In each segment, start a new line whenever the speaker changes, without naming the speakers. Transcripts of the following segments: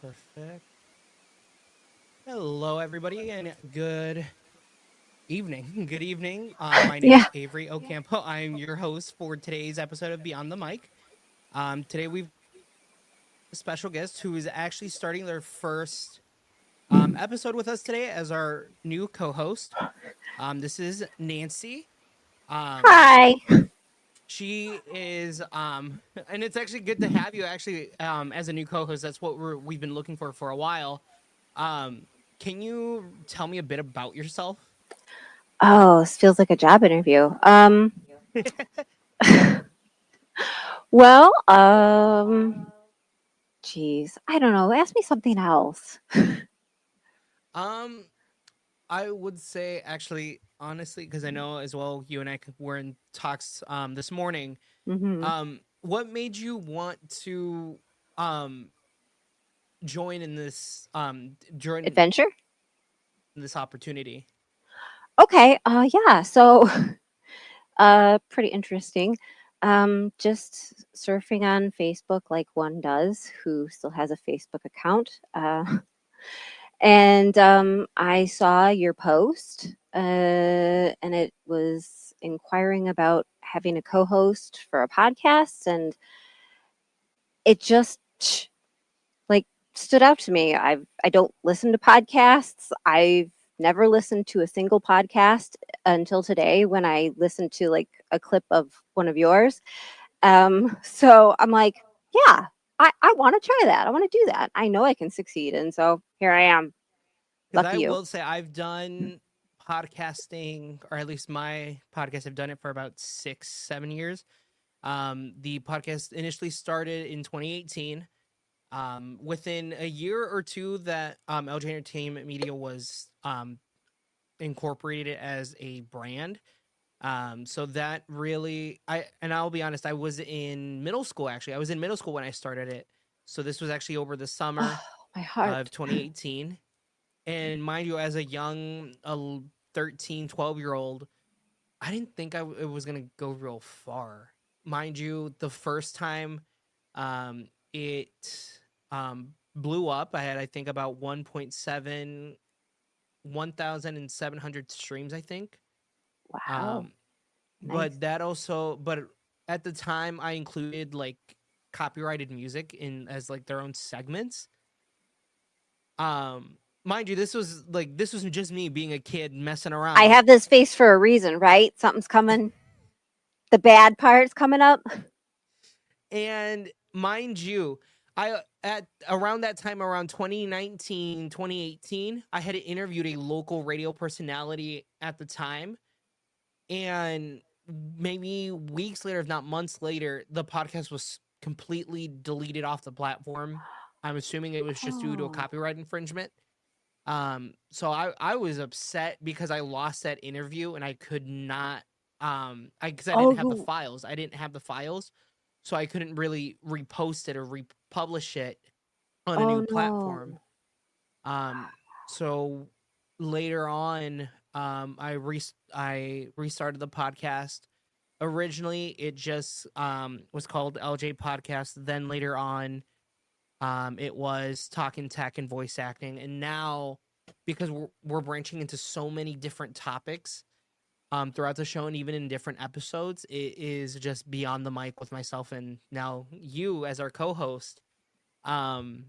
Perfect. Hello, everybody, and good evening. Good evening. My name
Yeah.
is Avery Ocampo. I'm your host for today's episode of Beyond the Mic. Today we've a special guest who is actually starting their first episode with us today as our new co-host. This is Nancy. Um,
Hi.
she is, and it's actually good to have you actually as a new co-host. That's what we've been looking for a while. Um, can you tell me a bit about yourself?
Oh, this feels like a job interview. Well, geez, I don't know. Ask me something else.
um, I would say actually, honestly, because I know as well, you and I were in talks this morning.
Hmm.
What made you want to um join in this join
Adventure?
this opportunity?
Okay. Yeah. So, pretty interesting. Just surfing on Facebook like one does who still has a Facebook account. And I saw your post, and it was inquiring about having a co-host for a podcast, and it just like stood out to me. I don't listen to podcasts. I've never listened to a single podcast until today when I listened to like a clip of one of yours. So I'm like, yeah, I want to try that. I want to do that. I know I can succeed. And so here I am.
Because
Lucky
I
you.
will say I've done podcasting, or at least my podcast. I've done it for about 6, 7 years. The podcast initially started in 2018. Within a year or two that LJ Entertainment Media was incorporated as a brand. So that really, I'll be honest, I was in middle school actually. I was in middle school when I started it. So this was actually over the
Oh,
summer
my
of
heart.
2018. And mind you, as a young 13, 12-year old, I didn't think it was going to go real far. Mind you, the first time it blew up, I had, I think, about 1.7, 1,700 streams, I think.
Wow.
Um,
Nice.
but that also, but at the time, I included like copyrighted music in as like their own segments. Mind you, this was just me being a kid messing
I
around.
have this face for a reason, right? Something's coming. The bad part's coming up.
And mind you, I at around that time, around 2019, 2018, I had interviewed a local radio personality at the time. And maybe weeks later, if not months later, the podcast was completely deleted off the platform. I'm assuming it was just due to a
Oh.
copyright infringement. So I was upset because I lost that interview and I could not I because I didn't
Oh,
have the
who?
files. I didn't have the files, so I couldn't really repost it or republish it on a
Oh
new platform.
no.
Um, so later on, I restarted the podcast. Originally, it just was called LJ Podcast. Then later on, it was talking tech and voice acting, and now because we're branching into so many different topics throughout the show and even in different episodes, it is just Beyond the Mic with myself and now you as our co-host. Um,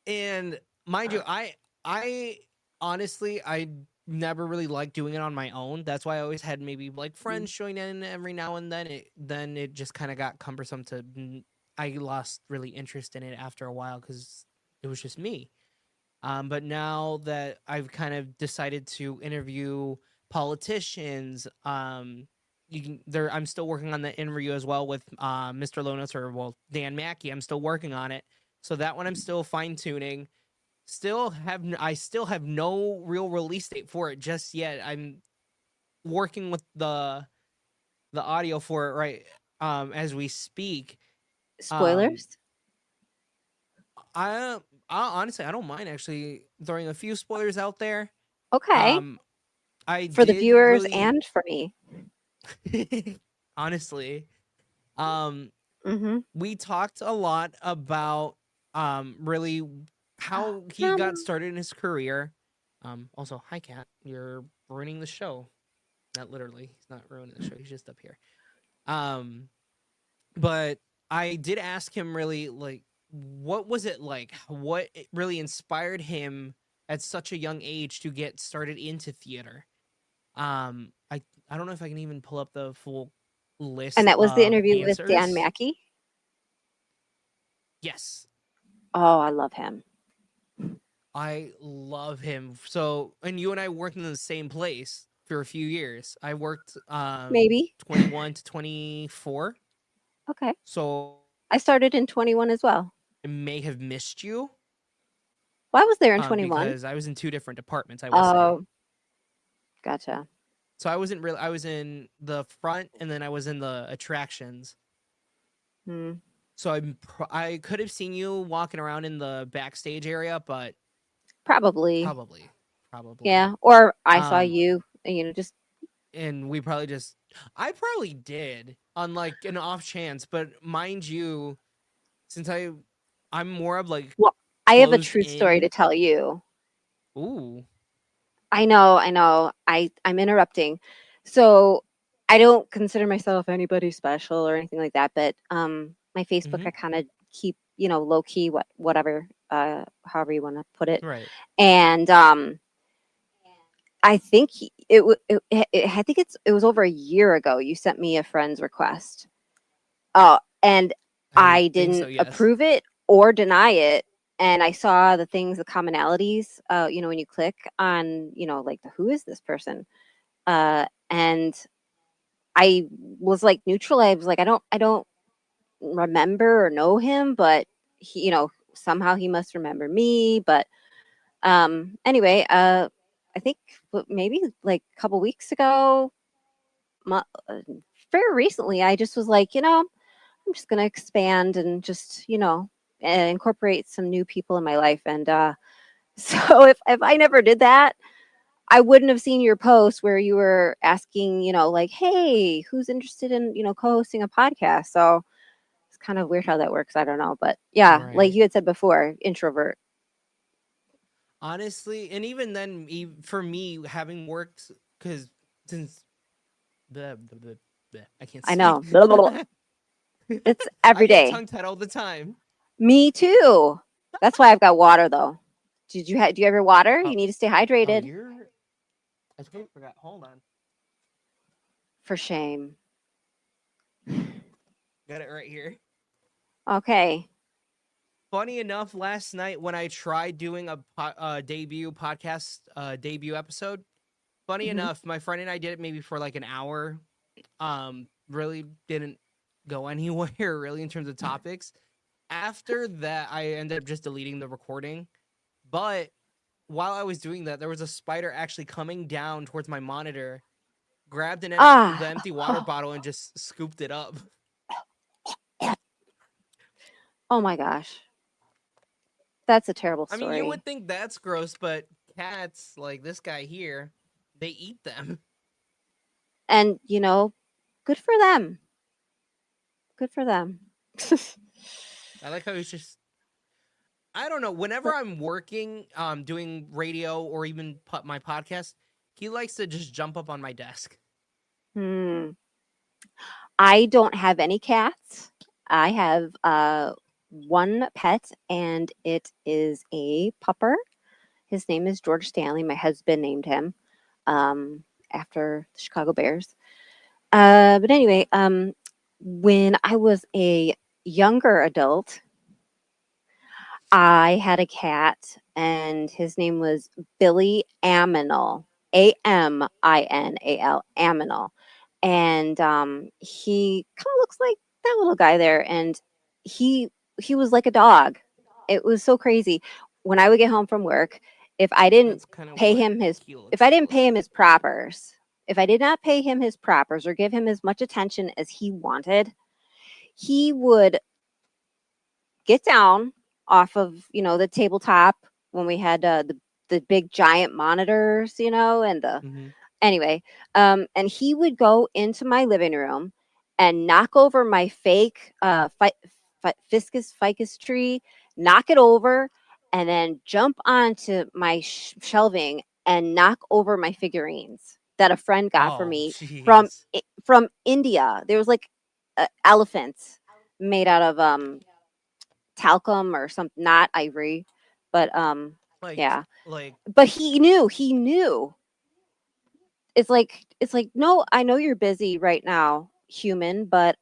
and mind you, I honestly I never really liked doing it on my own. That's why I always had maybe like
Mm.
friends join in every now and then. It just kind of got cumbersome to I lost really interest in it after a while because it was just me. But now that I've kind of decided to interview politicians, you can there. I'm still working on the interview as well with Mr. Lonas or well Dan Mackey. I'm still working on it, so that one I'm still fine tuning. I still have no real release date for it just yet. I'm working with the audio for it right as we speak. Um,
Spoilers?
I, I honestly I don't mind actually throwing a few spoilers out there.
Okay.
Um, I
For the
did
viewers
really
and for me.
honestly. Um,
Mm-hmm.
we talked a lot about really how he got
Um,
started in his career. Also, hi Kat, you're ruining the show. Not literally, he's not ruining the show. He's just up here. Um, but I did ask him really like, what was it like? What really inspired him at such a young age to get started into theater? I don't know if I can even pull up the full
and
list
that was the
of
interview with Dan
answers.
Mackey.
Yes,
Oh, I love him.
I love him. So, and you and I worked in the same place for a few years. I worked
Maybe.
21 to 24.
Okay.
So,
I started in 21 as well.
I may have missed you
Well, I was there in 21.
because I was in two different departments, I will say.
Oh, gotcha.
So I was in the front and then I was in the attractions.
Hmm.
So I could have seen you walking around in the backstage area, but
Probably.
probably probably.
Yeah. Or I saw
Um
you, just
and we probably just I probably did on like an off chance, but mind you, since I'm more of like
well, I have a
closed
true story to
in.
tell you.
Ooh.
I know, I know. I'm interrupting. So I don't consider myself anybody special or anything like that, but my Facebook
Mm-hmm.
I kind of keep, low key, whatever, however you want to put it.
Right.
And I think I think it was over a year ago you sent me a friend's request. And
I
I
think so,
didn't
yes.
approve it or deny it. And I saw the things, the commonalities, when you click on, like who is this person? And I was like neutral. I was like, I don't remember or know him, but he, somehow he must remember me. But anyway, I think maybe like a couple weeks ago, mu- uh, very recently, I just was like, I'm just going to expand and just, incorporate some new people in my life. And so if I never did that, I wouldn't have seen your post where you were asking, like, hey, who's interested in, co-hosting a podcast? So it's kind of weird how that works. I don't know. But yeah, like
Right.
you had said before, introvert.
Honestly, and even then, for me, having worked, because since I can't
I
speak.
know. Blah, blah, blah. It's
I
every
get
day.
tongue tied all the time.
Me too. That's why I've got water though. Do you have your water?
Oh,
You need to stay
oh,
hydrated.
you're. I totally forgot. Hold on.
For shame.
Got it right here.
Okay.
Funny enough, last night when I tried doing a debut podcast, debut episode, funny
Hmm.
enough, my friend and I did it maybe for like an hour. Really didn't go anywhere really in terms of topics. After that, I ended up just deleting the recording. But while I was doing that, there was a spider actually coming down towards my monitor, grabbed the
Ah.
empty water bottle and just scooped it up.
Oh my gosh. That's a terrible
I mean, you
story.
would think that's gross, but cats, like this guy here, they eat them.
And, good for them. Good for them.
I like how he's just. I don't know. Whenever I'm working, doing radio or even my podcast, he likes to just jump up on my desk.
Hmm. I don't have any cats. I have one pet, and it is a pupper. His name is George Stanley. My husband named him after the Chicago Bears. But anyway, when I was a younger adult, I had a cat, and his name was Billy Aminal, Aminal, Aminal, and he kind of looks like that little guy there, and he he was like a dog. It was so crazy. When I would get home from work, if I didn't
That's kind of
pay
what
him his
he
if
looks
I
like
didn't
also.
pay him his propers, if I did not pay him his propers or give him as much attention as he wanted, he would get down off of the tabletop when we had the big giant monitors, and the
Mm-hmm.
anyway, and he would go into my living room and knock over my fake fiscus ficus tree, knock it over, and then jump onto my shelving and knock over my figurines that a friend got for
Oh,
me
jeez.
from India. There was like elephants made out of talcum or something, not ivory, but
Like,
yeah.
like,
But he knew. It's like no, I know you're busy right now, human, but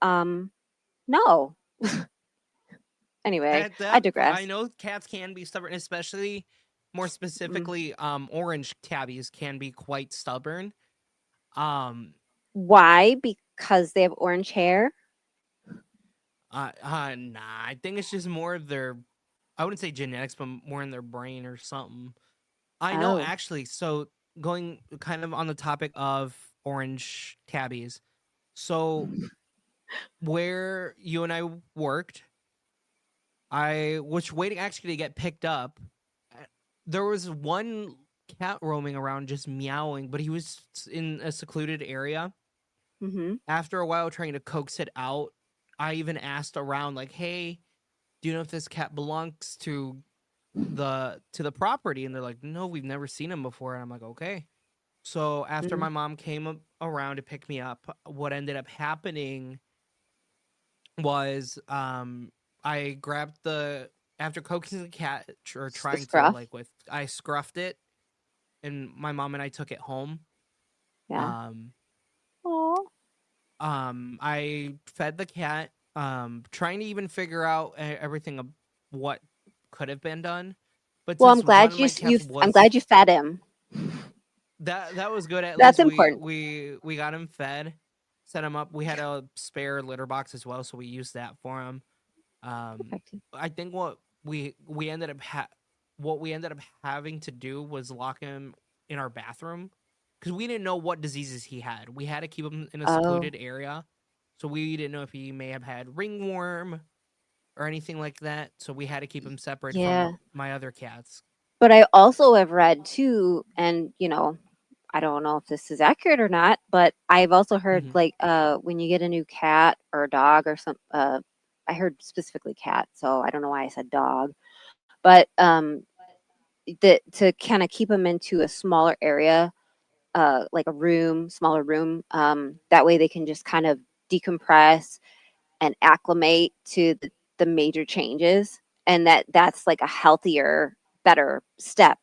no. Anyway,
at
I
that, I
digress.
know cats can be stubborn, especially more
Mm.
specifically, orange tabbies can be quite stubborn. Um,
Why? Because they have orange hair.
nah, I think it's just more of their, I wouldn't say genetics, but more in their brain or something. I know
Oh.
actually. So going kind of on the topic of orange tabbies. So where you and I worked, I was waiting actually to get picked up. There was one cat roaming around just meowing, but he was in a secluded area.
Mm-hmm.
After a while trying to coax it out, I even asked around like, "Hey, do you know if this cat belongs to the property?" And they're like, "No, we've never seen him before." And I'm like, "Okay." So after
Mm.
my mom came around to pick me up, what ended up happening was I grabbed the after coaxing the cat or
The
trying to
scruff.
like with I scruffed it and my mom and I took it home.
Yeah.
Um
Oh.
I fed the cat trying to even figure out everything of what could have been done. But
Well, I'm
since one
glad
of
you
my
s- you.
cats
I'm
was
glad you fed him.
that was good. At
That's
least we
important.
we we got him fed, set him up. We had a spare litter box as well, so we used that for him.
Perfect.
I think we ended up what we ended up having to do was lock him in our bathroom because we didn't know what diseases he had. We had to keep him in a
Oh,
secluded area, so we didn't know if he may have had ringworm or anything like that. So we had to keep him separate from
yeah.
my other cats.
But I also have read too, and I don't know if this is accurate or not, but I've also heard
Hmm.
like when you get a new cat or a dog or some I heard specifically cat, so I don't know why I said dog, but that to kind of keep them into a smaller area, like a room, smaller room, that way they can just kind of decompress and acclimate to the major changes, and that's like a healthier, better step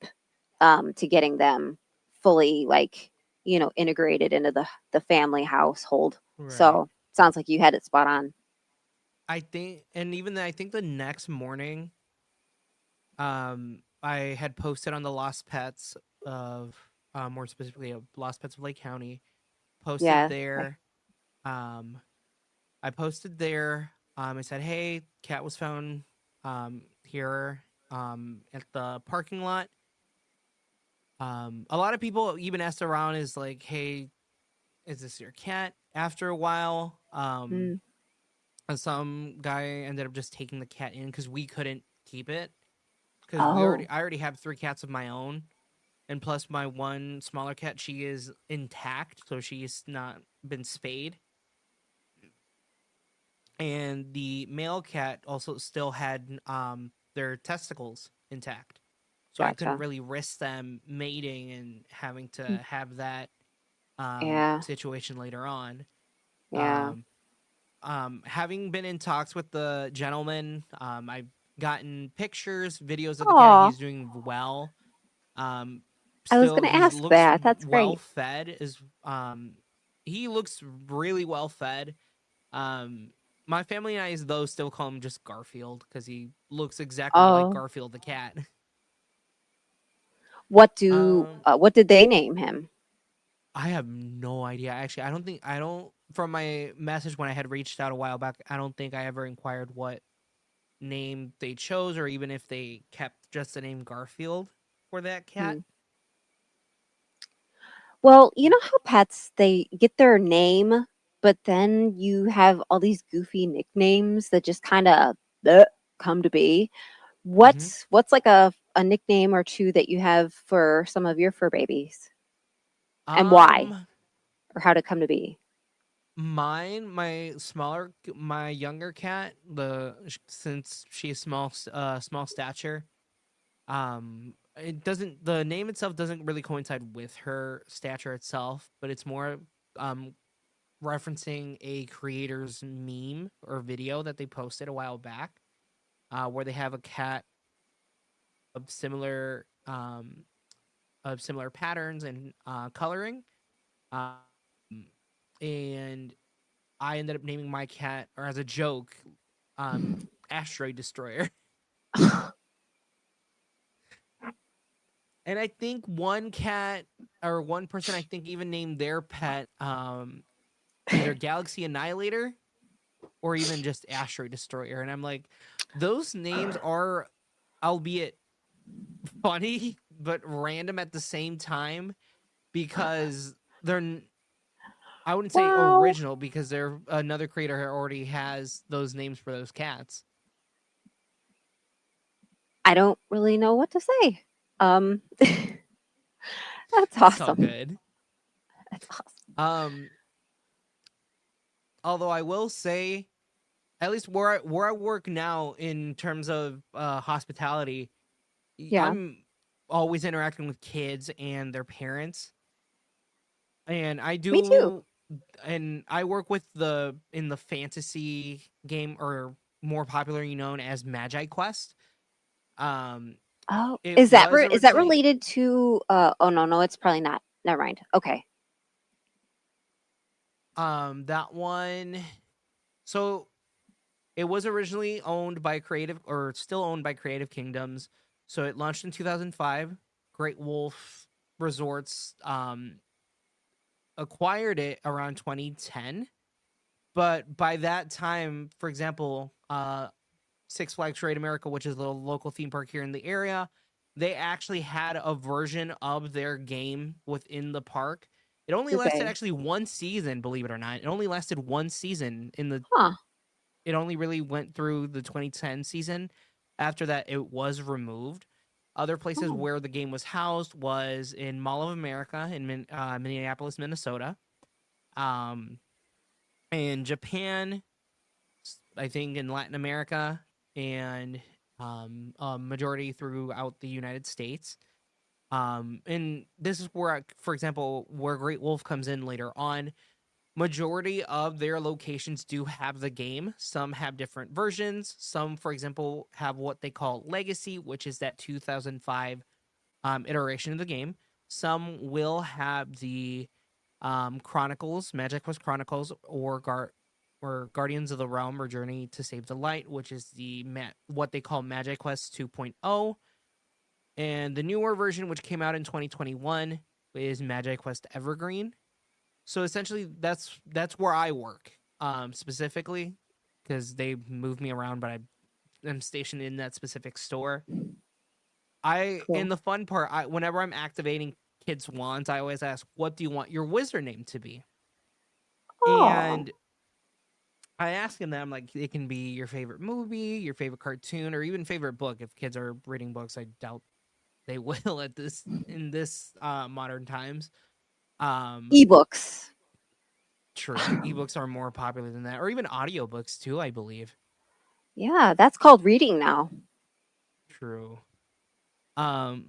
to getting them fully like integrated into the family household.
Right.
So sounds like you had it spot on.
I think, and even I think the next morning, I had posted on the Lost Pets of, more specifically, of Lost Pets of Lake County. Posted
Yeah.
there. Um, I posted there. I said, "Hey, cat was found here at the parking lot." A lot of people even asked around, is like, "Hey, is this your cat?" After a while,
Mm.
some guy ended up just taking the cat in because we couldn't keep it because
Oh,
I already have 3 cats of my own, and plus my one smaller cat, she is intact, so she's not been spayed. And the male cat also still had their testicles intact, so I couldn't
gotcha.
really risk them mating and having
Mm.
to have that
Yeah.
situation later on.
Yeah.
um, Having been in talks with the gentleman, I've gotten pictures, videos of the cat.
Oh,
He's doing well. um,
I was
Still,
gonna
he
ask
looks
that. That's
well
great.
fed, is he looks really well fed. um, my family and I, though, still call him just Garfield because he looks exactly like
Oh,
Garfield the cat. Um,
what did they name him?
I have no idea. Actually, I don't. From my message when I had reached out a while back, I don't think I ever inquired what name they chose, or even if they kept just the name Garfield for that cat.
Hmm. Well, you know how pets they get their name, but then you have all these goofy nicknames that just kind of come to be.
Hmm.
What's like a nickname or two that you have for some of your fur babies, and why,
Um,
or how to come to be?
my younger cat, since she's small stature, the name itself doesn't really coincide with her stature itself, but it's more um referencing a creator's meme or video that they posted a while back, where they have a cat of similar patterns and coloring. Um, and I ended up naming my cat, or as a joke, Asteroid Destroyer. And I think one cat or one person, I think, even named their pet either Galaxy Annihilator or even just Asteroid Destroyer. And I'm like, those names are, albeit funny, but random at the same time, because I wouldn't say
Wow.
original, because another creator already has those names for those cats.
I don't really know what to say. That's
It's all
awesome.
good.
That's awesome.
Although I will say, at least where I work now in terms of hospitality,
Yeah.
I'm always interacting with kids and their parents, and
Me too.
I work with in the fantasy game, or more popularly known as Magi Quest.
Oh,
It
is that
was
is that
originally
related to? Oh no, it's probably not. Never mind. Okay.
that one. So it was originally owned by still owned by Creative Kingdoms. So it launched in 2005. Great Wolf Resorts acquired it around 2010. But by that time, for example, Six Flags Great America, which is a local theme park here in the area, they actually had a version of their game within the park. It only
Did
lasted
they?
actually one season, believe it or not. It only lasted one season
Huh.
it only really went through the 2010 season. After that, it was removed. Other places
Oh.
where the game was housed was in Mall of America in Minneapolis, Minnesota. In Japan, I think in Latin America, and a majority throughout the United States. And this is where, for example, where Great Wolf comes in later on. Majority of their locations do have the game. Some have different versions. Some, for example, have what they call Legacy, which is that 2005 iteration of the game. Some will have the Chronicles, Magic Quest Chronicles, or Guardians of the Realm or Journey to Save the Light, which is what they call Magic Quest 2.0. And the newer version, which came out in 2021, is Magic Quest Evergreen. So essentially, that's where I work, specifically, because they move me around, but I'm stationed in that specific store.
Cool.
And the fun part, whenever I'm activating kids' wands, I always ask, "What do you want your wizard name to be?"
Oh.
And I ask them that. I'm like, it can be your favorite movie, your favorite cartoon, or even favorite book. If kids are reading books, I doubt they will in this modern times.
Ebooks.
True. Ebooks are more popular than that, or even audiobooks too, I believe.
Yeah, that's called reading now.
True. Um,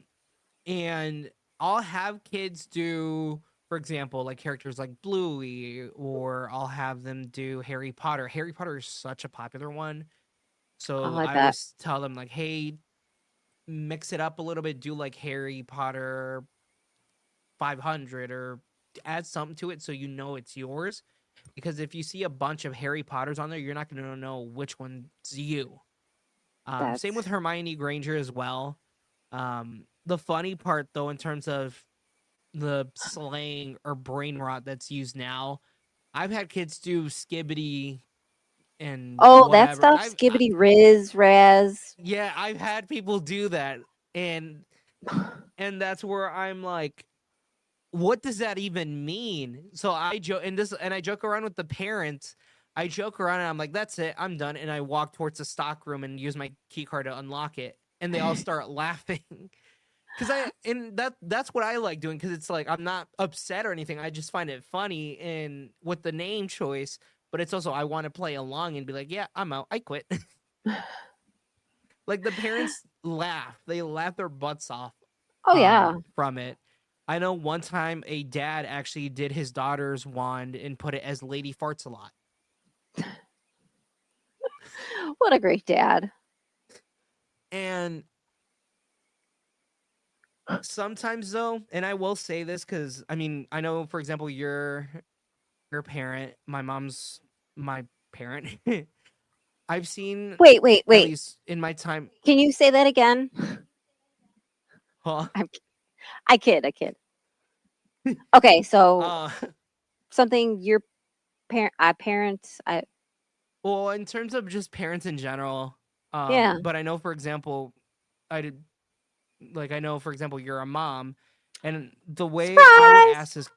and I'll have kids do, for example, like characters like Bluey, or I'll have them do Harry Potter. Harry Potter is such a popular one.
Oh,
So
I
I
bet.
always tell them, like, hey, mix it up a little bit, do like Harry Potter 500, or add something to it so you know it's yours. Because if you see a bunch of Harry Potters on there, you're not going to know which one's you. Same with
That's
Hermione Granger as well. The funny part, though, in terms of the slang or brain rot that's used now, I've had kids do Skibbity and
oh, that
whatever.
stuff. Skibbity Riz Raz.
Yeah, I've had people do that, and that's where I'm like, what does that even mean? So I joke, and I joke around with the parents. I joke around and I'm like, that's it, I'm done. And I walk towards the stock room and use my key card to unlock it. And they all start laughing. because that's what I like doing, because it's like I'm not upset or anything. I just find it funny and with the name choice, but it's also I want to play along and be like, yeah, I'm out. I quit. Like the parents laugh. They laugh their butts off
Oh yeah.
from it. I know one time a dad actually did his daughter's wand and put it as Lady Farts a Lot.
What a great dad.
And sometimes though, and I will say this because I mean, I know for example your parent, my mom's my parent. I've seen
Wait, wait,
at
wait.
least in my time.
Can you say that again?
Huh?
I kid. Okay, so
Uh,
something your parents,
well, in terms of just parents in general,
yeah.
but I know for example, I did like I know for example you're a mom, and the way I would
Surprise!
ask is,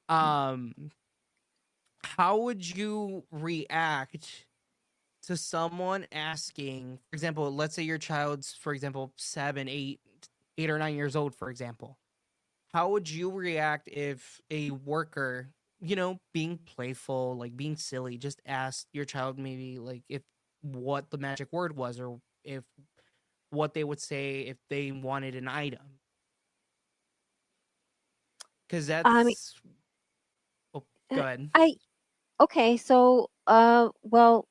um, how would you react to someone asking, for example, let's say your child's, for example, 7, 8 or 9 years old, for example. How would you react if a worker, being playful, like being silly, just asked your child maybe like if what the magic word was, or if what they would say if they wanted an item? Because
I mean,
that's, oh, go ahead.
I okay, so well,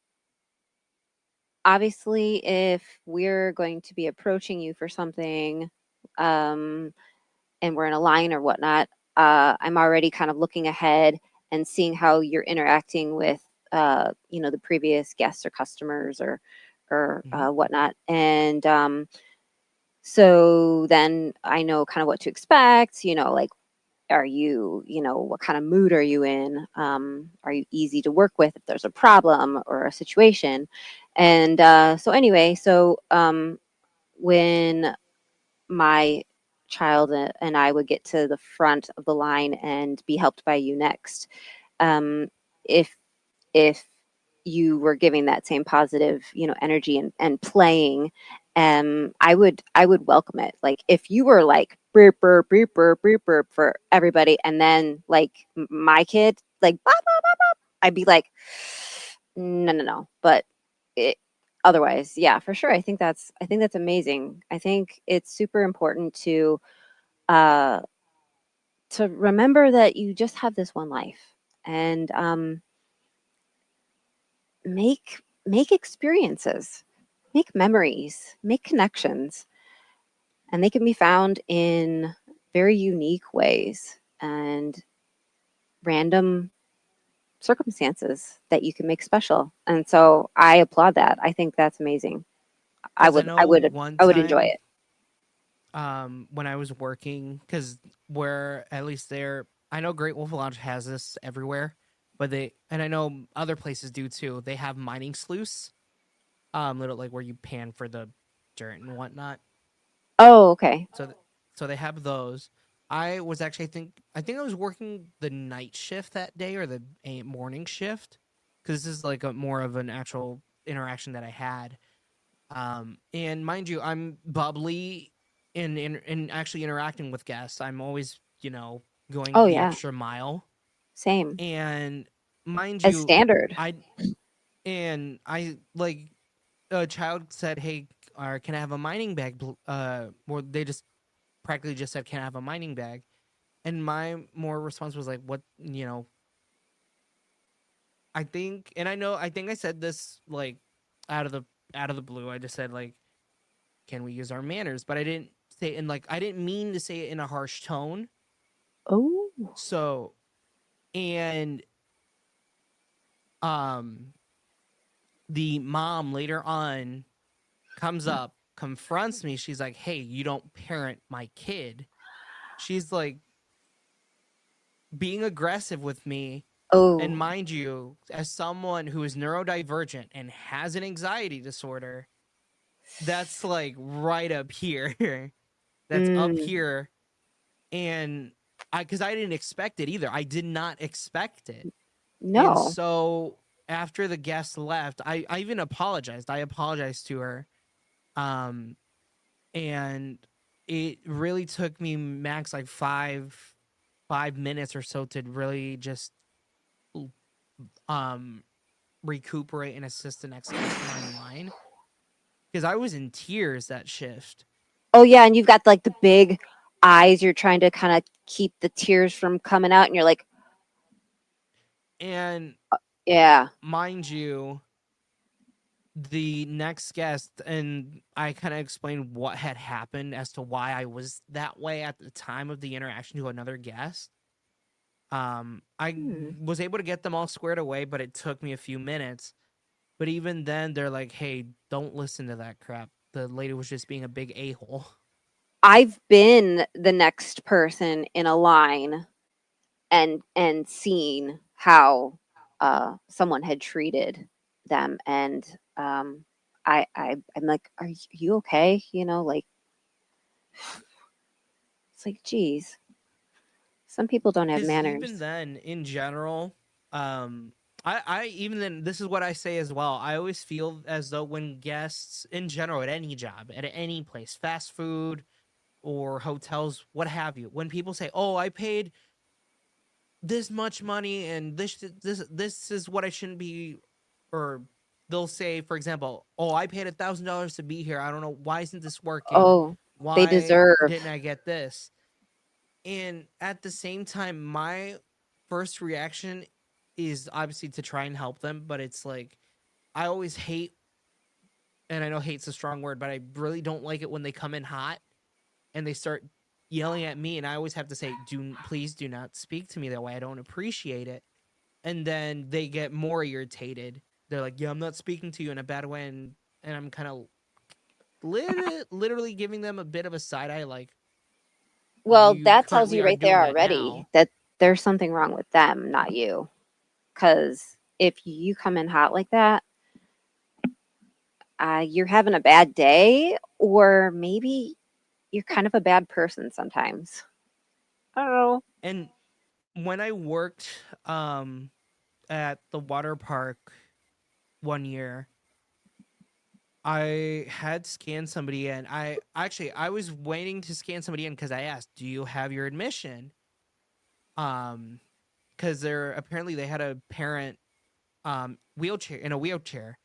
obviously if we're going to be approaching you for something, um and we're in a line or whatnot, I'm already kind of looking ahead and seeing how you're interacting with, the previous guests or customers or
Hmm.
whatnot. And so then I know kind of what to expect, like, are you, what kind of mood are you in? Are you easy to work with if there's a problem or a situation? And so anyway, when my child and I would get to the front of the line and be helped by you next. Um, if if you were giving that same positive, energy and playing, I would welcome it. Like if you were like burp burp burp burp burp burp for everybody, and then like my kid like bop, bop, bop, bop, I'd be like, no, no, no. But it, otherwise, yeah, for sure. I think that's amazing. I think it's super important uh, to remember that you just have this one life, and make experiences, make memories, make connections, and they can be found in very unique ways and random circumstances that you can make special. And so I applaud that. I think that's amazing. I
Because I
would I
know
would
one
I would enjoy
time,
it.
when I was working, because where at least there, I know Great Wolf Lodge has this everywhere, but and I know other places do too. They have mining sluice, little like where you pan for the dirt and whatnot.
Oh, okay.
So, so they have those. I was actually, I think I was working the night shift that day or the morning shift, because this is like a more of an actual interaction that I had. And mind you, I'm bubbly in actually interacting with guests. I'm always,
Oh
going the
yeah,
extra mile.
same
And mind
as
you,
standard.
I I like a child said, "Hey, can I have a mining bag?" Or they just practically just said, "Can I have a mining bag?" And my more response was like, "What, I think," and I think I said this like out of the blue. I just said like, "Can we use our manners?" But I didn't say, and like I didn't mean to say it in a harsh tone.
Oh,
So, and um the mom later on comes up, confronts me. She's like, "Hey, you don't parent my kid." She's like being aggressive with me. And
oh,
mind you, as someone who is neurodivergent and has an anxiety disorder, that's like right up here. That's up
mm,
here. And because I didn't expect it either. I did not expect it. And
no.
so after the guest left, I even apologized. I apologized to her. Um, and it really took me max like 5 minutes or so to really just um recuperate and assist the next customer in line because I was in tears that shift.
Oh yeah, and you've got like the big eyes. You're trying to kind of keep the tears from coming out, and you're like,
And
yeah.
mind you, the next guest, and I kind of explained what had happened as to why I was that way at the time of the interaction to another guest. I
Hmm.
was able to get them all squared away, but it took me a few minutes. But even then, they're like, "Hey, don't listen to that crap." The lady was just being a big a-hole.
I've been the next person in a line and seen how someone had treated them, and I'm like, are you okay? You know, like it's like, geez, some people don't have
Because even
manners.
then, in general, I even then, this is what I say as well. I always feel as though when guests, in general, at any job, at any place, fast food or hotels, what have you, when people say, "Oh, I paid this much money and this is what I shouldn't be," or they'll say, for example, "Oh, I paid $1,000 to be here. I don't know why isn't this working?
Oh, they
Why
deserve.
didn't I get this?" And at the same time, my first reaction is obviously to try and help them, but it's like I always hate, and I know hate's a strong word, but I really don't like it when they come in hot and they start yelling at me, and I always have to say, "Do please do not speak to me that way. I don't appreciate it." And then they get more irritated. They're like, "Yeah, I'm not speaking to you in a bad way," and I'm kind of literally giving them a bit of a side eye, like
Well,
you
that tells
currently
you
are
right there
doing it
already
now.
that there's something wrong with them, not you. Because if you come in hot like that, you're having a bad day, or maybe you're kind of a bad person sometimes. I don't know.
And when I worked at the water park one year, I had scanned somebody in. I was waiting to scan somebody in because I asked, "Do you have your admission?" Um, because they're apparently they had a parent wheelchair in a wheelchair.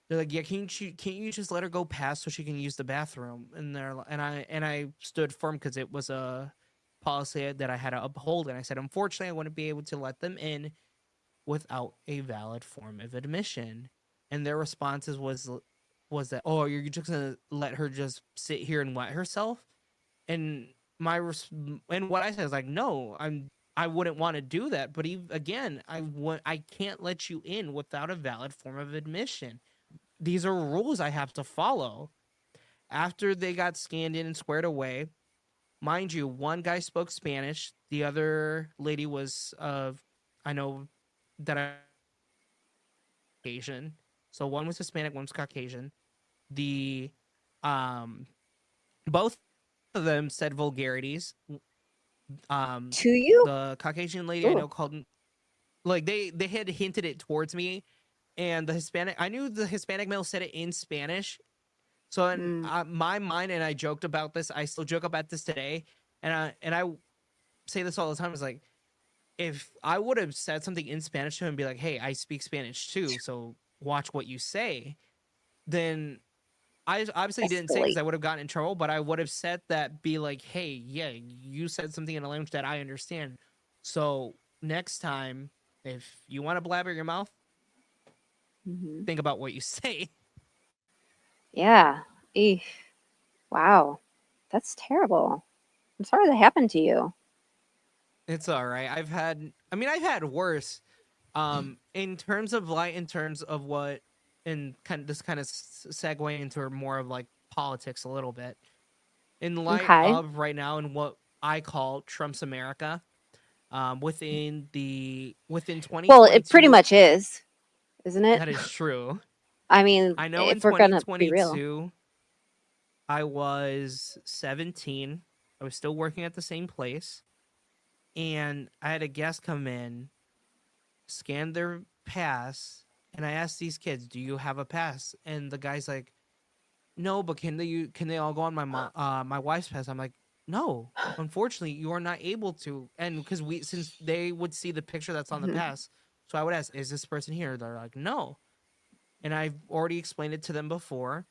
They're like, "Yeah, can't you just let her go past so she can use the bathroom?" And I stood firm because it was a policy that I had to uphold, and I said, "Unfortunately, I wouldn't be able to let them in without a valid form of admission." And their responses was that, "Oh, you're just gonna let her just sit here and wet herself?" And and what I said is like, "No, I wouldn't want to do that, but again, I can't let you in without a valid form of admission. These are rules I have to follow." After they got scanned in and squared away, mind you, one guy spoke Spanish, the other lady was I know that I Caucasian. So one was Hispanic, one was Caucasian. The um both of them said vulgarities. Um
To you?
the Caucasian lady I
Ooh.
know called like they had hinted it towards me, and the Hispanic I knew the Hispanic male said it in Spanish. So in
Mm.
my mind, and I joked about this, I still joke about this today, and I say this all the time, is like, if I would have said something in Spanish to him and be like, "Hey, I speak Spanish too, so watch what you say," then I obviously didn't say because
Escalate.
I would have gotten in trouble, but I would have said that, be like, "Hey, yeah, you said something in a language that I understand. So next time, if you want to blabber your mouth,
Hmm.
think about what you say."
Yeah. Eesh. Wow. That's terrible. I'm sorry that happened to you.
It's all right. I've had worse. In terms of what, and kind of this kind of segue into more of like politics a little bit. In light
Okay.
of right now and what I call Trump's America, within
Well, it pretty
2022,
much is, isn't it?
that is true.
I mean,
I know in
if we're gonna be real.
2022, I was 17. I was still working at the same place, and I had a guest come in, scan their pass, and I asked these kids, "Do you have a pass?" And the guy's like, no, but can they all go on my wife's pass? I'm like, no, unfortunately, you are not able to. And because since they would see the picture that's on the
Mhm.
pass, so I would ask, is this person here? They're like, no. And I've already explained it to them before.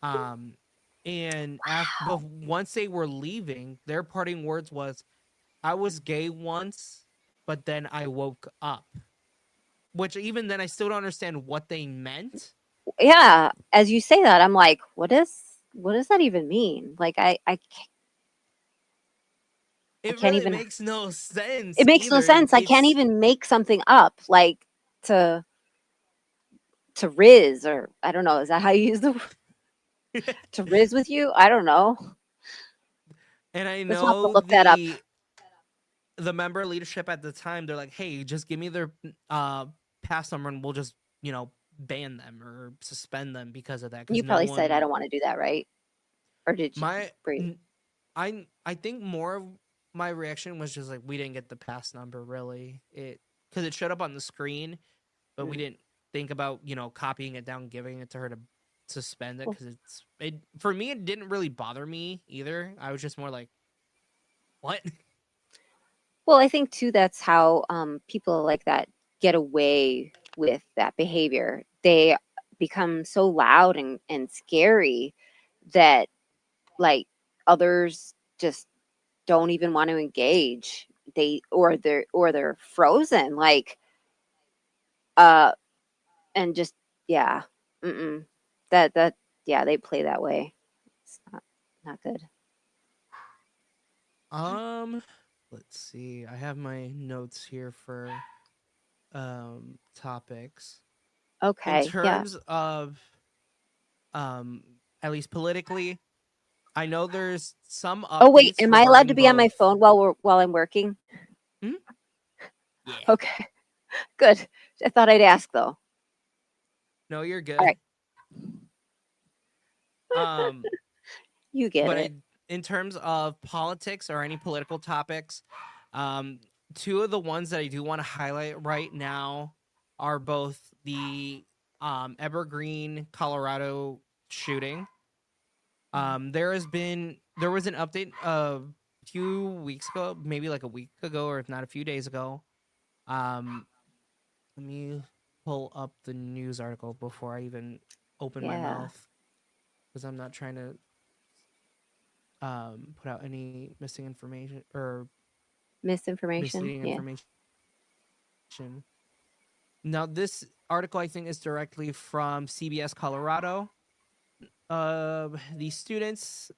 Um, but once they were leaving, their parting words was, I was gay once, but then I woke up. Which even then, I still don't understand what they meant.
Yeah, as you say that, I'm like, what does that even mean? Like, I
It
can't
really
even.
makes no sense
It makes no
either.
sense. I can't
It's
even make something up like to riz, or I don't know. Is that how you use the to riz with you? I don't know.
and I
Let's have to
know
look that up.
the member leadership at the time, they're like, hey, just give me their pass number and we'll just, ban them or suspend them because of that.
You
Because no
probably said I
one
don't want to do that, right? Or did you?
my
Great.
n- I think more of my reaction was just like we didn't get the pass number really. It because it showed up on the screen, but we
Mm.
didn't think about, copying it down, giving it to her to suspend it
Well,
because it for me it didn't really bother me either. I was just more like, what?
well, I think too that's how people like that get away with that behavior. They become so loud and scary that like others just don't even want to engage. They're frozen like uh and just yeah. Mm-mm. That yeah, they play that way. It's not good.
Um, let's see. I have my notes here for topics. In
Okay. Yeah.
terms of um at least politically, I know there's some
Oh wait,
updates
am I allowed to
regarding
be on my
both.
phone while I'm working?
Mhm. Yeah.
Okay. Good. I thought I'd ask though.
No, you're
All
good.
right.
Um
You get
but
it.
in terms of politics or any political topics, um two of the ones that I do want to highlight right now are both the Evergreen, Colorado shooting. There was an update a few weeks ago, maybe like a week ago, or if not a few days ago. Um, Let me pull up the news article before I even open my
Yeah.
mouth because I'm not trying to put out any missing information or
Misinformation.
misleading
Yeah.
information. Now, this article I think is directly from CBS Colorado. The student's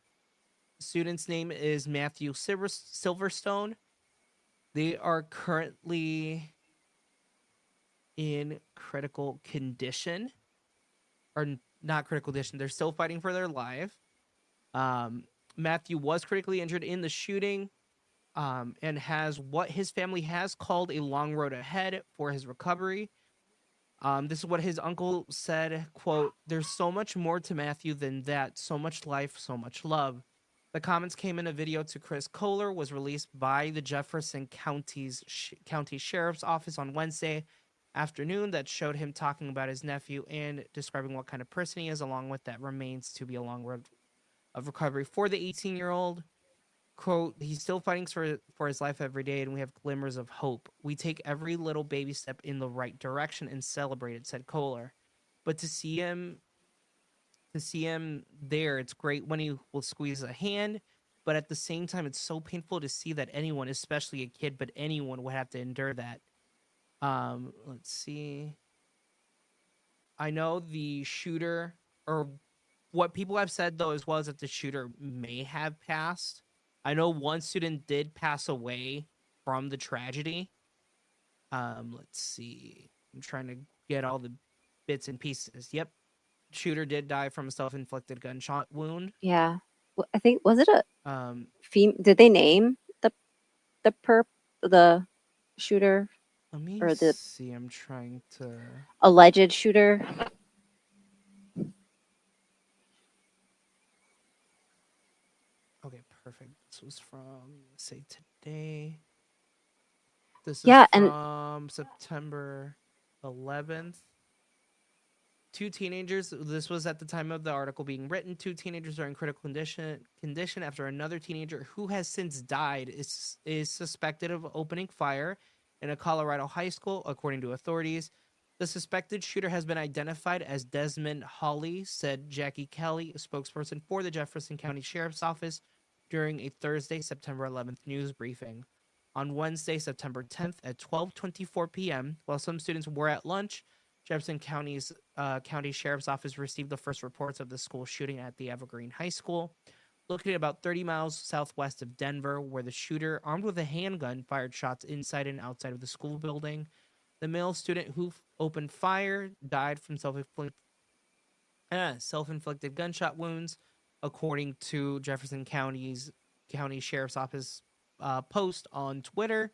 name is Matthew Silverstone. They are currently in critical condition, or not critical condition. They're still fighting for their life. Um, Matthew was critically injured in the shooting, and has what his family has called a long road ahead for his recovery. This is what his uncle said, quote, "There's so much more to Matthew than that, so much life, so much love." The comments came in a video to Chris Kohler, was released by the Jefferson County Sheriff's Office on Wednesday afternoon, that showed him talking about his nephew and describing what kind of person he is, along with that remains to be a long road of recovery for the 18-year-old. Quote, "He's still fighting for his life every day, and we have glimmers of hope. We take every little baby step in the right direction and celebrate it," said Kohler. But to see him there, it's great when he will squeeze a hand, but at the same time, it's so painful to see that anyone, especially a kid, but anyone would have to endure that. Let's see. I know the shooter, or what people have said though as well, is that the shooter may have passed. I know one student did pass away from the tragedy. Let's see. I'm trying to get all the bits and pieces. Yep, shooter did die from a self-inflicted gunshot wound.
Yeah. I think was it a
Um,
did they name the perp the shooter
Let me
or the
see. I'm trying to.
alleged shooter?
Okay, perfect. This was from say today. This is
Yeah, and
from September 11th. two teenagers. This was at the time of the article being written. Two teenagers are in critical condition after another teenager who has since died is suspected of opening fire in a Colorado high school, according to authorities. The suspected shooter has been identified as Desmond Hawley, said Jackie Kelly, a spokesperson for the Jefferson County Sheriff's Office, during a Thursday, September 11th news briefing. On Wednesday, September 10th at 12:24 p.m., while some students were at lunch, Jefferson County's County Sheriff's Office received the first reports of the school shooting at the Evergreen High School, located about 30 miles southwest of Denver, where the shooter, armed with a handgun, fired shots inside and outside of the school building. The male student who opened fire died from self-inflicted gunshot wounds, according to Jefferson County's County Sheriff's Office post on Twitter.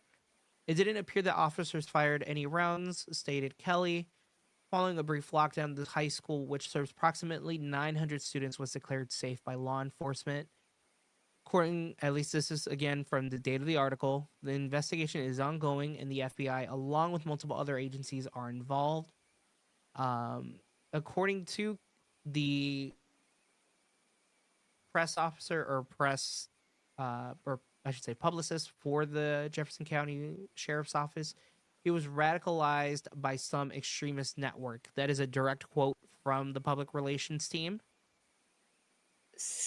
It didn't appear that officers fired any rounds, stated Kelly. Following a brief lockdown, the high school, which serves approximately 900 students, was declared safe by law enforcement. According, at least this is again from the date of the article, the investigation is ongoing and the FBI, along with multiple other agencies, are involved. According to the press officer or I should say publicist for the Jefferson County Sheriff's Office, he was radicalized by some extremist network. That is a direct quote from the public relations team.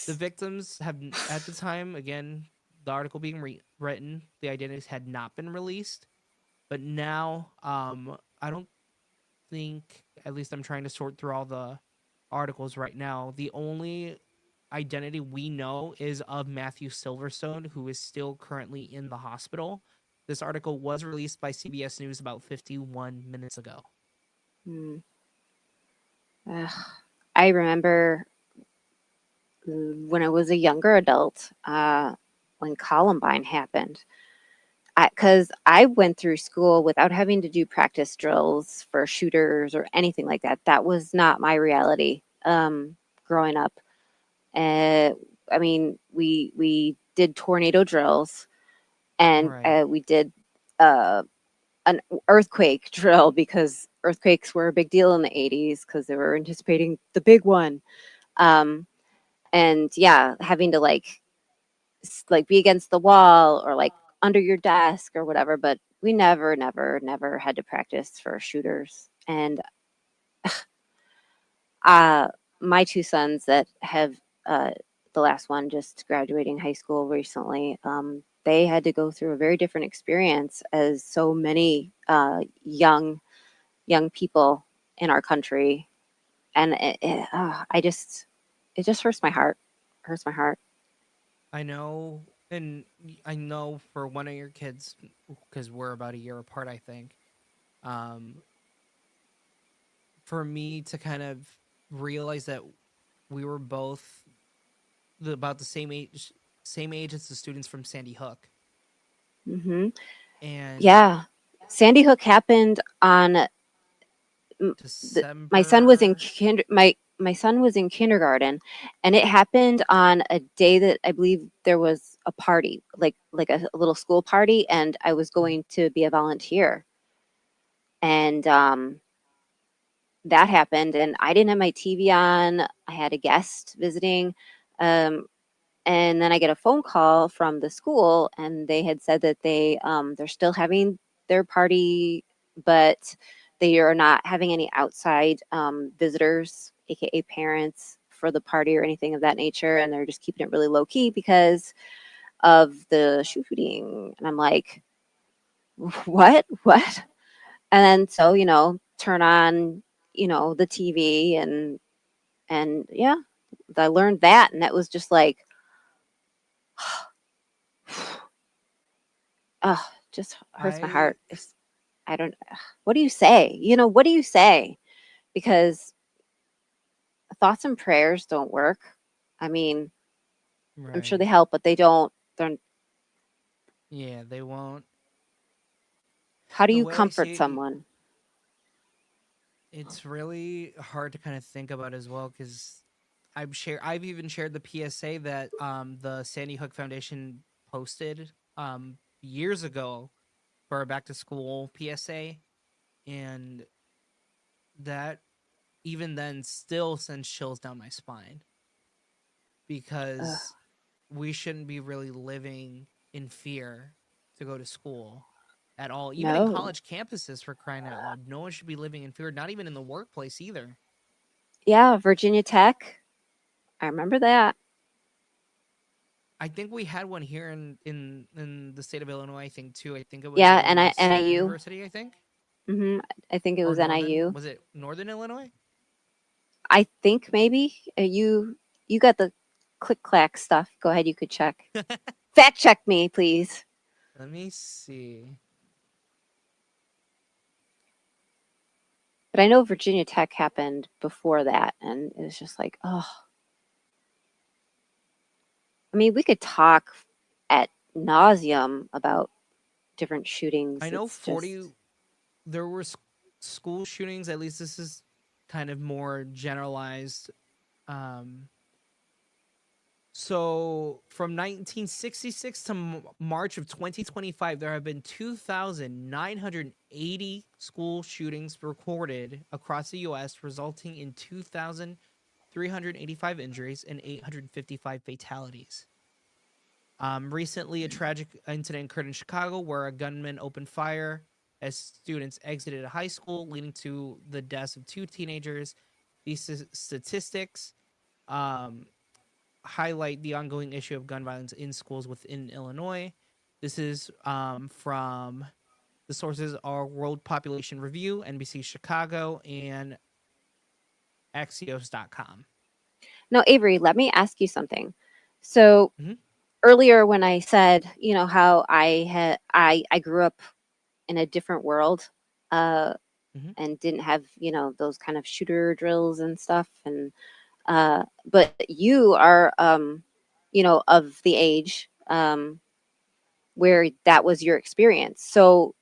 The victims have, at the time, again, the article being written, the identities had not been released. But now, I don't think, at least I'm trying to sort through all the articles right now, the only identity we know is of Matthew Silverstone, who is still currently in the hospital. This article was released by CBS News about 51 minutes ago.
I remember when I was a younger adult, when Columbine happened, because I went through school without having to do practice drills for shooters or anything like that. That was not my reality growing up. I mean, we did tornado drills, and
Right.
we did an earthquake drill because earthquakes were a big deal in the 80s because they were anticipating the big one. And yeah, having to like be against the wall or like under your desk or whatever, but we never had to practice for shooters. And my two sons that have the last one just graduating high school recently, they had to go through a very different experience as so many young people in our country, and it just hurts my heart. Hurts my heart.
I know, and I know for one of your kids, because we're about a year apart, I think. Um, for me to kind of realize that we were both about the same age as the students from Sandy Hook,
Hmm.
and
Yeah, Sandy Hook happened on my son was in
December.
my son was in kindergarten, and it happened on a day that I believe there was a party, like a little school party, and I was going to be a volunteer, and that happened, and I didn't have my TV on. I had a guest visiting, um, and then I get a phone call from the school, and they had said that they're still having their party, but they are not having any outside visitors, aka parents, for the party or anything of that nature, and they're just keeping it really low key because of the shooting. And I'm like, what? And then so turn on the TV, and yeah, I learned that, and that was just like, oh, just hurts my
I
heart. I don't. What do you say? What do you say? Because thoughts and prayers don't work. I mean, I'm sure they
right,
help, but they don't. They're,
yeah, they won't.
how do
The
you
way I
comfort
see it,
someone?
it's really hard to kind of think about as well because I've even shared the PSA that the Sandy Hook Foundation posted years ago for a back to school PSA, and that even then still sends chills down my spine
Ugh,
because we shouldn't be really living in fear to go to school at all. Even in
no.
college campuses, for crying out loud, no one should be living in fear. Not even in the workplace either.
Yeah, Virginia Tech. I remember that.
I think we had one here in the state of Illinois. I think too. I think it was
Yeah,
Illinois State
NIU.
University. I think
I think it
or
was
Northern.
NIU.
Was it Northern Illinois?
I think maybe you got the click clack stuff. Go ahead, you could check. Fact check me, please.
Let me see.
But I know Virginia Tech happened before that, and it was just like, oh, I mean, we could talk at nauseum about different shootings.
I know
It's
40.
just
There were school shootings. At least this is kind of more generalized. Um, So from 1966 to March of 2025, there have been 2,980 school shootings recorded across the U.S., resulting in 2,385 injuries and 855 fatalities. Recently, a tragic incident occurred in Chicago where a gunman opened fire as students exited a high school, leading to the deaths of two teenagers. These statistics um, highlight the ongoing issue of gun violence in schools within Illinois. This is from the sources are World Population Review, NBC Chicago, and Axios.com.
no, Avery. Let me ask you something. So
Mm-hmm.
earlier, when I said, how I grew up in a different world, uh,
Mm-hmm.
and didn't have those kind of shooter drills and stuff, and but you are of the age where that was your experience. So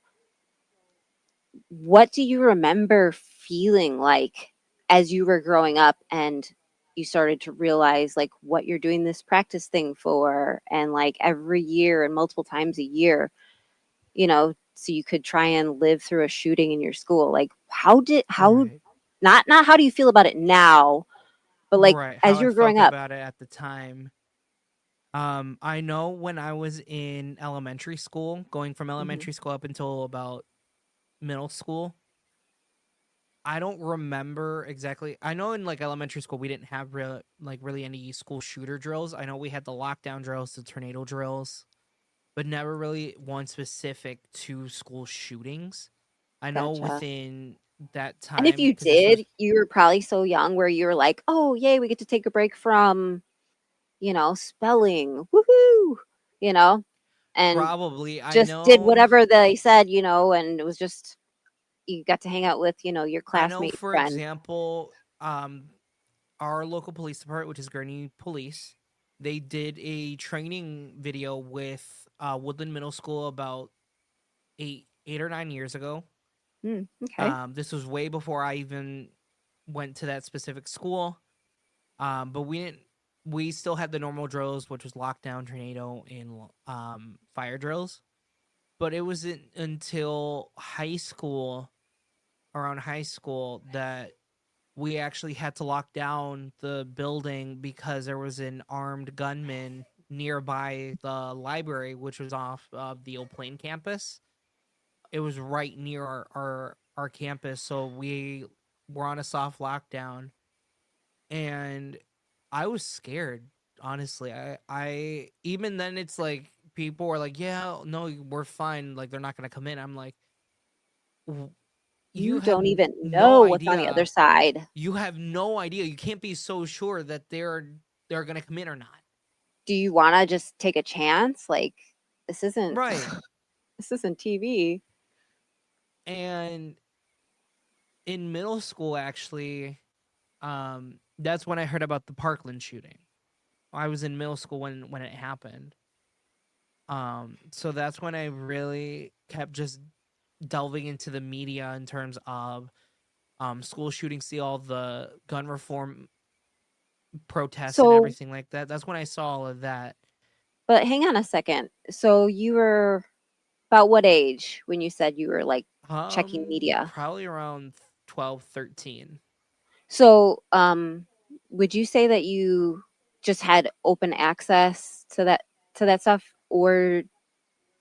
what do you remember feeling like as you were growing up and you started to realize like what you're doing this practice thing for, and like every year and multiple times a year, so you could try and live through a shooting in your school? Like how
Right.
not how do you feel about it now, but like
Right. How
as
I
you were growing
felt
up?
about it at the time. I know when I was in elementary school, going from
Hmm.
elementary school up until about middle school, I don't remember exactly. I know in like elementary school we didn't have really any school shooter drills. I know we had the lockdown drills, the tornado drills, but never really one specific to school shootings. I know
Gotcha.
within that
And if
time
you
because this was
did, you were probably so young where you were like, "Oh, yay, we get to take a break from, spelling. Woohoo!" You know, and
probably I
just did
know
whatever they said, and it was just you got to hang out with, your
I know
classmate
for
friend.
example, our local police department, which is Gurney Police, they did a training video with Woodland Middle School about 8 or 9 years ago.
Okay.
This was way before I even went to that specific school. But we didn't. We still had the normal drills, which was lockdown, tornado, and fire drills. But it wasn't until high school, around high school, that we actually had to lock down the building because there was an armed gunman nearby the library, which was off of the Old Plain campus. It was right near our campus, so we were on a soft lockdown, and I was scared. Honestly, I even then it's like people were like, "Yeah, no, we're fine. Like they're not gonna come in." I'm like, "W-
You
"You have
don't even
no
know what's on the other
idea.
side.
You have no idea. You can't be so sure that they're gonna come in or not."
Do you want to just take a chance? Like this isn't
Right.
this isn't TV.
And in middle school, actually, that's when I heard about the Parkland shooting. I was in middle school when it happened. So that's when I really kept just delving into the media in terms of school shootings, see all the gun reform protests and
So,
everything like that. That's when I saw all of that.
but hang on a second. So you were about what age when you said you were like checking media?
Probably around 12, 13.
So, would you say that you just had open access to that stuff, or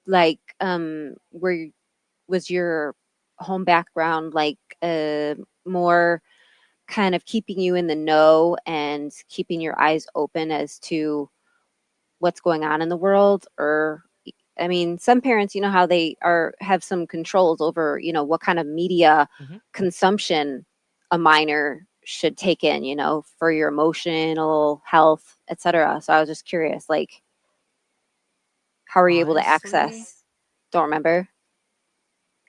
like, were was your home background like more kind of keeping you in the know and keeping your eyes open as to what's going on in the world? Or I mean, some parents, you know how they are have some controls over, what kind of media
Hmm.
consumption a minor should take in, for your emotional health, etc. So I was just curious, like, how are you able to
Honestly,
access? Don't remember.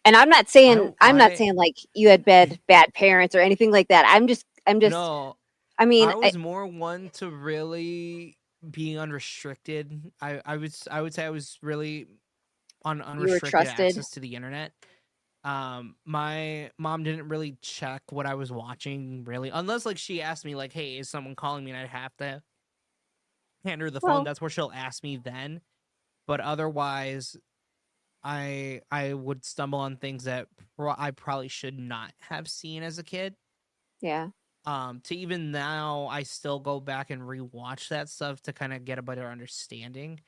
And
I don't.
I'm not saying like you had bad parents or anything like that. I'm just
No,
I mean,
I was more one to really be unrestricted. I would say I was really on
you were
unrestricted
trusted.
access to the internet. My mom didn't really check what I was watching really, unless like she asked me like, "Hey, is someone calling me?" and I'd have to hand her the phone.
Well,
That's where she'll ask me then. But otherwise, I would stumble on things that I probably should not have seen as a kid.
yeah.
To even now, I still go back and rewatch that stuff to kind of get a better understanding.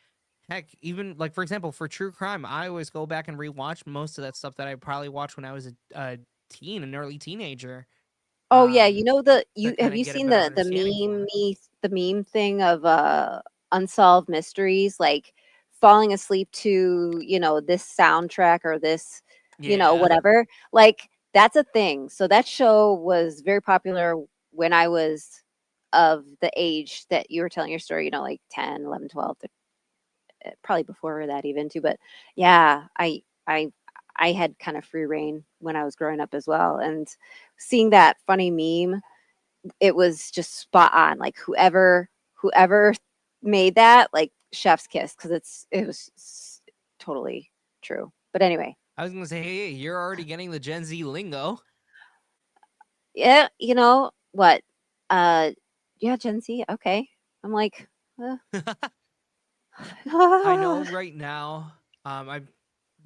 Heck, even like for example, for true crime, I always go back and rewatch most of that stuff that I probably watched when I was a teen, an early teenager,
Oh yeah,
um, to
you have
kind of
you
get a
seen
better
the
understanding for.
meme thing of unsolved mysteries, like falling asleep to, this soundtrack or this,
Yeah.
whatever. Like that's a thing. So that show was very popular when I was of the age that you were telling your story, like 10, 11, 12, probably before that even too. But yeah, I had kind of free reign when I was growing up as well. And seeing that funny meme, it was just spot on. Like whoever made that, like chef's kiss, because it was totally true. But anyway,
I was gonna say, hey, you're already getting the Gen Z lingo.
yeah, you know what? Uh, yeah, Gen Z. Okay, I'm like, uh,
I know right now, I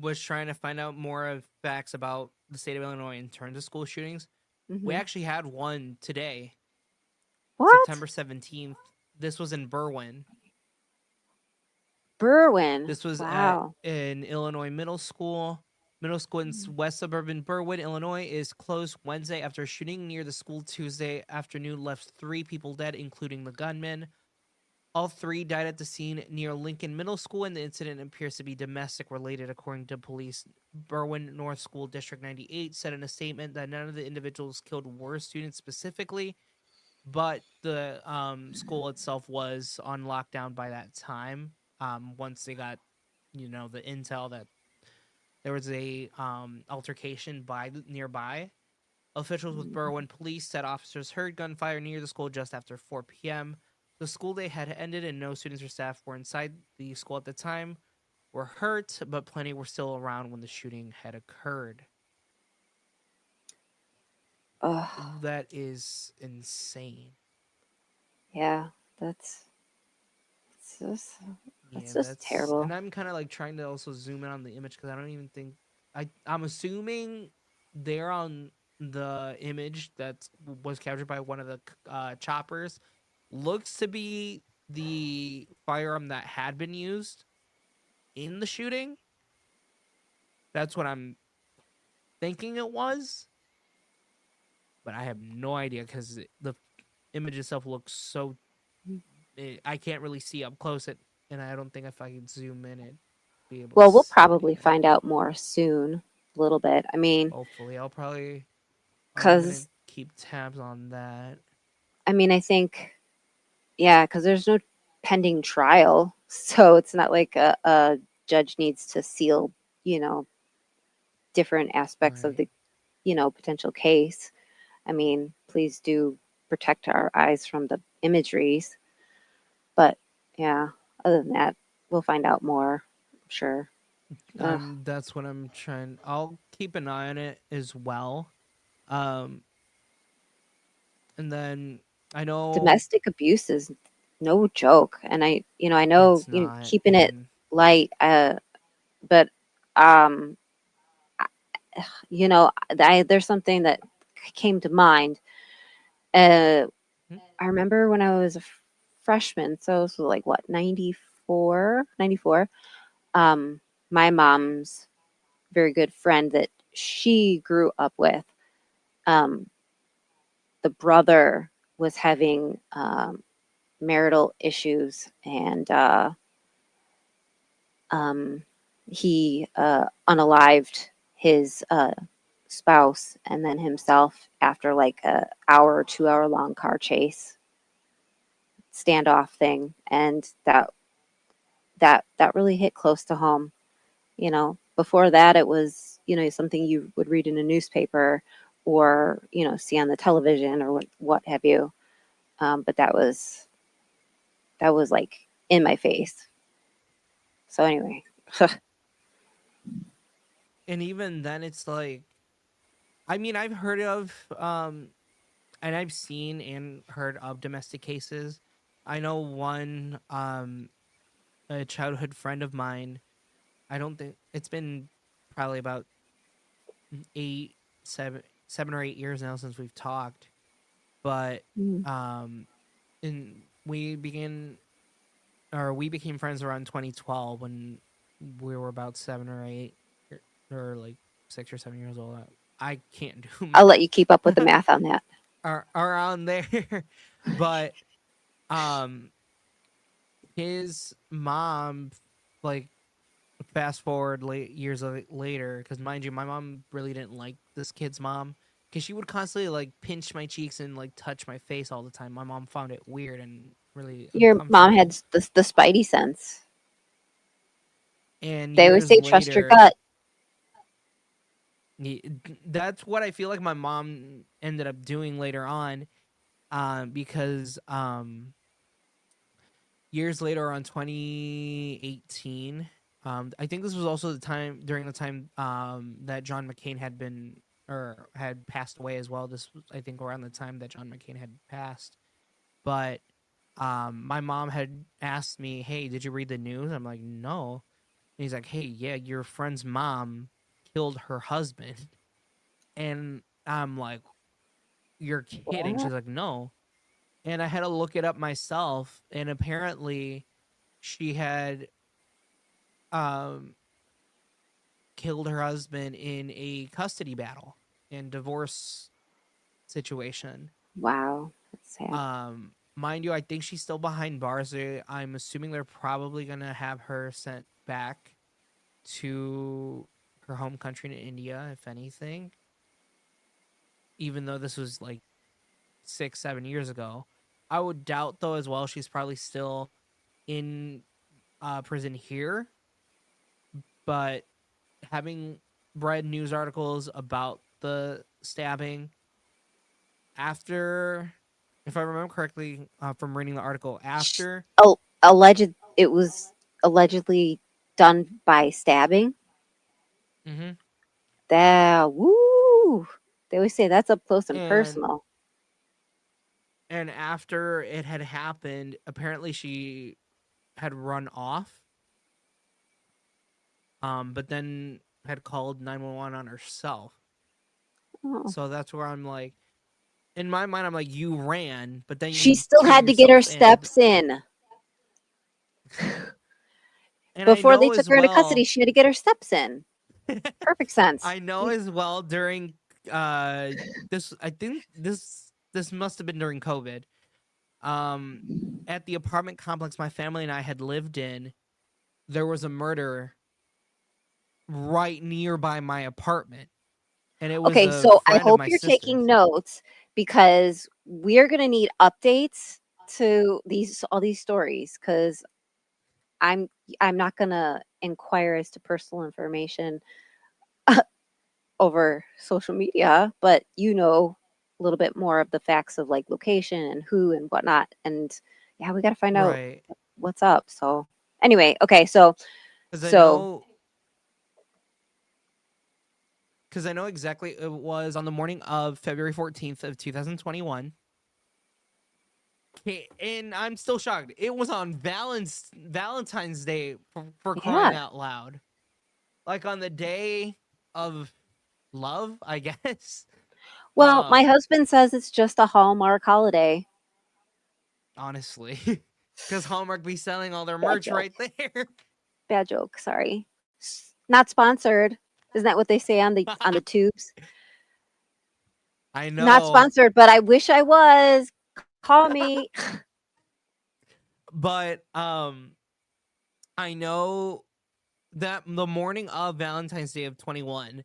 was trying to find out more of facts about the state of Illinois in terms of school shootings. We
hmm.
actually had one today,
What?
September 17th. This was in Berwyn.
Berwyn.
This was at
Wow.
an Illinois middle school. Middle school in west suburban Berwyn, Illinois, is closed Wednesday after a shooting near the school Tuesday afternoon left 3 people dead, including the gunman. All 3 died at the scene near Lincoln Middle School, and the incident appears to be domestic related, according to police. Berwyn North School District 98 said in a statement that none of the individuals killed were students specifically, but the school itself was on lockdown by that time. Once they got, the intel that there was a altercation by nearby. Officials with
Mhm.
Berwyn police said officers heard gunfire near the school just after 4 p.m. The school day had ended and no students or staff were inside the school at the time were hurt, but plenty were still around when the shooting had occurred.
Oh,
That is insane.
yeah. It's just,
Yeah,
that's just
and
terrible.
I'm kind of like trying to also zoom in on the image because I don't even think I'm assuming they're on the image that was captured by one of the choppers. Looks to be the firearm that had been used in the shooting. That's what I'm thinking it was, but I have no idea because the image itself looks so. I can't really see up close it, and I don't think if I can zoom in it, be able to
Well, we'll
see
probably
anything.
find out more soon, a little bit. I mean,
Hopefully, I'm gonna
because
keep tabs on that.
I think, yeah, because there's no pending trial, so it's not like a judge needs to seal, you know, different aspects of
Right.
the, potential case. I mean, please do protect our eyes from the imageries. But yeah, other than that, we'll find out more. I'm sure. Ugh.
That's what I'm trying. I'll keep an eye on it as well. Um, and then I know
Domestic abuse is no joke, and I know,
it's not,
keeping it
and
light, but um, I- there's something that came to mind. Uh,
Mhm.
I remember when I was a freshman, so this was like what, 94, 94. Um, my mom's very good friend that she grew up with, um, the brother was having marital issues, and um, he unalived his spouse and then himself after like a hour or 2 hour long car chase standoff thing, and that really hit close to home. You know, before that, it was, you know, something you would read in a newspaper or, you know, see on the television or what have you. But that was like in my face. So anyway,
And even then, it's like, I mean, I've heard of, and I've seen and heard of domestic cases. I know one, a childhood friend of mine. I don't think it's been probably about eight, 7 or 8 years now since we've talked, but
Mm,
um, and we became friends around 2012 when we were about 7 or 8, or like 6 or 7 years old. I can't do
I'll let you
math.
keep up with the math on that.
Around there, but um, his mom, like, fast forward years later, because mind you, my mom really didn't like this kid's mom, because she would constantly like pinch my cheeks and like touch my face all the time. My mom found it weird and really
Your mom
uncomfortable.
had the spidey sense.
And
They always
years
say trust your
later,
gut.
that's what I feel like my mom ended up doing later on, because years later on 2018, I think this was also during the time that John McCain had been, or had passed away as well. This was, I think, around the time that John McCain had passed. But my mom had asked me, "Hey, did you read the news?" I'm like, "No." And he's like, "Hey, yeah, your friend's mom killed her husband." And I'm like, "You're kidding."
What?
She's like, "No." And I had to look it up myself, and apparently she had um killed her husband in a custody battle and divorce situation.
Wow, that's sad.
Mind you, I think she's still behind bars. I'm assuming they're probably gonna have her sent back to her home country in India, if anything. Even though this was like 6, 7 years ago, I would doubt though as well. She's probably still in prison here, but having read news articles about the stabbing after, if I remember correctly, from reading the article, after.
Alleged, it was allegedly done by stabbing.
Hmm.
That woo. They always say that's up close and
and
personal.
and after it had happened, apparently she had run off, but then had called 911 on herself.
Oh.
So that's where I'm like, in my mind, I'm like, you ran, but then
She
you
still
turned
had to get her
yourself in.
steps in.
And I
Before they
know
took
as
her into custody,
well,
she had to get her steps in. Perfect sense.
I know as well during uh I think this must have been during COVID. Um at the apartment complex my family and I had lived in, there was a murder right nearby my apartment, and it was
Okay,
a
so I
friend of
hope
my
you're taking
sister's.
notes because we're gonna need updates to these all these stories because I'm I'm not gonna inquire as to personal information over social media, but you know a little bit more of the facts of like location and who and whatnot. And yeah, we got to find out
Right.
what's up. So anyway, okay, so
Cuz I
so
know cuz I know exactly it was on the morning of February 14th of 2021. And I'm still shocked. It was on Valentine's Day, for crying
yeah,
out loud. Like on the day of love, I guess.
Well, my husband says it's just a Hallmark holiday.
Honestly, because Hallmark be selling all their
Bad
merch
joke.
right there.
Bad joke. Sorry. Not sponsored. Isn't that what they say on the tubes?
I
Not
know,
sponsored, but I wish I was. Call me.
but I know that the morning of Valentine's Day of 21,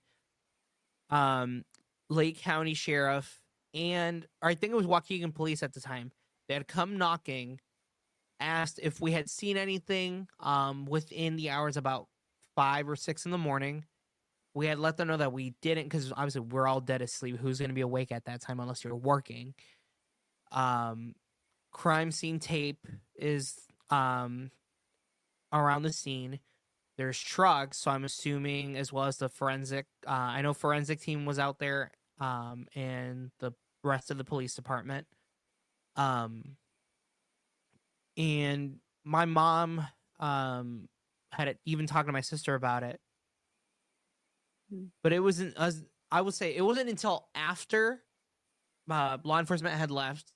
um, Lake County Sheriff or I think it was Waukegan Police at the time, they had come knocking, asked if we had seen anything within the hours about 5 or 6 in the morning. We had let them know that we didn't, because obviously we're all dead asleep. Who's going to be awake at that time unless you're working? Um, Crime scene tape is around the scene. There's trucks, so I'm assuming, as well as the forensic. I know forensic team was out there, and the rest of the police department. And my mom had even talked to my sister about it, but it wasn't as I would say it wasn't until after law enforcement had left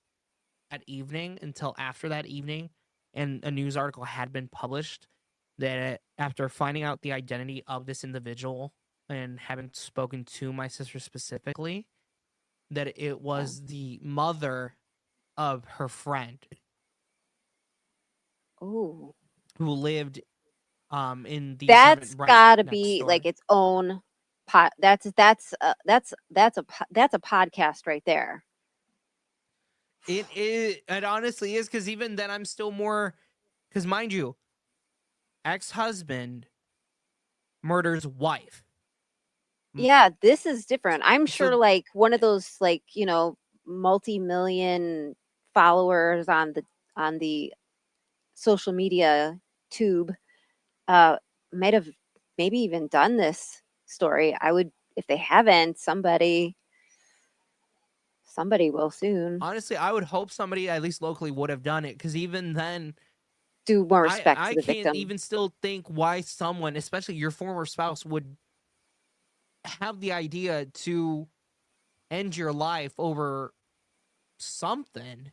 at evening, until after that evening, and a news article had been published, that after finding out the identity of this individual and having spoken to my sister specifically, that it was the mother of her friend
Oh,
who lived in the
that's
apartment right
gotta
next
be
door.
like its own pot. That's a podcast right there.
It honestly is, because even then I'm still more, because mind you, ex-husband murders wife.
Yeah, this is different. I'm sure
So
like one of those like, multi-million followers on the social media tube might have maybe even done this story. I would, if they haven't, somebody will soon.
honestly, I would hope somebody at least locally would have done it, because even then,
Do more
I
respect to
I
the
can't
victim.
even still think why someone, especially your former spouse, would have the idea to end your life over something.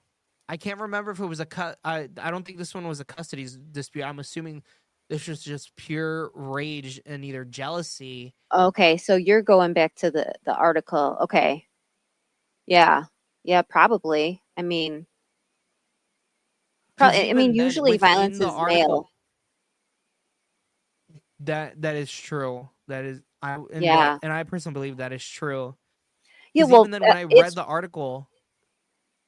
I can't remember if it was I don't think this one was a custody dispute. I'm assuming this was just pure rage and either jealousy.
Okay, so you're going back to the article. Okay. Yeah. Yeah, probably. I mean,
Because
probably.
even then,
Usually
within
violence
the
is male.
article, that is true. That is
Yeah.
and I personally believe that is true.
Yeah,
Because
well,
even then, when I read
it's
the article,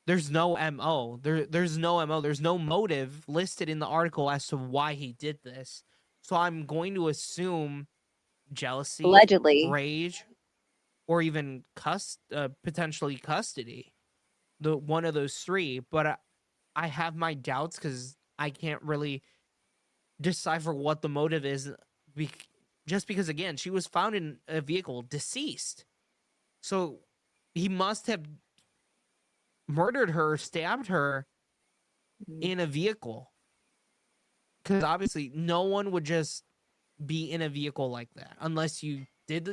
there's no mo. There's no mo. There's no motive listed in the article as to why he did this. So I'm going to assume jealousy,
allegedly.
rage, or even potentially custody. The one of those three, but I have my doubts, because I can't really decipher what the motive is. Just because, again, she was found in a vehicle deceased, so he must have murdered her, stabbed her
Mm.
in a vehicle, because obviously no one would just be in a vehicle like that unless you did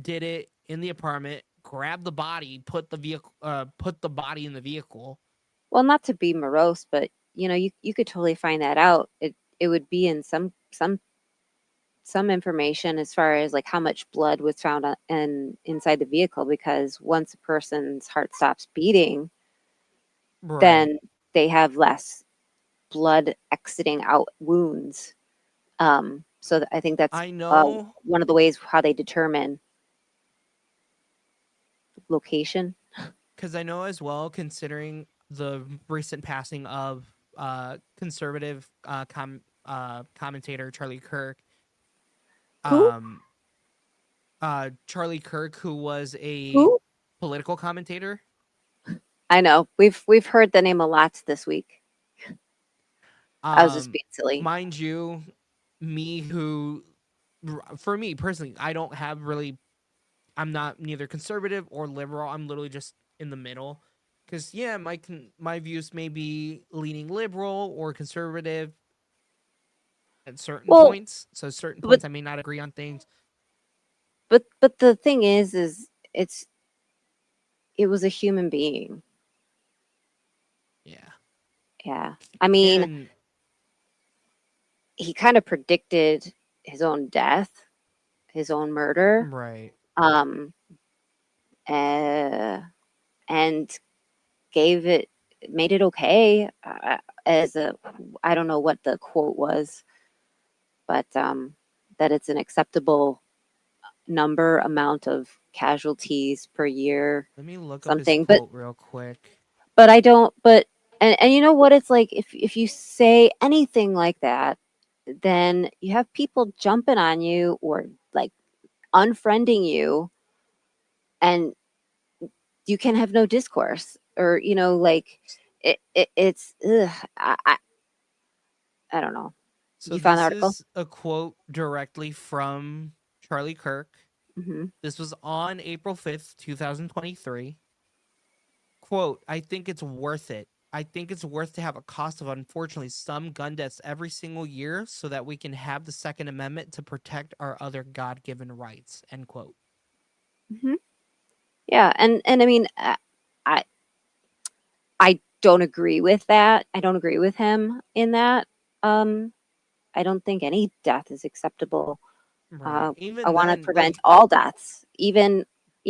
it in the apartment, grab the body, put the body in the vehicle.
Well, not to be morose, but you could totally find that out. It would be in some information as far as like how much blood was found inside the vehicle, because once a person's heart stops beating,
Right.
then they have less blood exiting out wounds. So I think that's
I know,
one of the ways how they determine location.
because I know as well, considering the recent passing of conservative commentator Charlie Kirk.
Who?
Um, Charlie Kirk, who was a
Who?
political commentator.
I know. We've heard the name a lot this week. I was just
Um,
being silly.
Mind you, for me personally, I don't have really. I'm not neither conservative or liberal. I'm literally just in the middle. Because yeah, my views may be leaning liberal or conservative at certain
Well,
points. So certain
but
points I may not agree on things.
but the thing is it's it was a human being.
Yeah.
Yeah. I mean,
And
he kind of predicted his own death, his own murder.
right.
Um, uh, and gave it, made it okay, as a, I don't know what the quote was, but that it's an acceptable amount of casualties per year,
Let me look up his
something. But
quote real quick.
I don't. But and you know what? It's like if you say anything like that, then you have people jumping on you or like unfriending you, and you can have no discourse, or like it's ugh, I don't know.
So
You found the
this
article?
is a quote directly from Charlie Kirk.
Hmm.
This was on April 5th, 2023. Quote, I think it's worth it. I think it's worth to have a cost of unfortunately some gun deaths every single year so that we can have the Second Amendment to protect our other God-given rights. End quote.
Hmm. Yeah, and I mean, I I don't agree with that. I don't agree with him in that. Um, I don't think any death is acceptable.
Right.
I
Even
want to
then,
prevent
like,
all deaths, even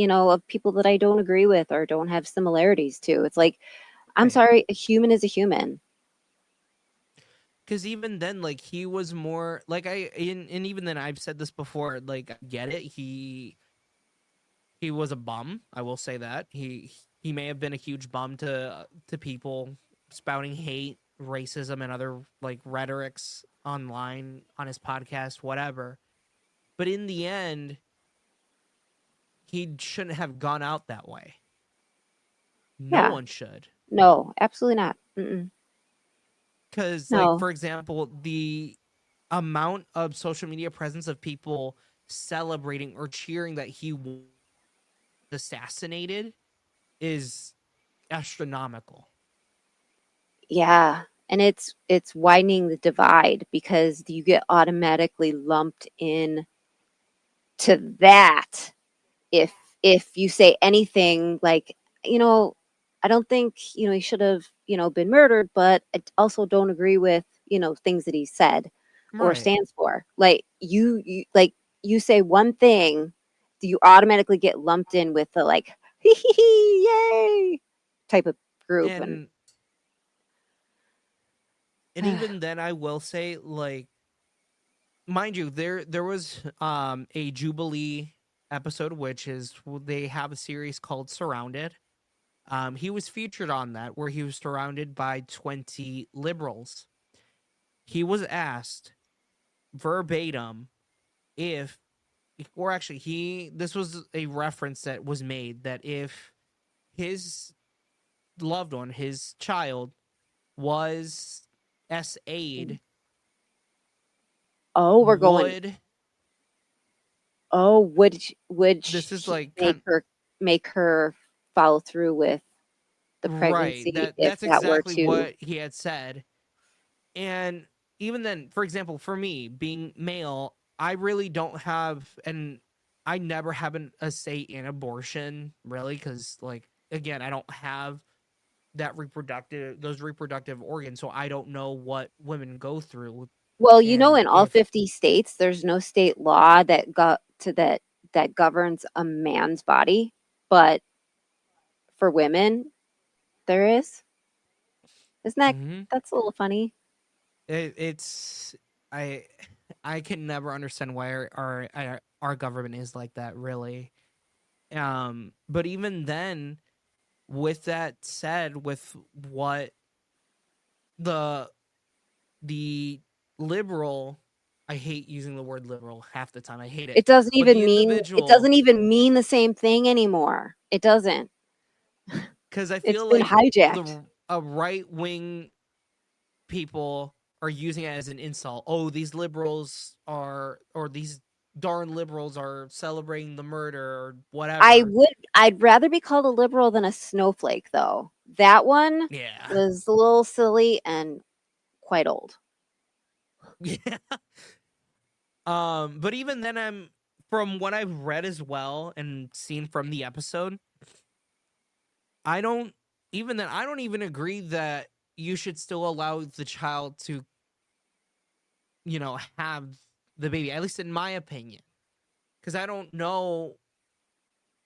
of people that I don't agree with or don't have similarities to. It's like, I'm
right.
sorry, a human is a human.
Because even then, like, he was more like and even then, I've said this before. Like, I get it. He was a bum. I will say that he may have been a huge bum to people spouting hate, racism, and other like rhetorics online on his podcast, whatever. But in the end, he shouldn't have gone out that way. No
Yeah,
one should.
no, absolutely not. Mm-mm.
Because, like,
No,
for example, the amount of social media presence of people celebrating or cheering that he was assassinated is astronomical.
yeah, and it's widening the divide because you get automatically lumped in to that if you say anything like, you know, I don't think, he should have, been murdered, but I also don't agree with, things that he said or
Right.
stands for. Like you say one thing, you automatically get lumped in with the like yay type of group. And
And even then I will say, like, mind you, there was a Jubilee episode, which is they have a series called Surrounded. He was featured on that where he was surrounded by 20 liberals. He was asked verbatim if, or actually he this was a reference that was made, that if his loved one, his child, was SA'd,
oh, we're going.
would
Oh, would
this is
he
like kind
make her follow through with the
right,
pregnancy
that
if
that's
that were
exactly
to.
what he had said. And even then, for example, for me being male, I really don't have, and I never have a say in abortion, really, because, like, again, I don't have those reproductive organs, so I don't know what women go through.
Well,
And
in all
if
50 states, there's no state law that got to that governs a man's body, but for women, there is. Isn't
Mhm.
that's a little funny?
It's I I can never understand why our government is like that, really. But even then, with that said, with what the the liberal, I hate using the word liberal half the time. I hate it. But the
It
individual,
doesn't even mean the same thing anymore. It doesn't.
because I
It's
feel
been
like
hijacked.
the a right wing people are using it as an insult. Oh, these liberals are, or these darn liberals are celebrating the murder or whatever.
I'd rather be called a liberal than a snowflake, though. That one
Yeah.
was a little silly and quite old.
Yeah. But even then, from what I've read as well and seen from the episode, I don't even then I don't even agree that you should still allow the child to, have the baby, at least in my opinion. Because I don't know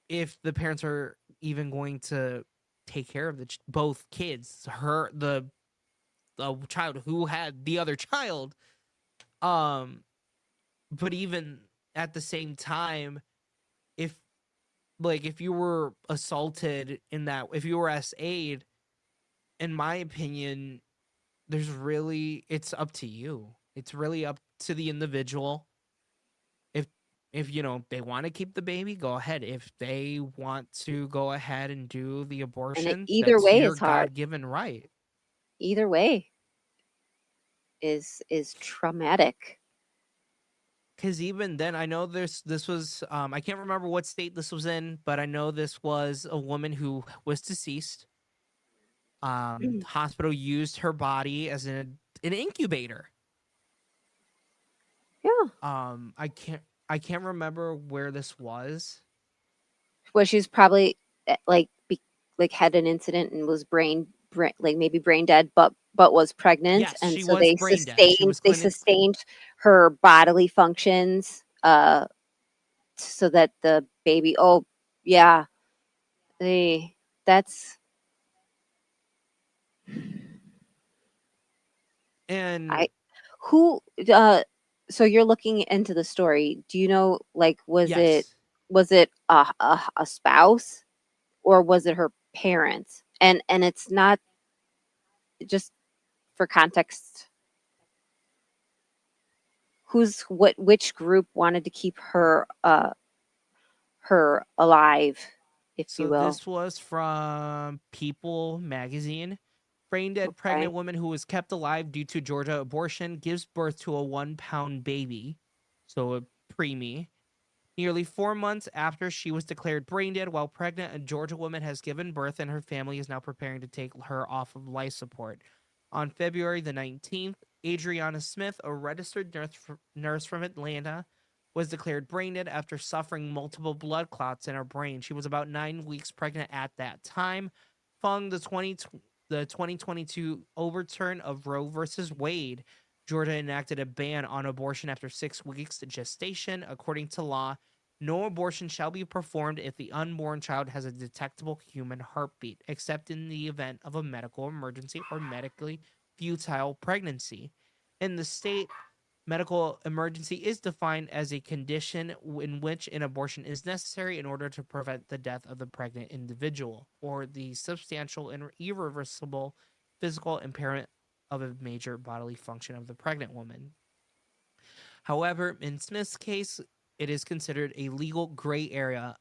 if the parents are even going to take care of both kids, the child who had the other child. Um, but even at the same time, if if you were assaulted if you were SA'd, in my opinion, it's up to you. It's really up to the individual. If they want to keep the baby, go ahead. If they want to go ahead and do the
And
abortion,
either
that's
way
your
is hard.
God-given right.
Either way is traumatic.
Because even then, I know this was I can't remember what state this was in, but I know this was a woman who was deceased. Hospital used her body as an incubator.
Yeah.
I can't remember where this was.
Well, she's probably like had an incident and was like maybe brain dead, but was pregnant,
Yes,
and
she
so
was brain dead. She was
they
clinic.
sustained her bodily functions so that the baby. Oh yeah, that's
And
I who so you're looking into the story. Do you know, like,
yes,
was it a spouse, or was it her parents? And it's not just for context. Which group wanted to keep her alive, if you
so
will?
this was from People magazine. Brain dead
Okay.
pregnant woman who was kept alive due to Georgia abortion gives birth to a 1 pound baby, so a preemie. Nearly 4 months after she was declared brain dead while pregnant, a Georgia woman has given birth and her family is now preparing to take her off of life support. On February the 19th, Adriana Smith, a registered nurse from Atlanta, was declared brain dead after suffering multiple blood clots in her brain. She was about 9 weeks pregnant at that time. Following the 2022 overturn of Roe versus Wade, Georgia enacted a ban on abortion after 6 weeks gestation. According to law, no abortion shall be performed if the unborn child has a detectable human heartbeat, except in the event of a medical emergency or medically futile pregnancy. In the state, medical emergency is defined as a condition in which an abortion is necessary in order to prevent the death of the pregnant individual or the substantial and irreversible physical impairment of a major bodily function of the pregnant woman. However, in Smith's case, it is considered a legal gray area,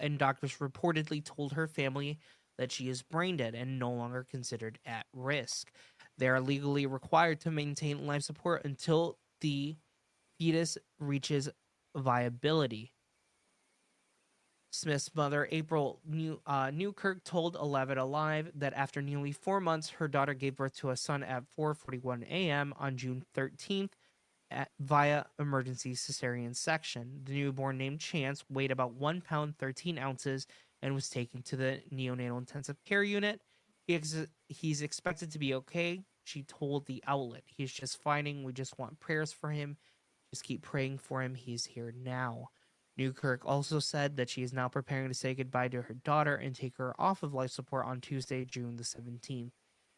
and doctors reportedly told her family that she is brain dead and no longer considered at risk. They are legally required to maintain life support until the fetus reaches viability. Smith's mother, April Newkirk, told 11 Alive that after nearly 4 months, her daughter gave birth to a son at 4:41 a.m. on June 13th via emergency cesarean section. The newborn, named Chance, weighed about 1 pound 13 ounces and was taken to the neonatal intensive care unit. He's expected to be okay, she told the outlet. He's just fighting. We just want prayers for him. Just keep praying for him. He's here now. Newkirk also said that she is now preparing to say goodbye to her daughter and take her off of life support on Tuesday, June the 17th.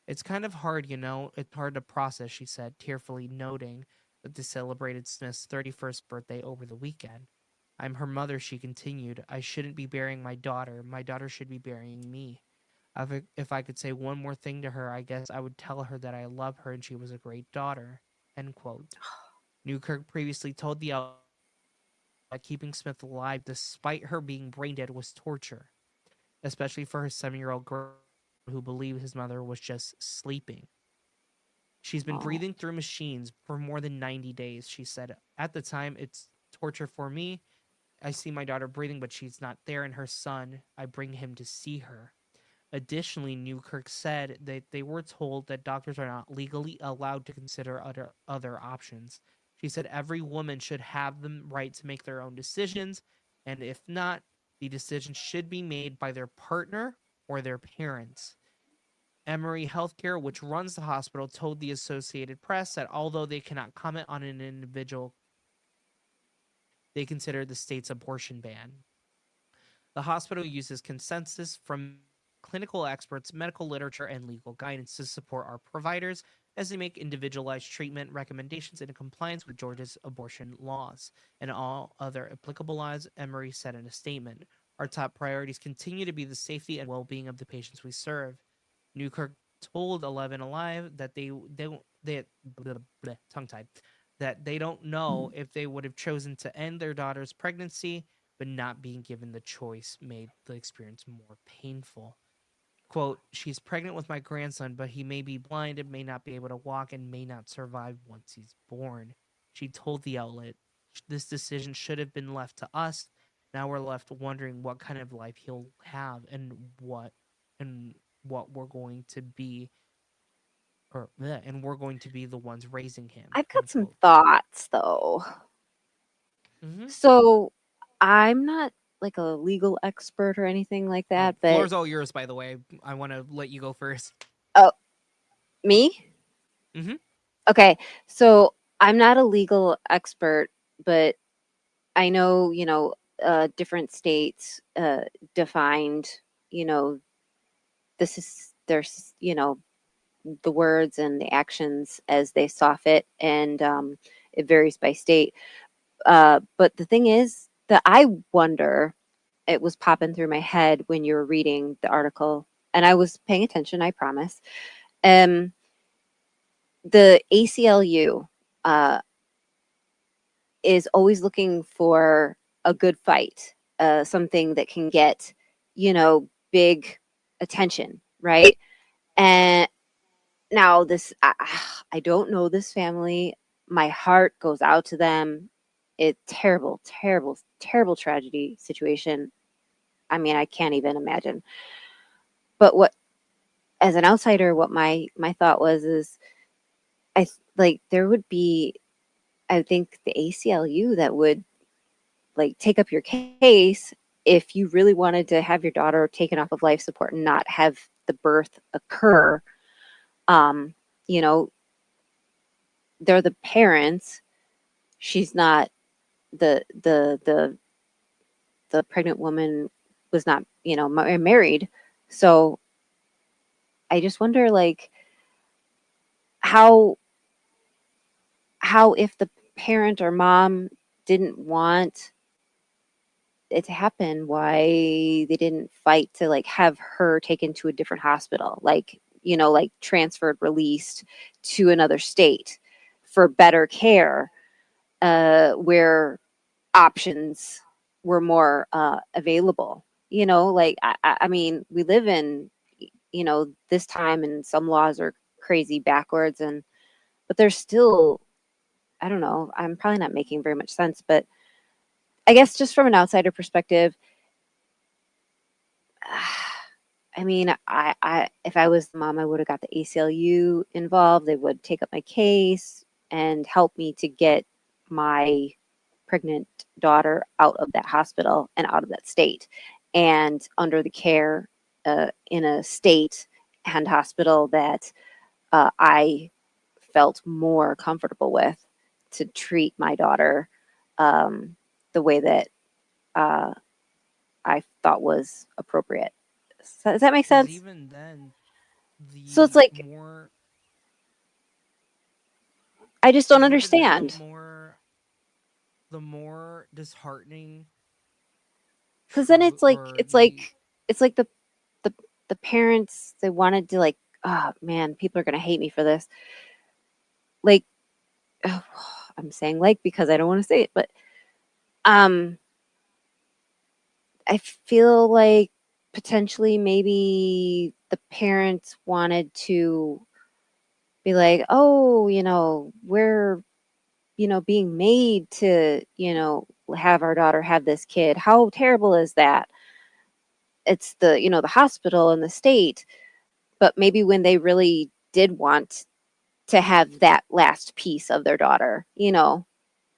It's kind of hard, it's hard to process, she said, tearfully noting that they celebrated Smith's 31st birthday over the weekend. I'm her mother, she continued. I shouldn't be burying my daughter. My daughter should be burying me. If I could say one more thing to her, I guess I would tell her that I love her and she was a great daughter. End quote. Newkirk previously told the outlet that keeping Smith alive despite her being brain dead was torture, especially for her 7-year-old girl who believed his mother was just sleeping. She's been
Oh,
breathing through machines for more than 90 days, she said. At the time, it's torture for me. I see my daughter breathing, but she's not there, and her son, I bring him to see her. Additionally, Newkirk said that they were told that doctors are not legally allowed to consider other options. She said every woman should have the right to make their own decisions, and if not, The decision should be made by their partner or their parents. Emory Healthcare, which runs the hospital, told the Associated Press that although they cannot comment on an individual, they consider the state's abortion ban. The hospital uses consensus from clinical experts, medical literature, and legal guidance to support our providers as they make individualized treatment recommendations in compliance with Georgia's abortion laws and all other applicable laws, Emory said in a statement. Our top priorities continue to be the safety and well-being of the patients we serve. Newkirk told 11 Alive that tongue tied that they don't know if they would have chosen to end their daughter's pregnancy, but not being given the choice made the experience more painful. Quote, she's pregnant with my grandson, but he may be blind and may not be able to walk and may not survive once he's born. She told the outlet, this decision should have been left to us. Now we're left wondering what kind of life he'll have and what we're going to be and we're going to be the ones raising him.
I've got
End
some
quote.
thoughts though.
Mm-hmm.
So I'm not like a legal expert or anything like that, but
Floor's all yours, by the way. I want to let you go first.
oh, me?
Mm-hmm.
Okay. So I'm not a legal expert, but I know, different states defined, you know, there's, the words and the actions as they saw fit, and it varies by state. But the thing is that I wonder, it was popping through my head when you were reading the article, and I was paying attention, I promise. Um, the ACLU is always looking for a good fight, something that can get, big attention, right? And now I don't know this family. My heart goes out to them. It's terrible, terrible, terrible tragedy situation. I mean, I can't even imagine. But what, as an outsider, what my thought was is, like there would be, I think the ACLU that would like take up your case if you really wanted to have your daughter taken off of life support and not have the birth occur. Um, you know, they're the parents. She's not the pregnant woman was not, married. So I just wonder, like, how if the parent or mom didn't want it to happen, why they didn't fight to like have her taken to a different hospital, like, like transferred, released to another state for better care, where options were more available. Like I mean, we live in, this time, and some laws are crazy backwards, but there's still, I don't know. I'm probably not making very much sense, but I guess just from an outsider perspective, I mean, if I was the mom, I would have got the ACLU involved. They would take up my case and help me to get my pregnant daughter out of that hospital and out of that state and under the care in a state and hospital that I felt more comfortable with to treat my daughter the way that uh, I thought was appropriate. Does that make
Because
sense?
even then,
So it's
the
like,
more
I just don't
because even then
understand.
the more disheartening
Because then
true or
it's like the the parents, they wanted to like, oh man, people are gonna hate me for this. Like, oh, I'm saying like because I don't want to say it, but um, I feel like potentially maybe the parents wanted to be like, oh, we're, being made to, have our daughter have this kid. How terrible is that? It's the, the hospital and the state. But maybe when they really did want to have that last piece of their daughter,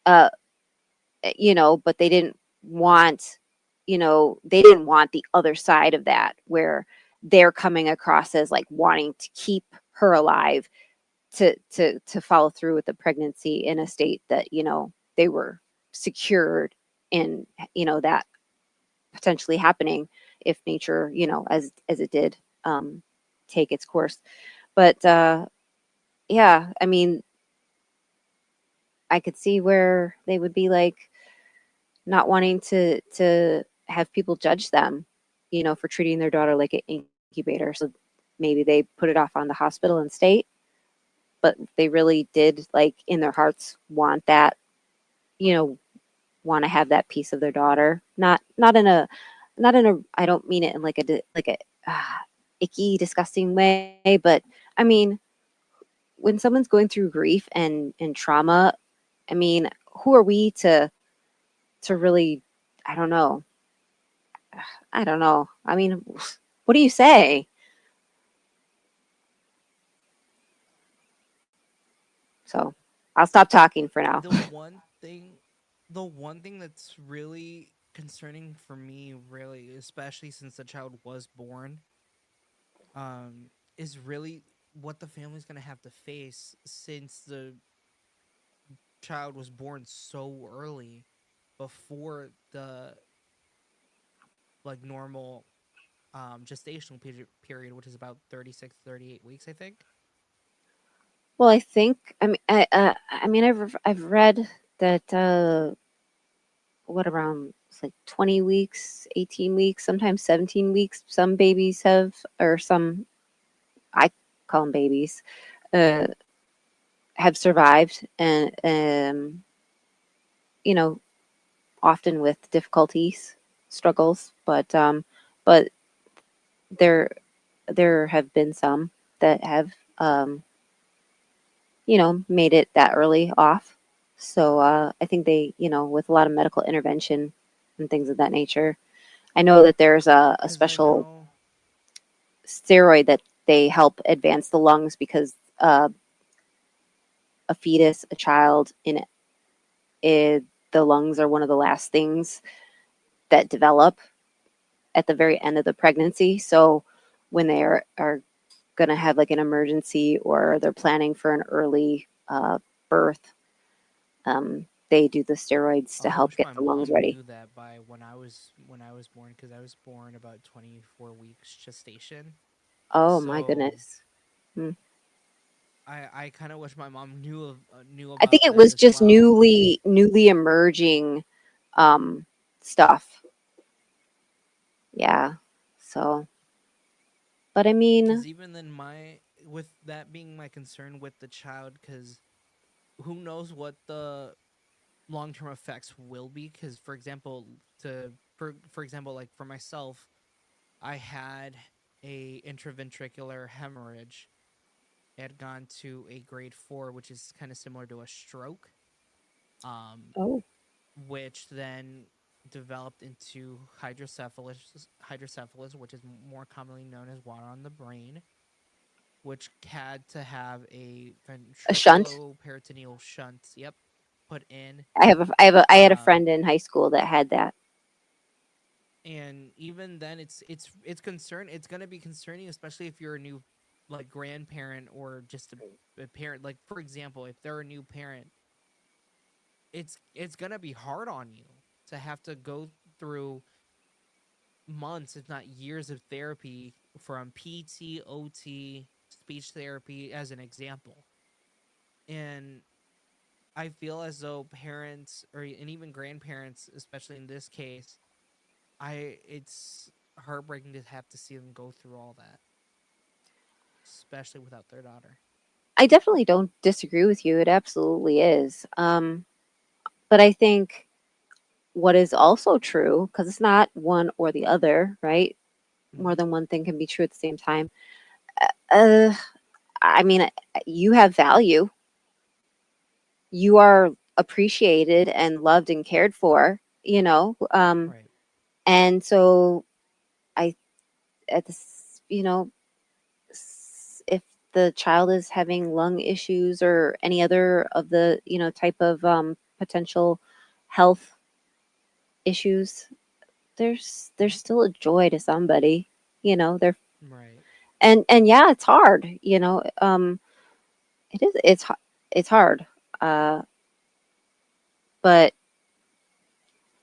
uh, but they didn't want, they didn't want the other side of that where they're coming across as like wanting to keep her alive to follow through with the pregnancy in a state that they were secured in that potentially happening if nature as it did take its course. But yeah, I mean, I could see where they would be like not wanting to have people judge them for treating their daughter like an incubator. So maybe they put it off on the hospital and state, but they really did, like, in their hearts want that, you know, want to have that piece of their daughter. Not in a I don't mean it in like a icky, disgusting way, but I mean, when someone's going through grief and trauma, I mean, who are we to really, I don't know. I don't know. I mean, what do you say? So I'll stop talking for now.
The one thing that's really concerning for me, really, especially since the child was born, is really what the family's gonna have to face since the child was born so early before the like normal gestational period, which is about 36 38 weeks, I think.
Well, I think I mean I've read that what around it's like 20 weeks, 18 weeks, sometimes 17 weeks. Some babies have, or some, I call them babies, uh, have survived, and you know, often with difficulties, struggles, but there there have been some that have made it that early off. So I think they, with a lot of medical intervention and things of that nature. I know that there's a
Because I
special
know.
steroid that they help advance the lungs because a fetus, a child it, the lungs are one of the last things that develop at the very end of the pregnancy. So when they are going to have like an emergency or they're planning for an early birth, they do the steroids
Oh,
to
I
help
wish
get
my
the lungs
mom
ready.
knew that by when I was born, because I was born about 24 weeks gestation.
Oh my
So
goodness. Hmm.
I kind of wish my mom knew
I think
about
it
that
was
as
just
well.
newly emerging um, stuff. Yeah. So, but I
Because
mean,
even then, my with that being my concern with the child, because who knows what the long term effects will be? Because for example, for example, like for myself, I had a intraventricular hemorrhage. It had gone to a grade 4, which is kind of similar to a stroke. Um,
oh,
which then developed into hydrocephalus, which is more commonly known as water on the brain, which had to have a
a shunt.
ventriculoperitoneal shunt, yep, put in.
I had a
Um,
friend in high school that had that.
and even then, it's gonna be concerning, especially if you're a new like grandparent or just a parent. Like for example, if they're a new parent, it's gonna be hard on you to have to go through months, if not years, of therapy from PT, OT, speech therapy, as an example. And I feel as though parents or and even grandparents, especially in this case, it's heartbreaking to have to see them go through all that, especially without their daughter.
I definitely don't disagree with you. It absolutely is. But I think what is also true, because it's not one or the other, right? More
Hmm.
than one thing can be true at the same time. Uh, I mean, you have value. You are appreciated and loved and cared for,
Right.
and so I, at this, if the child is having lung issues or any other of the, type of potential health issues, there's still a joy to somebody, there.
Right.
And yeah, it's hard, it's hard, uh but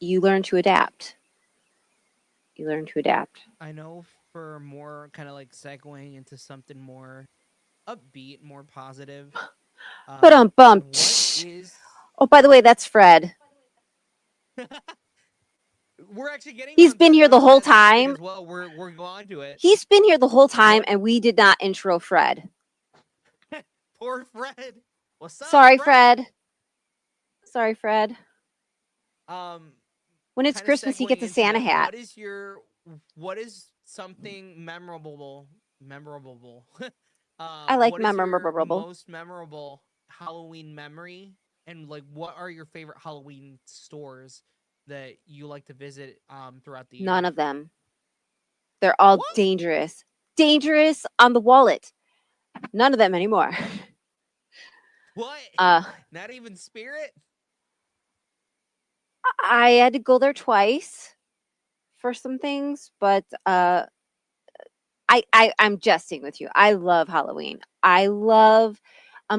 you learn to adapt. You learn to adapt.
I know for more kind of like segueing into something more upbeat, more positive.
But bum.
What is
Oh, by the way, that's Fred.
we're actually getting
He's been here the
onto
whole
that topic
time.
as well. We're going to it.
He's been here the whole time,
What
and we did not intro Fred.
poor Fred. What's up,
Sorry,
Fred?
Fred. Sorry, Fred.
Um
When it's
kind of
Christmas, he
segueing
gets a
into
Santa
that.
hat.
What is something memorable?
I like
What is your
memorable.
most memorable Halloween memory, and like what are your favorite Halloween stores that you like to visit throughout the
None
year?
of them. They're all
What?
dangerous. Dangerous on the wallet. None of them anymore.
What?
Uh,
Not even Spirit?
I had to go there twice for some things, but I'm jesting with you. I love Halloween. I'm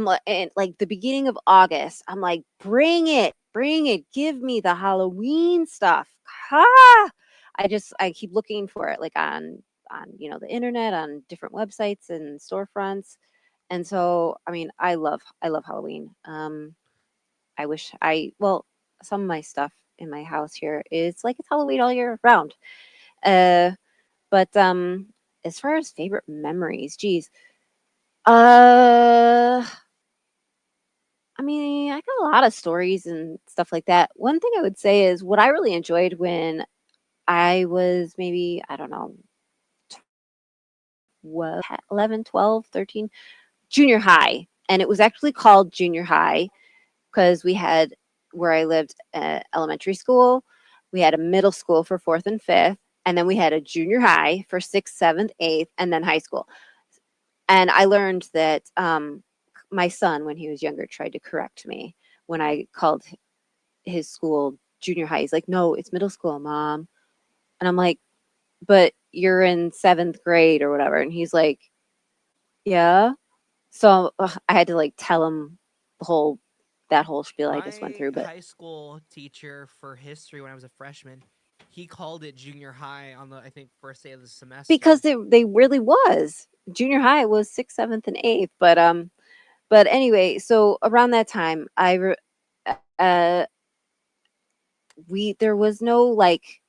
like the beginning of August. I'm like, bring it, give me the Halloween stuff. Ha! I keep looking for it, like on the internet, on different websites and storefronts, and so I mean, I love Halloween. I wish some of my stuff in my house here is like it's Halloween all year round. Uh, but as far as favorite memories, geez, uh, I mean, I got a lot of stories and stuff like that. One thing I would say is what I really enjoyed when I was maybe, I don't know, 11, 12, 13, junior high. And it was actually called junior high because we had where I lived elementary school, we had a middle school for fourth and fifth, and then we had a junior high for sixth, seventh, eighth, and then high school. And I learned that my son, when he was younger, tried to correct me when I called his school junior high. He's like, "No, it's middle school, mom." And I'm like, "But you're in seventh grade or whatever." And he's like, "Yeah." So I had to like tell him the whole that whole spiel I just went
My
through. But
high school teacher for history when I was a freshman, he called it junior high on the I think first day of the
because
semester.
they really was junior high was sixth, seventh, and eighth. But anyway, so around that time, uh there was no like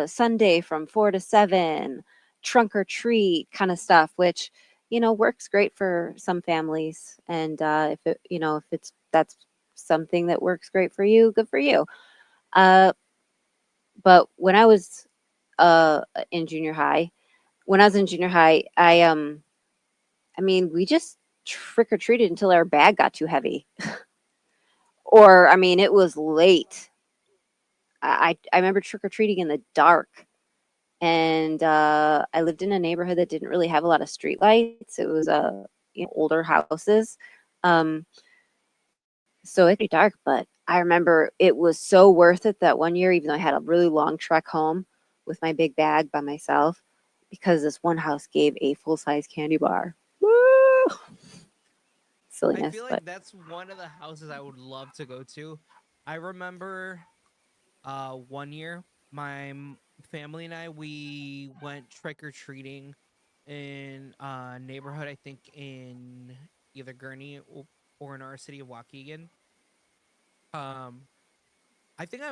Sunday from 4 to 7 trunk or treat kind of stuff, which works great for some families. And if it's that's something that works great for you, good for you. Uh, but uh in junior high, when I was in junior high, I mean, we just trick or treated until our bag got too heavy, or I mean, it was late. I remember trick or treating in the dark, and I lived in a neighborhood that didn't really have a lot of street lights. It was older houses, um, so it could be dark. But I remember it was so worth it that one year, even though I had a really long trek home with my big bag by myself, because this one house gave a full size candy bar. Woo!
I
Silliness,
feel
but
like that's one of the houses I would love to go to. I remember one year family and I we went trick or treating in a neighborhood I think in either Gurney or in our city of Waukegan. Um I think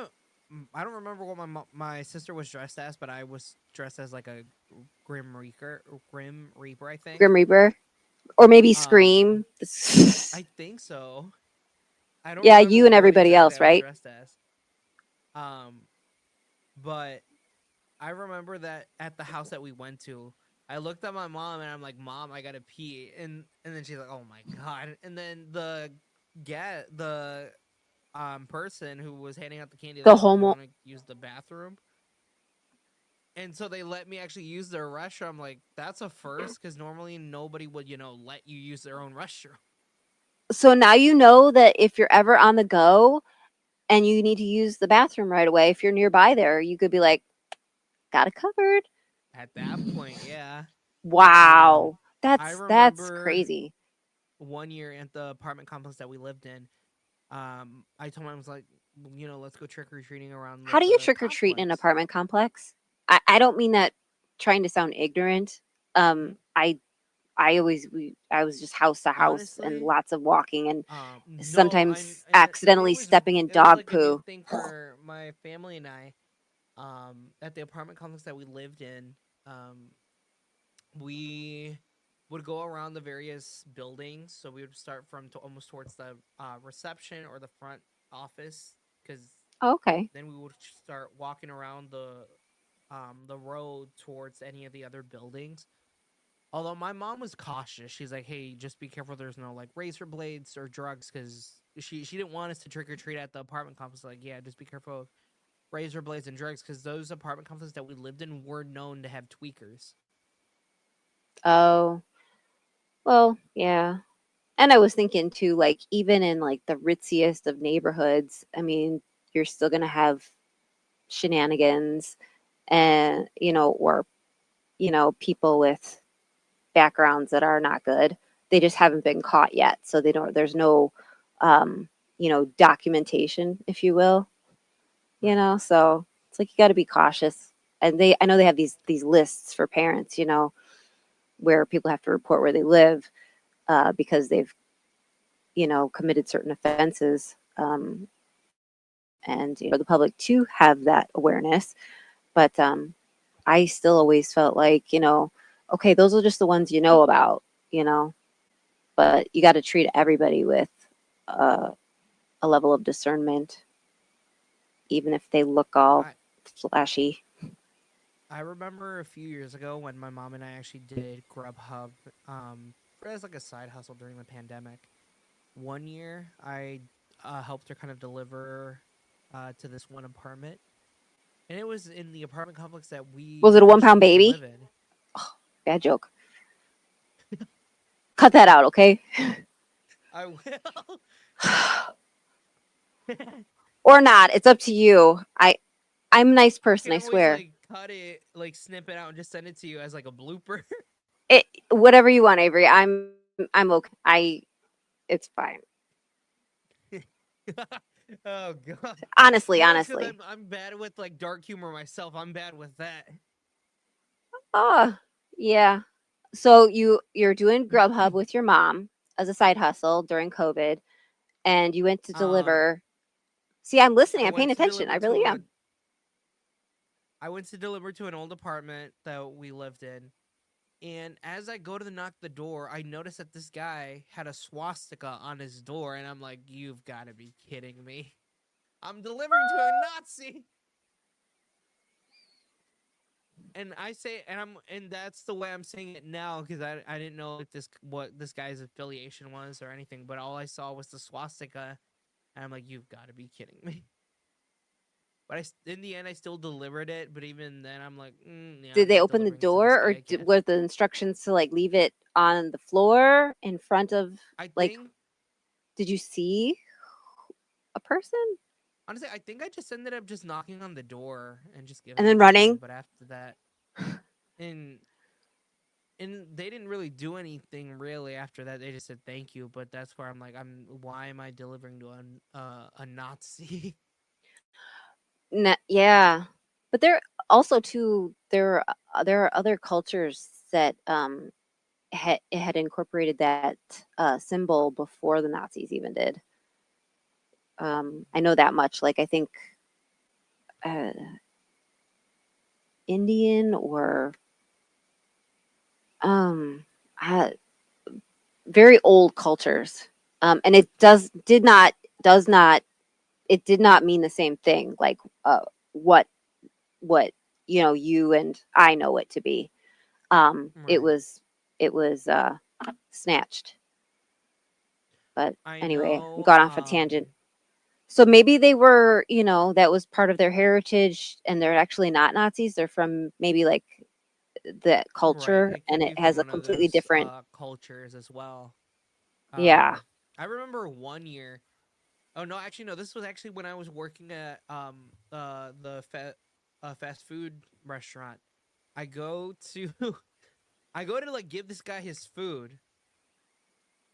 I don't remember what my sister was dressed as, but I was dressed as like a Grim Reaper, I think.
Grim Reaper or maybe
Um,
Scream.
I think so. I don't
Yeah,
remember
you and
what
everybody
exactly
else,
I was
right?
dressed as. Um, but I remember that at the house that we went to, I looked at my mom and I'm like, "Mom, I gotta pee," and then she's like, "Oh my god!" And then the person who was handing out the candy, they're
The
like, "Do you
homo.
want to use the bathroom?" And so they let me actually use their restroom. I'm like, that's a first because normally nobody would, let you use their own restroom.
So now you know that if you're ever on the go and you need to use the bathroom right away, if you're nearby there, you could be like, got it covered.
At that point, yeah. Um,
Wow.
I
That's
remember
crazy.
one year at the apartment complex that we lived in. I told him I was like, let's go trick or treating around
How do you
the
trick or treat in an
complex.
apartment complex? I don't mean that trying to sound ignorant.
Mhm.
I was just house to house and
Honestly,
lots of walking and
no,
sometimes
and
accidentally stepping in
it was
dog
like a new
poo.
thing for my family and I. At the apartment complex that we lived in, um, we would go around the various buildings. So we would start from almost towards the reception or the front office, because
Oh, okay.
then we would start walking around the road towards any of the other buildings. Although my mom was cautious, she's like, "Hey, just be careful. There's no like razor blades or drugs," because she didn't want us to trick or treat at the apartment complex. Like, yeah, just be careful of razor blades and drugs, because those apartment complexes that we lived in were known to have tweakers.
Oh, well, yeah. And I was thinking too, like even in like the ritziest of neighborhoods, I mean, you're still gonna have shenanigans and or people with backgrounds that are not good. They just haven't been caught yet. So they don't there's no documentation, if you will.
Right.
So it's like you gotta be cautious. And I know they have these lists for parents, where people have to report where they live, because they've, committed certain offenses. And the public to have that awareness. But I still always felt like, okay, those are just the ones you know about, you know, but you got to treat everybody with uh, a level of discernment, even if they look all
I
flashy.
I remember a few years ago when my mom and I actually did Grubhub, as like a side hustle during the pandemic. One year, I helped her kind of deliver to this one apartment, and it was in the apartment complex that we
Was it a one
actually
pound
used to live
baby?
in.
Bad joke. Cut that out, okay?
I will.
Or not. It's up to you. I'm a nice
I
person,
can
I
always
swear.
like cut it, like snip it out, and just send it to you as like a blooper.
Whatever you want, Avery. I'm okay. It's fine.
Oh god. Because
Honestly.
I'm bad with like dark humor myself. I'm bad with that.
Oh, yeah. So you're doing Grubhub with your mom as a side hustle during COVID, and you went to
Um,
deliver. See, I'm listening.
I
I'm paying
went to
attention. I
deliver
really
to a
am.
I went to deliver to an old apartment that we lived in. And as I go to knock the door, I notice that this guy had a swastika on his door, and I'm like, "You've got to be kidding me! I'm delivering to a Nazi!" And I say, and that's the way I'm saying it now, because I didn't know what this guy's affiliation was or anything, but all I saw was the swastika, and I'm like, "You've got to be kidding me!" But in the end, I still delivered it. But even then, I'm like, "Yeah,
Did
I'm
they
not
open the
delivering to this
door,
guy
or
again."
were the instructions to like leave it on the floor in front of
I
like?
think
Did you see a person
Honestly, I think I just ended up just knocking on the door and just
and
giving
then
it to him.
running?
But after that, and and they didn't really do anything really after that. They just said thank you. But that's where I'm like, why am I delivering to a Nazi?
Yeah, but there also too there are other cultures that had incorporated that symbol before the Nazis even did. I know that much. Like I think uh, Indian or um, uh, very old cultures, and it does not it did not mean the same thing. Like what what you and I know it to be. It
Right.
was snatched. But
I
anyway, I'm
know.
gone off a tangent. So maybe they were, that was part of their heritage and they're actually not Nazis. They're from maybe like the
Right.
culture
It
and
could
it
be from
has a
one of
completely
those
different,
cultures as well.
yeah.
I remember one year. Oh no, actually no. This was actually when I was working at a fast food restaurant. I go to I go to like give this guy his food,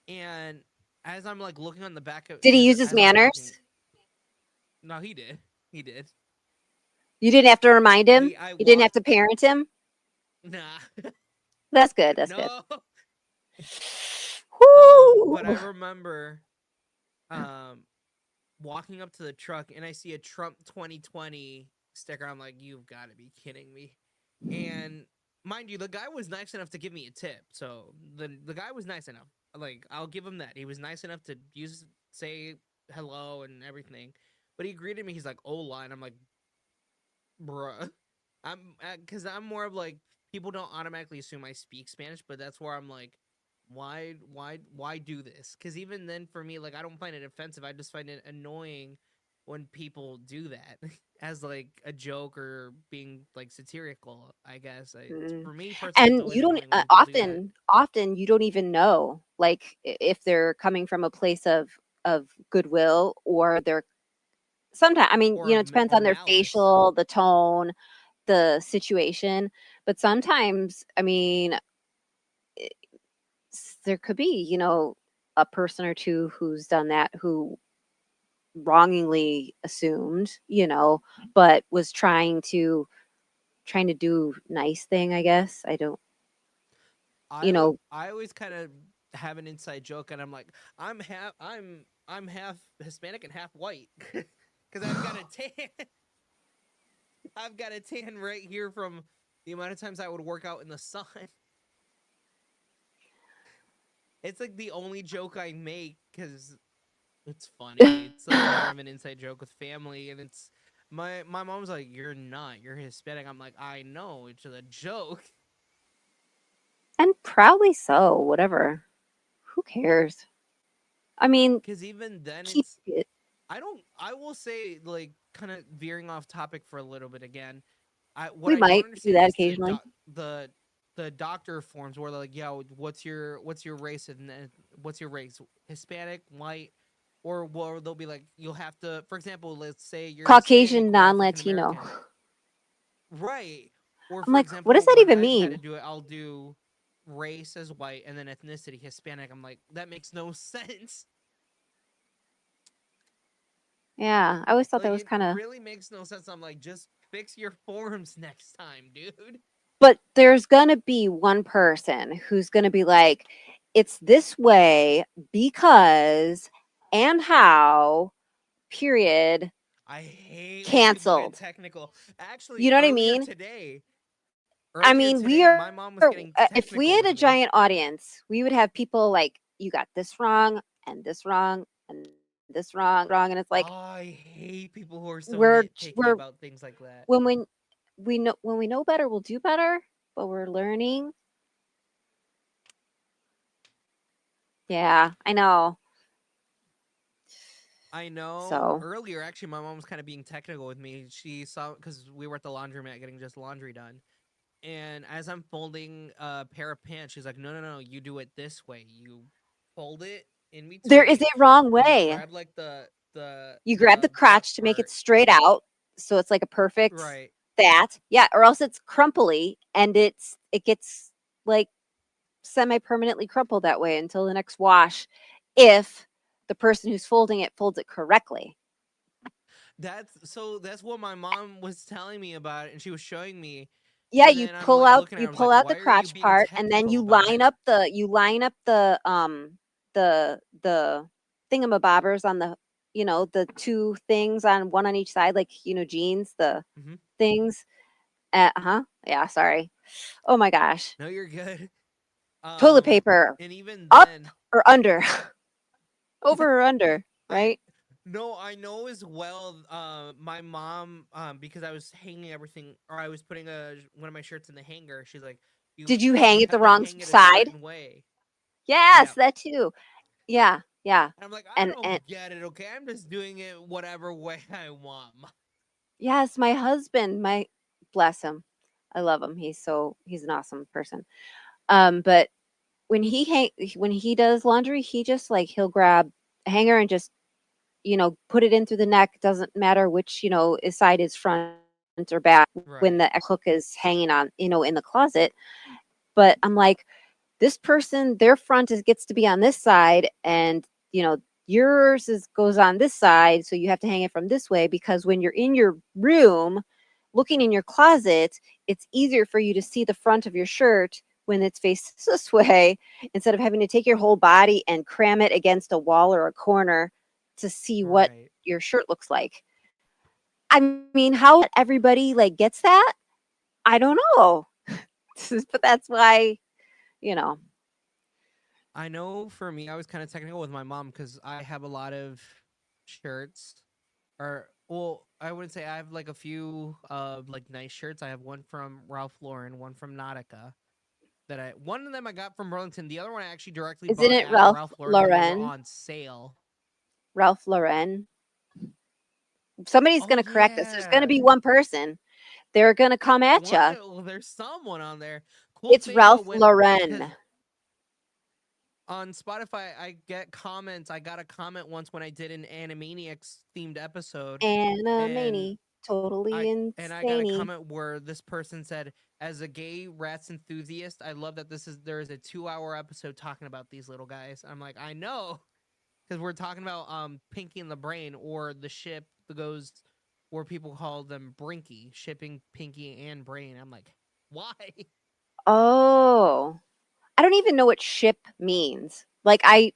and as I'm like looking on the back of,
Did he
because
use his
as I'm walking,
manners?
no, he did.
You didn't have to remind him.
I
You didn't have
walked,
to parent him.
nah,
That's good. That's good.
no. But I
Whoo!
remember um walking up to the truck and I see a Trump 2020 sticker. I'm like, you've got to be kidding me. And mind you, the guy was nice enough to give me a tip. So the guy was nice enough. Like, I'll give him that. He was nice enough to say hello and everything. But he greeted me. He's like, "Hola," and I'm like, "Bruh." Because I'm more of like, people don't automatically assume I speak Spanish, but that's where I'm like, why do this? Because even then, for me, like, I don't find it offensive. I just find it annoying when people do that as like a joke or being like satirical. I guess
Mm.
for me personally, it's
And
always
you don't
annoying when people do that.
often you don't even know, like, if they're coming from a place of goodwill, or they're sometimes, I mean,
Or
it depends
or
on their
malice.
facial, the tone, the situation, but sometimes, I mean, there could be, a person or two who's done that, who wrongingly assumed, but was trying to do nice thing, I guess. I don't, you know,
I always kind of have an inside joke, and I'm like, I'm half Hispanic and half white, because I've got a tan. I've got a tan right here from the amount of times I would work out in the sun. It's like the only joke I make because it's funny. It's like more of an inside joke with family, and it's my mom's like, "You're not. You're Hispanic." I'm like, "I know. It's just a joke."
and proudly so, whatever. Who cares? I mean,
Because even then,
keep
it's
it.
I don't. I will say, like, kind of veering off topic for a little bit again. What
We
I don't
might do
understand
that
is
occasionally.
the doctor forms where they're like, "Yeah, what's your race and what's your race? Hispanic, white." Or they'll be like, you'll have to, for example, let's say you're
Caucasian,
Hispanic or African
non-Latino.
American, right? Or
I'm
for
like, what does
example,
that
when
even
I've had to
mean?
do it, I'll do race as white and then ethnicity Hispanic. I'm like, that makes no sense.
Yeah, I always thought that
Like,
was
it
kind of.
really makes no sense. I'm like, just fix your forms next time, dude.
But there's gonna be one person who's gonna be like, it's this way because and how, period,
I hate when people get
canceled.
technical.
You
Actually,
know what I mean? I
earlier
mean,
today, my mom was getting
if we
technical
had
with
a
me.
giant audience, we would have people like, you got this wrong and this wrong and this wrong. And it's like,
I hate people who are so nitpicky
we're,
about things like that.
when we know better, we'll do better, but we're learning. Yeah, I know.
I know
So
earlier, actually, my mom was kind of being technical with me. She saw, because we were at the laundromat getting just laundry done. And as I'm folding a pair of pants, she's like, "No, no, no, you do it this way. You fold it in
there is
between,
a wrong
and you
way.
grab like
You grab the
the butt
crotch to make it
part."
straight out, so it's like a perfect
Right.
that. Yeah, or else it's crumply and it gets like semi-permanently crumpled that way until the next wash, if the person who's folding it folds it correctly.
That's what my mom was telling me about it, and she was showing me.
Yeah,
And then I'm like looking at her,
you
I was
pull
like,
out the
"Why are you
crotch
being
part, and then
technical about it?"
you line up the thingamabobbers on the, the two things on one on each side, like, jeans, the
Hmm.
things. Uh-huh. Yeah, sorry. Oh my gosh.
No, you're good.
Toilet paper,
And even
up
then,
or under? Over or under,
I
right?
no, I know as well. My mom, because I was hanging everything, or I was putting one of my shirts in the hanger. She's like,
Did you hang
you
it the
have to
wrong
hang it a
side?
certain way."
Yes,
Yeah,
that too. Yeah, yeah.
and I'm like, I
And
don't get it. Okay, I'm just doing it whatever way I want.
yes, my husband, my bless him. I love him. He's an awesome person. But when he does laundry, he just, like, he'll grab a hanger and just, put it in through the neck. Doesn't matter which, side is front. or back when
Right.
the hook is hanging on, in the closet. But I'm like, this person, their front gets to be on this side, and yours goes on this side, so you have to hang it from this way, because when you're in your room looking in your closet, it's easier for you to see the front of your shirt when it's faced this way, instead of having to take your whole body and cram it against a wall or a corner to see what
Right.
your shirt looks like. I mean, how everybody like gets that? I don't know. But that's why, you know.
I know for me, I was kind of technical with my mom because I have a lot of shirts, or well, I wouldn't say I have like a few like nice shirts. I have one from Ralph Lauren, one from Nautica. One of them I got from Burlington. The other one I actually directly
Isn't
bought
it
at
Ralph
Ralph Lauren when they were
Lauren?
on sale.
Ralph Lauren. Somebody's
Oh
going to correct us. There's going to
yeah,
be one person. They're going to come at
one.
you.
Well, there's someone on there. Cool
It's
thing though,
Ralph
when because
Lauren.
on Spotify I get comments. I got a comment once when I did an Animaniacs themed episode,
Anna
and
Maney. Totally
I got a
insane.
comment where this person said, "As a gay rats enthusiast, I love that there is a 2-hour episode talking about these little guys." I'm like, I know, because we're talking about Pinky and the Brain, or the ship that goes where people call them Brinky, shipping Pinky and Brain. I'm like, why?
Oh. I don't even know what ship means. Like I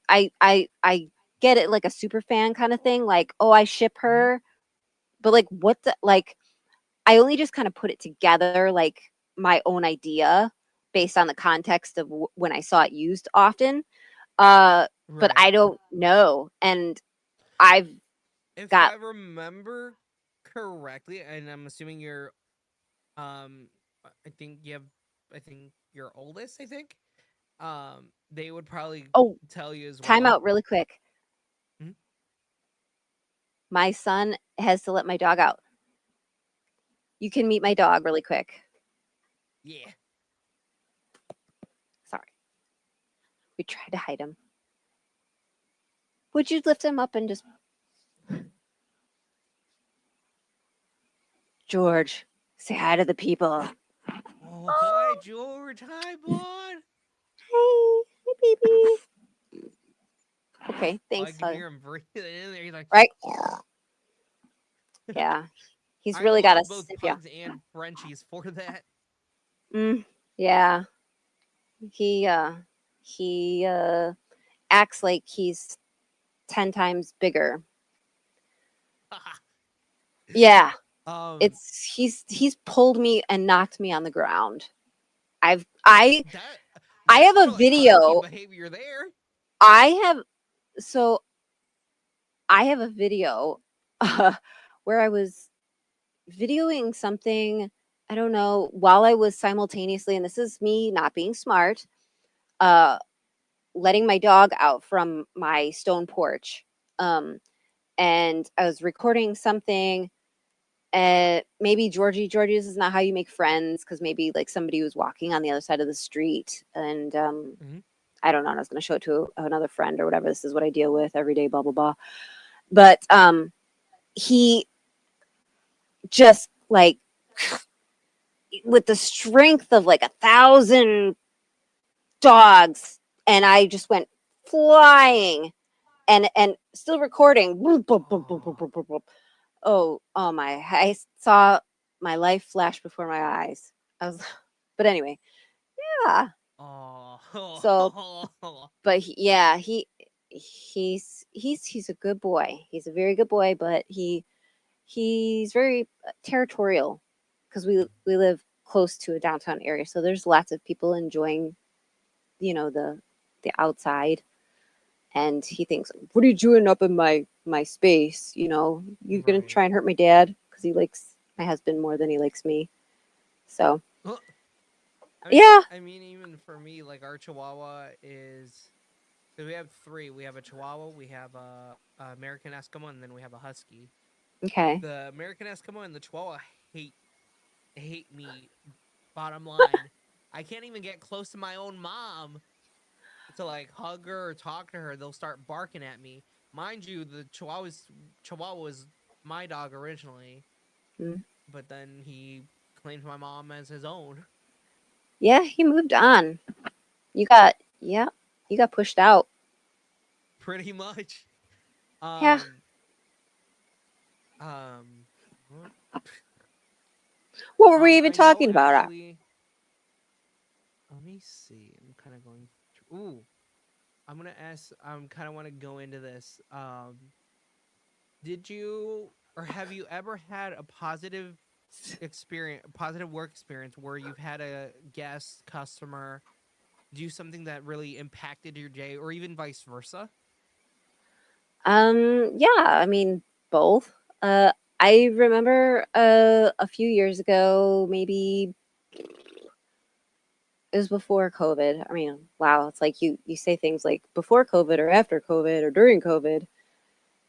get it, like a super fan kind of thing. Like, oh, I ship
Mhm.
her. But like what the like I only just kind of put it together, like my own idea based on the context of when I saw it used often. But
Right.
I don't know. And I've
If
got
I remember correctly, and I'm assuming you're, um, I think you have, I think your oldest, I think, they would probably
oh,
tell you as
time
well.
out really quick.
Mhm.
My son has to let my dog out. You can meet my dog really quick.
Yeah.
Sorry. We tried to hide him. Would you lift him up and just George, say hi to the people.
Oh, hi,
Oh,
George. Hi, bud.
hey, hey, baby. Okay,
Oh, I
thanks.
can hear him breathing in there. He's like,
Right? Yeah, he's
I
really got a
love both
sniff you.
pugs and Frenchies for that.
Yeah, he acts like he's 10 times bigger. Yeah,
um,
he's pulled me and knocked me on the ground. I've I
that
I
that's
have
more
a
like husky
video.
behavior there.
I have so I have a video where I was videoing something, I don't know, while I was simultaneously, and this is me not being smart, uh, letting my dog out from my stone porch. Um, and I was recording something. Maybe Georgie, this is not how you make friends, because maybe like somebody was walking on the other side of the street, and
Mhm.
I don't know. I was going to show it to another friend or whatever. This is what I deal with every day. Blah blah blah. But he just like with the strength of like 1,000 dogs, and I just went flying and still recording. Boop, boop, boop, boop, boop,
Oh,
boop, boop, boop. Oh my! I saw my life flash before my eyes. I was, but anyway, yeah. So,
oh.
but yeah, he's a good boy. He's a very good boy, but he's very territorial, because we live close to a downtown area, so there's lots of people enjoying, the outside, and he thinks, "What are you doing up in my space? You gonna
Right.
try and hurt my dad, because he likes my husband more than he likes me." So
Well,
yeah,
I mean, even for me, like our Chihuahua is. Because we have three. We have a Chihuahua, we have a American Eskimo, and then we have a Husky.
okay.
The American Eskimo and the Chihuahua hate me. Bottom line, I can't even get close to my own mom to like hug her or talk to her. They'll start barking at me. Mind you, the Chihuahua was my dog originally. but then he claimed my mom as his own.
Yeah, he moved on. You got yeah, you got pushed out.
Pretty much.
Yeah.
Um, what?
What were we even
I know
talking about?
actually. Let me see. I'm kind of going. Ooh, I'm gonna ask. I'm kind of want to go into this. Did you or have you ever had a positive work experience where you've had a guest customer do something that really impacted your day, or even vice versa?
Yeah, I mean both. I remember a few years ago, maybe it was before COVID. I mean, wow, it's like you say things like before COVID or after COVID or during COVID.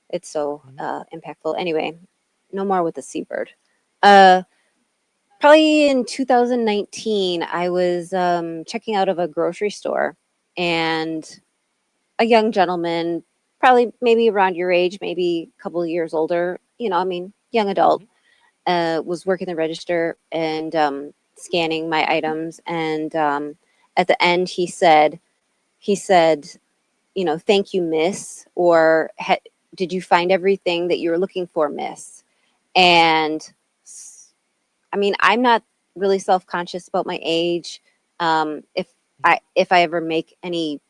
It's so
Mhm.
impactful. Anyway, no more with the seabird. Uh, Probably in 2019, I was checking out of a grocery store, and a young gentleman, probably maybe around your age, maybe a couple of years older, I mean, young adult,
Mhm.
was working the register and scanning my items. And at the end, he said, thank you, miss, or did you find everything that you were looking for, miss? And I mean, I'm not really self conscious about my age. If
Mhm.
if I ever make any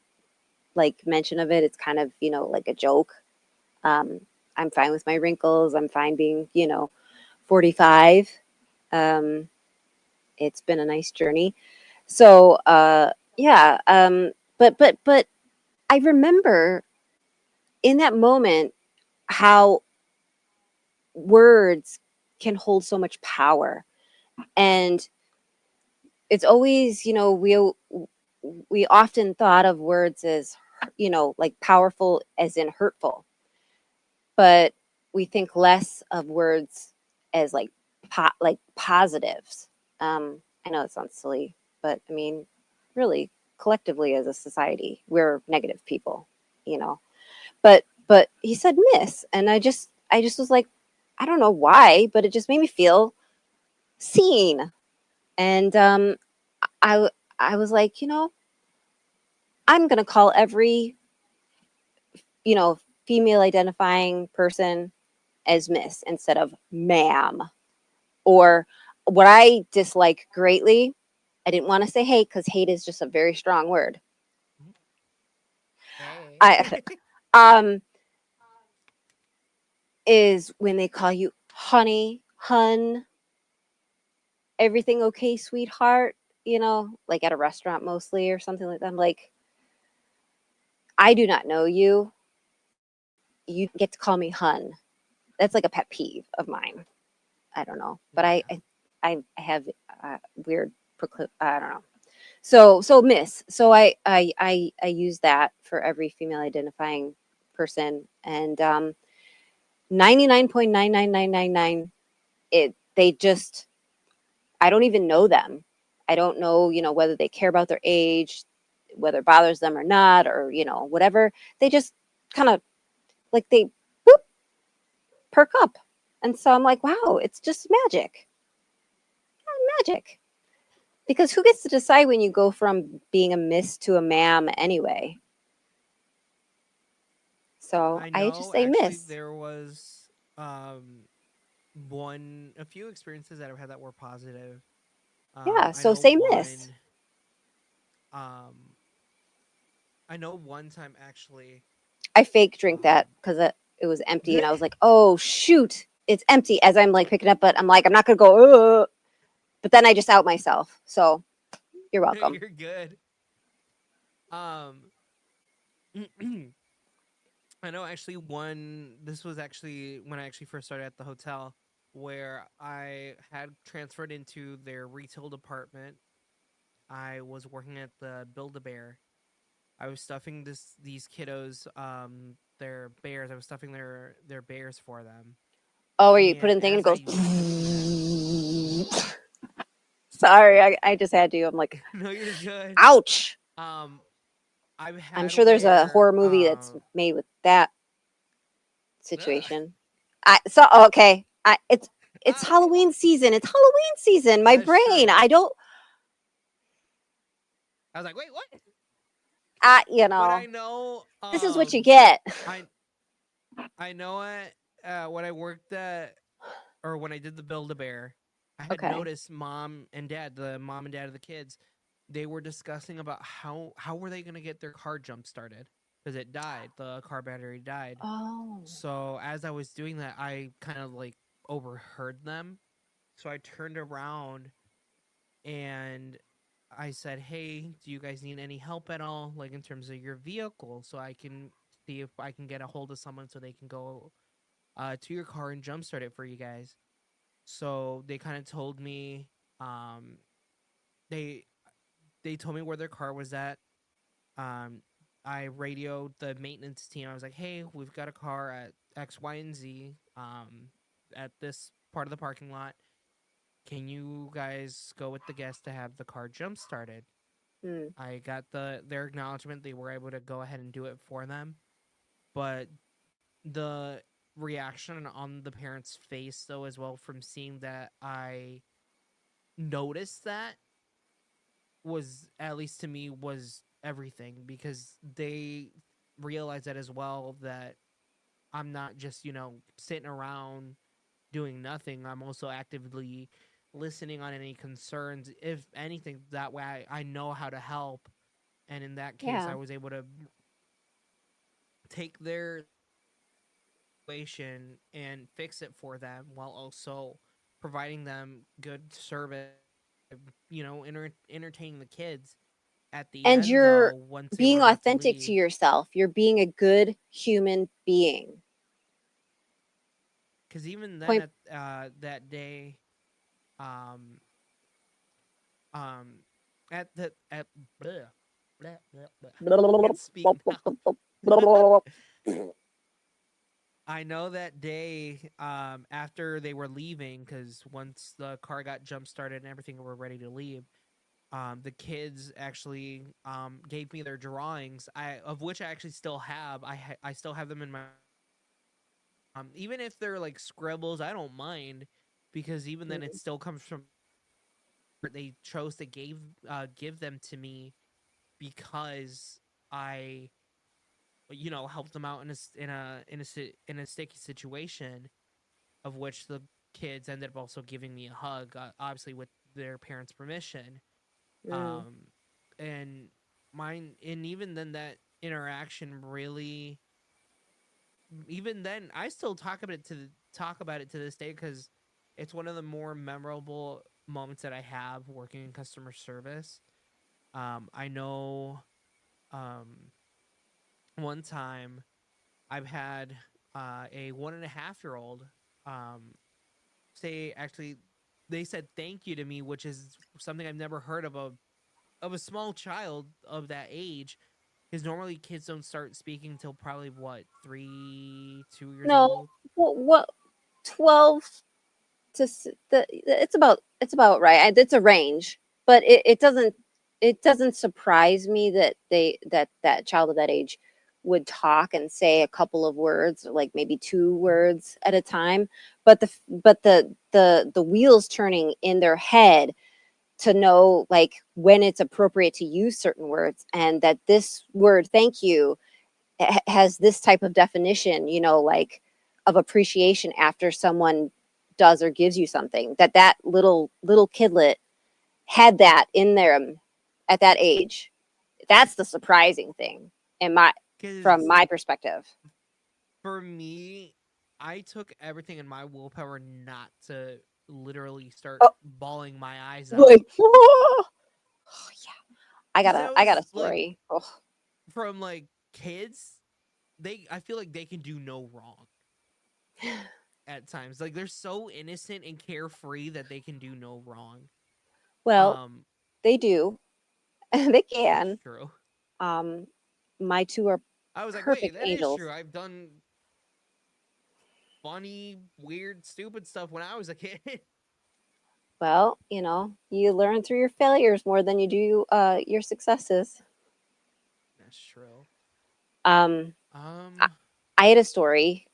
like mention of it, it's kind of like a joke. Um, I'm fine with my wrinkles. I'm fine being 45. Um, it's been a nice journey. So yeah. But I remember in that moment how words can hold so much power, and it's always we often thought of words as like powerful as in hurtful, but we think less of words as like like positives. I know it sounds silly, but I mean, really, collectively as a society, we're negative people, you know. But he said miss, and I just was like, I don't know why, but it just made me feel seen, and I I was like, I'm gonna call every you know female identifying person as miss instead of ma'am. Or what I dislike greatly, I didn't want to say hate because hate is just a very strong word.
Mhm. Hey.
I um is when they call you honey, hun, everything okay, sweetheart, like at a restaurant mostly or something like that. I'm like, I do not know you. You get to call me hun. That's like a pet peeve of mine. I don't know, but
Yeah.
I have weird I don't know. So miss. So I use that for every female identifying person, and 99.99999, they just, I don't even know them. I don't know, whether they care about their age, whether it bothers them or not, or whatever. They just kind of like they boop, perk up, and so I'm like, wow, it's just magic, magic. Because who gets to decide when you go from being a miss to a ma'am anyway? So
I
I just
know
say
actually
miss.
there was a few experiences that I've had that were positive.
Yeah,
I
so
know
say miss.
one um I know one time actually
I fake drink that
um
because it was empty, and I was like, oh shoot, it's empty. As I'm like picking up, but I'm like, I'm not gonna go. But then I just out myself. So you're welcome.
you're good. Um I know actually one this was actually when I actually first started at the hotel where I had transferred into their retail department. I was working at the Build a Bear. I was stuffing these kiddos their bears. I was stuffing their bears for them.
Oh, where you put
And
in thing and it
as I
goes. Sorry, I just had to. I'm like,
no, you're good.
ouch.
Um I've
I'm
had
sure there's a
where
horror movie that's made with that situation. I so okay. I it's it's
Ah,
Halloween season. It's Halloween season. My
that's
brain,
true.
I don't,
I was like, wait, what?
you
But I
know,
know,
this is what you get.
I I know it. When I worked at, or when I did the Build a Bear, I had
Okay.
noticed mom and dad, the mom and dad of the kids, they were discussing about how were they going to get their car jump started because it died, the car battery died.
Oh.
So as I was doing that, I kind of like overheard them. So I turned around and I said, "Hey, do you guys need any help at all, like in terms of your vehicle, so I can see if I can get a hold of someone so they can go to your car and jumpstart it for you guys." So they kind of told me, um, they they told me where their car was at. Um, I radioed the maintenance team. I was like, "Hey, we've got a car at X, Y, and Z at this part of the parking lot. Can you guys go with the guest to have the car jump started?"
Hmm.
I got their acknowledgement. They were able to go ahead and do it for them, but the reaction on the parents' face, though, as well, from seeing that I noticed that, was, at least to me, was everything, because they realized that as well, that I'm not just, sitting around doing nothing. I'm also actively listening on any concerns. If anything, that way I know how to help. And in that case, I
Yeah.
was able to take their situation and fix it for them while also providing them good service, entertaining the kids. At the
And
end,
you're
though, once they were
being
about to
authentic to
leave,
yourself. You're being a good human being.
because even then,
Point.
at that day, um, um, at bleh, bleh, bleh, bleh. I can't speak now. I know that day, after they were leaving, because once the car got jump started and everything were ready to leave, the kids actually gave me their drawings, of which I actually still have. I still have them in my, even if they're like scribbles, I don't mind, because even then it
Mm,
still comes from, they chose to give them to me because I, helped them out in a sticky situation, of which the kids ended up also giving me a hug, obviously with their parents' permission.
mm.
Um, and and even then, that interaction really, even then, I still talk about it to this day, because it's one of the more memorable moments that I have working in customer service. I know, um, one time I've had a 1.5 year old, um, say, actually, they said thank you to me, which is something I've never heard of a small child of that age. Because normally kids don't start speaking until probably what, 2 years
No,
old.
what 12 to it's about right. It's a range, but it doesn't surprise me that that child of that age would talk and say a couple of words, like maybe two
Mhm.
words at a time. But the wheels turning in their head to know like when it's appropriate to use certain words, and that this word "thank you" has this type of definition, like of appreciation after someone does or gives you something, that little kidlet had that in there at that age. That's the surprising thing in my from
Because
my perspective.
for me, I took everything in my willpower not to literally start
Oh,
bawling my eyes out.
like, oh, yeah. I got
Because
a
that
I got a
was like,
story. Oh,
from like kids, I feel like they can do no wrong at times. Like, they're so innocent and carefree that they can do no wrong.
well,
Um,
they do. They
that's
can.
true.
Um, my two are
I was like, wait,
perfect
that is
angels.
true. I've done funny, weird, stupid stuff when I was a kid.
Well, you learn through your failures more than you do your successes.
That's true.
Um, I,
Um,
I had a story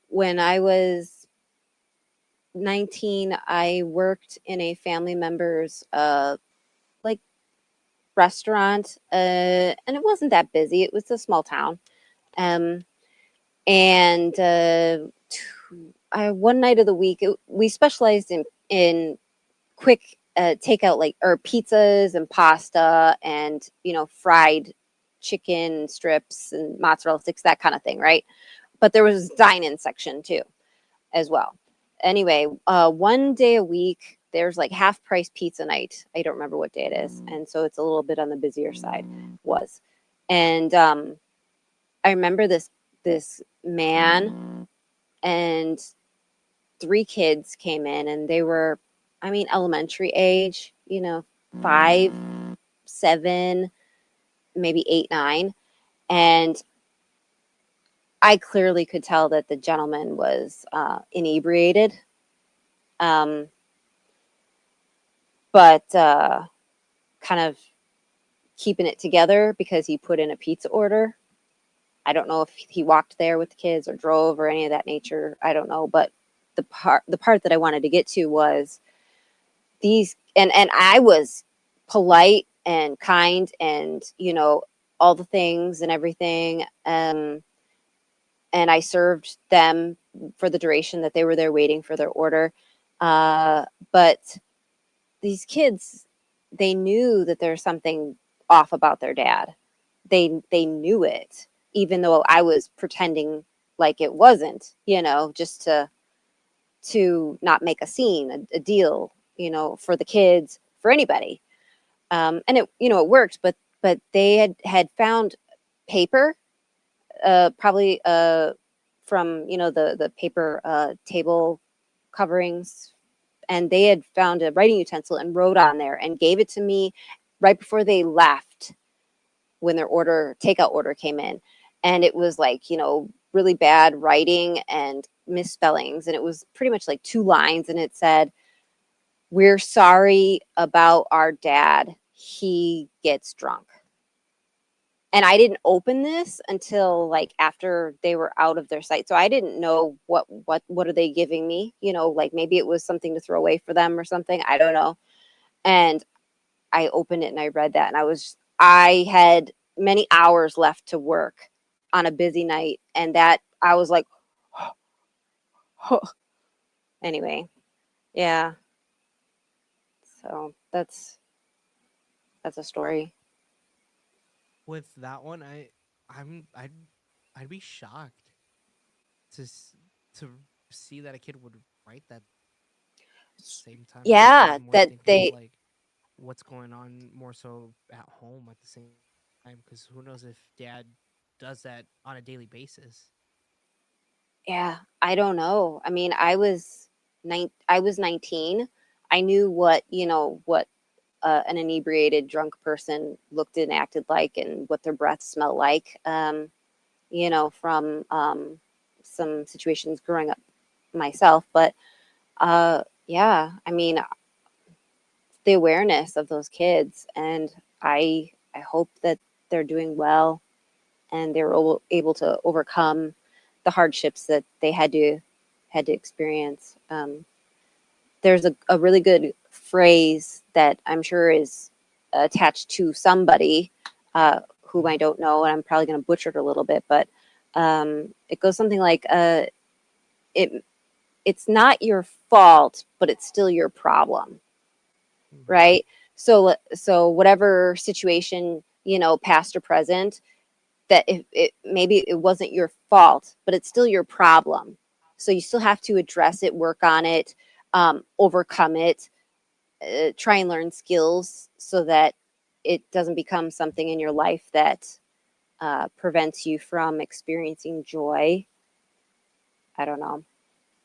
when I was 19, I worked in a family member's like restaurant, and it wasn't that busy. It was a small town. Um, and one night of the week, we specialized in quick takeout, like, or pizzas and pasta and, fried chicken strips and mozzarella sticks, that kind of thing, right? But there was dine-in section too as well. Anyway, one day a week there's like half price pizza night. I don't remember what day it is, and so it's a little bit on the busier side. Was, and I remember this man and three kids came in, and they were, I mean, elementary age, 5, 7, maybe 8, 9, and I clearly could tell that the gentleman was inebriated, um, but kind of keeping it together because he put in a pizza order. I don't know if he walked there with the kids or drove or any of that nature. I don't know, but the part that I wanted to get to was these, and I was polite and kind and all the things and everything, and I served them for the duration that they were there waiting for their order, but these kids, they knew that there's something off about their dad. They knew it, even though I was pretending like it wasn't, just to not make a scene, a deal, for the kids, for anybody. And it worked, but they had found paper, probably from, the paper table coverings, and they had found a writing utensil and wrote on there and gave it to me right before they left when their takeout order came in. And it was like, really bad writing and misspellings. And it was pretty much like 2 lines. And it said, "We're sorry about our dad. He gets drunk." And I didn't open this until like after they were out of their sight. So I didn't know what are they giving me, like maybe it was something to throw away for them or something. I don't know. And I opened it and I read that, and I had many hours left to work on a busy night, and that I was like, anyway, yeah. So that's a story.
With that one, I'd be shocked to to see that a kid would write that at the same time. I guess
Yeah,
I'm more
that
thinking of
they
like what's going on more so at home at the same time, because who knows if dad does that on a daily basis.
Yeah, I don't know. I mean, I was 19. I knew what an inebriated drunk person looked and acted like and what their breath smelled like. From some situations growing up myself. But yeah, I mean, the awareness of those kids, and I hope that they're doing well and they're able to overcome the hardships that they had to experience. There's a really good phrase that I'm sure is attached to somebody whom I don't know, and I'm probably going to butcher it a little bit, but it goes something like, it it's not your fault, but it's still your problem,
Mm-hmm.
right? So whatever situation, past or present, that if it maybe it wasn't your fault, but it's still your problem. So you still have to address it, work on it, overcome it, try and learn skills so that it doesn't become something in your life that prevents you from experiencing joy. I don't know,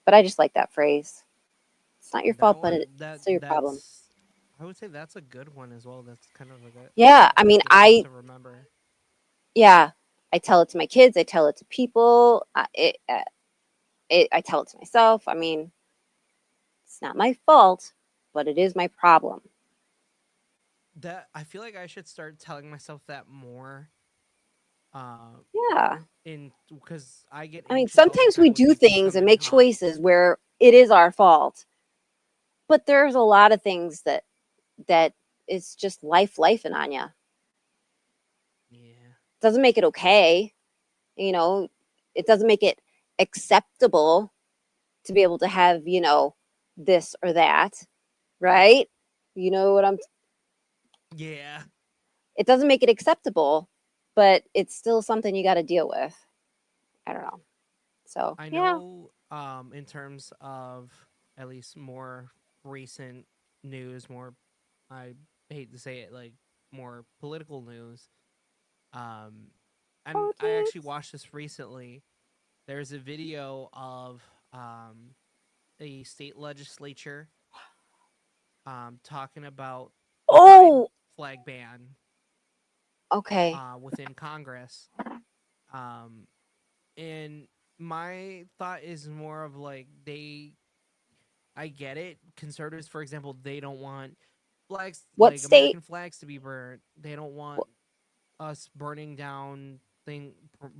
but I just like that phrase. It's not your
That
fault, but
one,
it's still your problem.
that's I would say that's a good one as well. That's kind of like
Yeah, I
a
mean,
good one to remember.
yeah, I tell it to my kids. I tell it to people. I tell it to myself. I mean, it's not my fault, but it is my problem.
That I feel like I should start telling myself that more.
Yeah.
In because I get
I mean,
anxious all the
sometimes we
time when
do
people
things
come
and
in
make
hot.
choices where it is our fault. But there's a lot of things that it's just lifing on you.
Yeah.
Doesn't make it okay. You know, it doesn't make it acceptable to be able to have, this or that, right? You know what I'm
Yeah.
It doesn't make it acceptable, but it's still something you got to deal with. I don't know. So,
I
yeah.
know in terms of at least more recent news, more I hate to say it, like more political news. I actually
Politics.
watched this recently. There's a video of a state legislature talking about the pride
Oh,
flag ban
okay.
within Congress. Um, and my thought is more of like I get it. Conservatives, for example, they don't want flags
What
like
state?
American flags to be burnt. They don't want
wh-
us burning down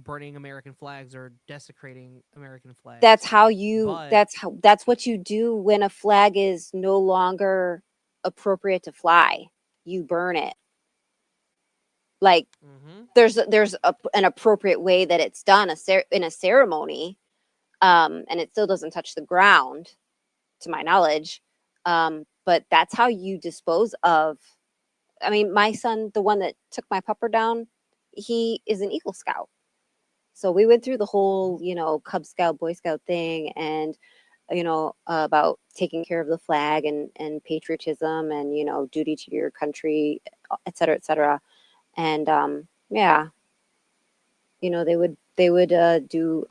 burning American flags or desecrating American
That's
flags.
how you
But
that's what you do when a flag is no longer appropriate to fly. You burn it. Like
mm-hmm,
there's an appropriate way that it's done in a ceremony, and it still doesn't touch the ground, to my knowledge. But that's how you dispose of. I mean, my son, the one that took my pupper down, he is an Eagle Scout. So we went through the whole, Cub Scout, Boy Scout thing, and about taking care of the flag and patriotism and duty to your country, et cetera, et cetera. And yeah, they would do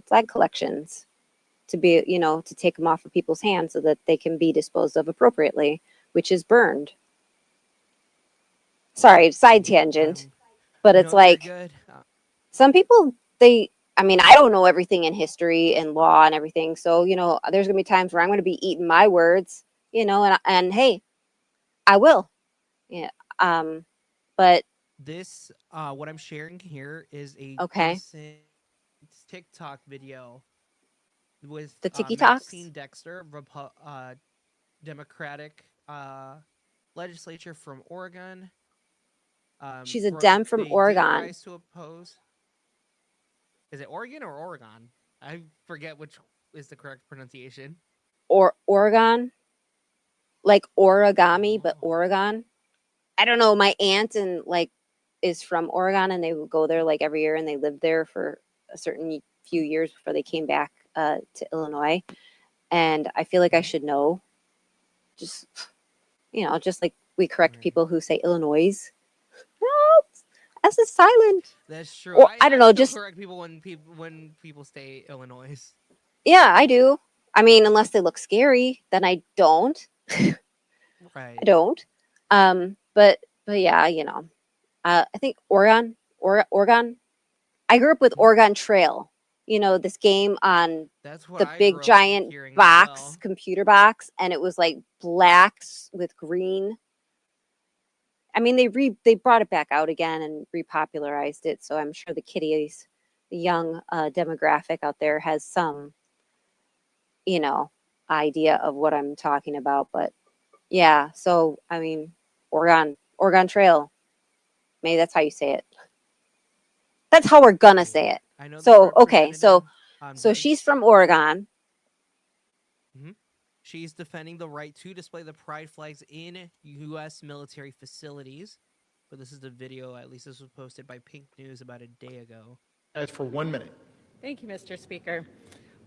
flag collections to be to take them off of people's hands so that they can be disposed of appropriately, which is burned. Sorry, side tangent, but it's
no, you're
like
good.
some people, I mean, I don't know everything in history and law and everything, so there's gonna be times where I'm gonna be eating my words, and hey, I will. Yeah. But
This what I'm sharing here is a
okay,
recent TikTok video with
the Tiki
Maxine
Talks.
Dexter, Democratic legislature from Oregon.
She's a Dem from
They did
Oregon.
rise to oppose. Is it Oregon or Oregon? I forget which is the correct pronunciation.
Or Oregon, like origami, but
Oh.
Oregon. I don't know. My aunt and like is from Oregon, and they would go there like every year, and they lived there for a certain few years before they came back to Illinois. And I feel like I
Mhm.
should know. Just just like we correct
Right.
people who say Illinois. No, S is silent.
That's true.
Or I don't
I
know.
still
Just
correct people when people say Illinois.
yeah, I do. I mean, unless they look scary, then I don't.
Right.
I don't. But yeah, I think Oregon. I grew up with
Mhm.
Oregon Trail. This game on
That's what
the
I
big
grew up
giant
hearing as
box,
well.
computer box, and it was like blacks with green. I mean, they brought it back out again and repopularized it. So I'm sure the kiddies, the young demographic out there, has some, you know, idea of what I'm talking about. But yeah, so I mean, Oregon Trail. Maybe that's how you say it. That's how we're gonna say
Yeah.
it.
I know the
So okay,
representative
so she's
does.
from Oregon.
Mhm. She's defending the right to display the pride flags in U.S. military facilities. But this is the video. At least this was posted by Pink News about a day ago.
As for 1 minute.
Thank you, Mr. Speaker.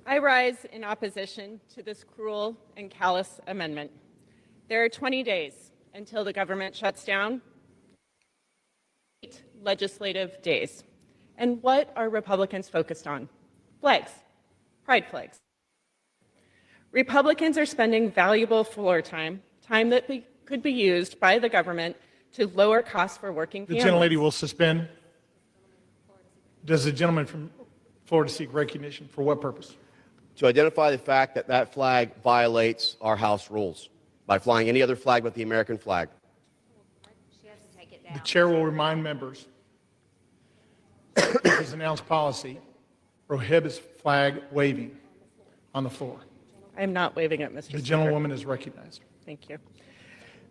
I rise in opposition to this cruel and callous amendment. There are 20 days until the government shuts down, 8 legislative days. And what are Republicans focused on? Flags, pride flags. Republicans are spending valuable floor time, time that could be used by the government to lower costs for working
The
families.
gentlelady will suspend. Does the gentleman from Florida seek recognition? For what purpose?
To identify the fact that that flag violates our House rules by flying any other flag but the American flag.
The chair will remind members Speaker's announced policy prohibits flag waving on the floor.
I am not waiving it, Mr.
The
Speaker.
gentlewoman is recognized.
Thank you.